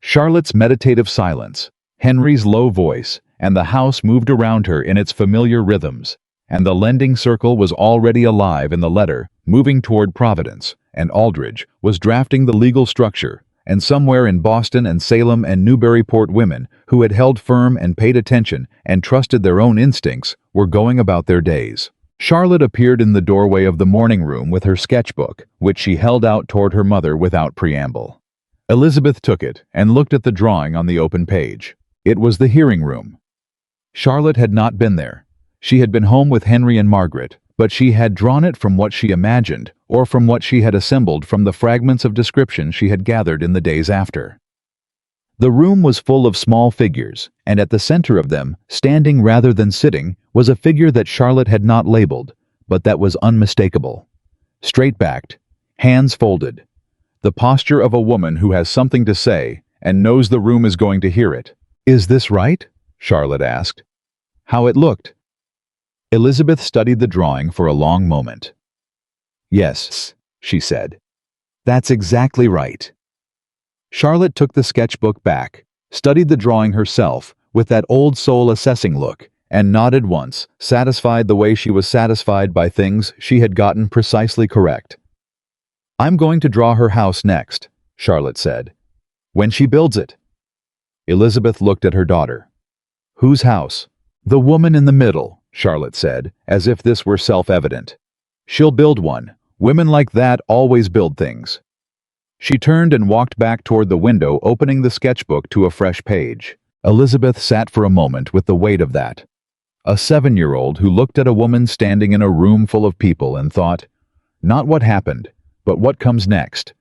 Charlotte's meditative silence, Henry's low voice, and the house moved around her in its familiar rhythms, and the lending circle was already alive in the letter, moving toward Providence, and Aldridge was drafting the legal structure, and somewhere in Boston and Salem and Newburyport women who had held firm and paid attention and trusted their own instincts were going about their days. Charlotte appeared in the doorway of the morning room with her sketchbook, which she held out toward her mother without preamble. Elizabeth took it and looked at the drawing on the open page. It was the hearing room. Charlotte had not been there. She had been home with Henry and Margaret, but she had drawn it from what she imagined, or from what she had assembled from the fragments of description she had gathered in the days after. The room was full of small figures, and at the center of them, standing rather than sitting, was a figure that Charlotte had not labeled, but that was unmistakable. Straight-backed, hands folded. The posture of a woman who has something to say and knows the room is going to hear it. Is this right? Charlotte asked. How it looked. Elizabeth studied the drawing for a long moment. Yes, she said. That's exactly right. Charlotte took the sketchbook back, studied the drawing herself with that old soul assessing look, and nodded once, satisfied the way she was satisfied by things she had gotten precisely correct. I'm going to draw her house next, Charlotte said. When she builds it. Elizabeth looked at her daughter. Whose house? The woman in the middle, Charlotte said, as if this were self-evident. She'll build one. Women like that always build things. She turned and walked back toward the window, opening the sketchbook to a fresh page. Elizabeth sat for a moment with the weight of that. A 7-year-old who looked at a woman standing in a room full of people and thought, not what happened, but what comes next,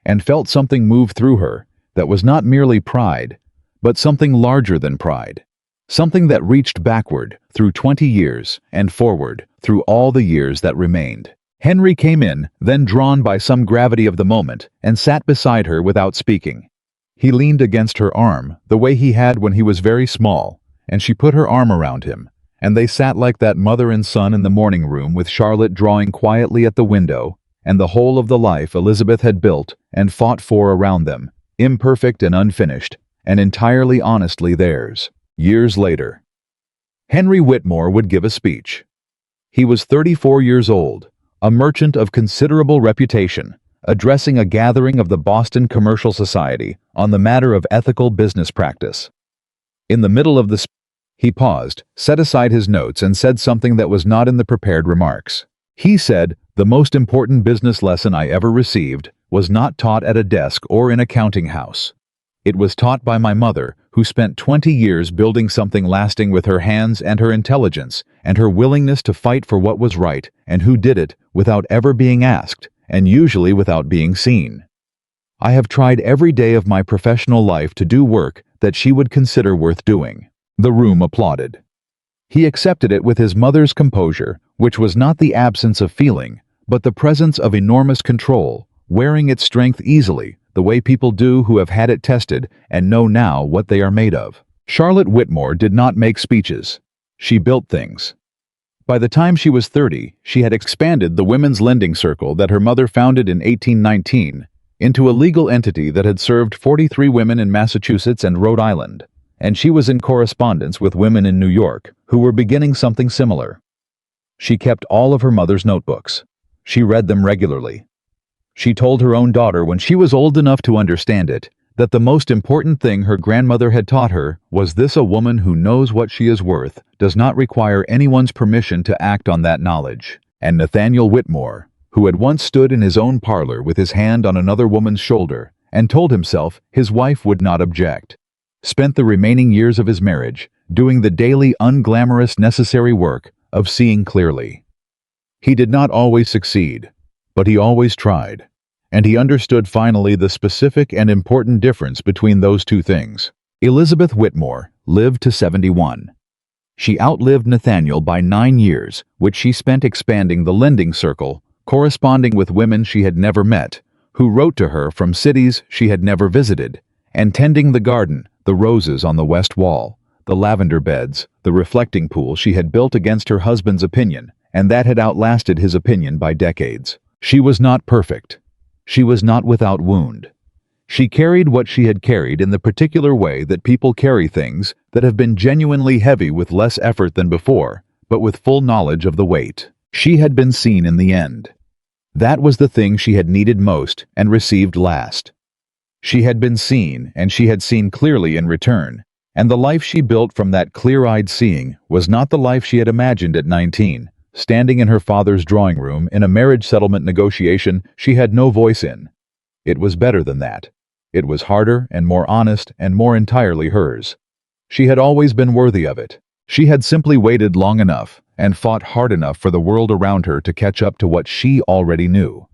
and felt something move through her that was not merely pride, but something larger than pride. Something that reached backward through 20 years and forward through all the years that remained. Henry came in, then drawn by some gravity of the moment, and sat beside her without speaking. He leaned against her arm, the way he had when he was very small, and she put her arm around him, and they sat like that mother and son in the morning room with Charlotte drawing quietly at the window, and the whole of the life Elizabeth had built and fought for around them, imperfect and unfinished, and entirely honestly theirs. Years later, Henry Whitmore would give a speech. He was 34 years old, a merchant of considerable reputation, addressing a gathering of the Boston Commercial Society on the matter of ethical business practice. In the middle of the speech, he paused, set aside his notes, and said something that was not in the prepared remarks. He said, the most important business lesson I ever received was not taught at a desk or in a counting house. It was taught by my mother, who spent 20 years building something lasting with her hands and her intelligence and her willingness to fight for what was right, and who did it without ever being asked, and usually without being seen. I have tried every day of my professional life to do work that she would consider worth doing. The room applauded. He accepted it with his mother's composure, which was not the absence of feeling, but the presence of enormous control, wearing its strength easily, the way people do who have had it tested and know now what they are made of. Charlotte Whitmore did not make speeches. She built things. By the time she was 30, she had expanded the Women's Lending Circle that her mother founded in 1819 into a legal entity that had served 43 women in Massachusetts and Rhode Island, and she was in correspondence with women in New York who were beginning something similar. She kept all of her mother's notebooks. She read them regularly. She told her own daughter when she was old enough to understand it that the most important thing her grandmother had taught her was this: a woman who knows what she is worth does not require anyone's permission to act on that knowledge. And Nathaniel Whitmore, who had once stood in his own parlor with his hand on another woman's shoulder and told himself his wife would not object, spent the remaining years of his marriage doing the daily unglamorous necessary work of seeing clearly. He did not always succeed, but he always tried. And he understood finally the specific and important difference between those two things. Elizabeth Whitmore lived to 71. She outlived Nathaniel by 9 years, which she spent expanding the lending circle, corresponding with women she had never met, who wrote to her from cities she had never visited, and tending the garden, the roses on the west wall, the lavender beds, the reflecting pool she had built against her husband's opinion, and that had outlasted his opinion by decades. She was not perfect. She was not without wound. She carried what she had carried in the particular way that people carry things that have been genuinely heavy with less effort than before, but with full knowledge of the weight. She had been seen in the end. That was the thing she had needed most and received last. She had been seen, and she had seen clearly in return, and the life she built from that clear-eyed seeing was not the life she had imagined at 19. Standing in her father's drawing room in a marriage settlement negotiation she had no voice in. It was better than that. It was harder and more honest and more entirely hers. She had always been worthy of it. She had simply waited long enough and fought hard enough for the world around her to catch up to what she already knew.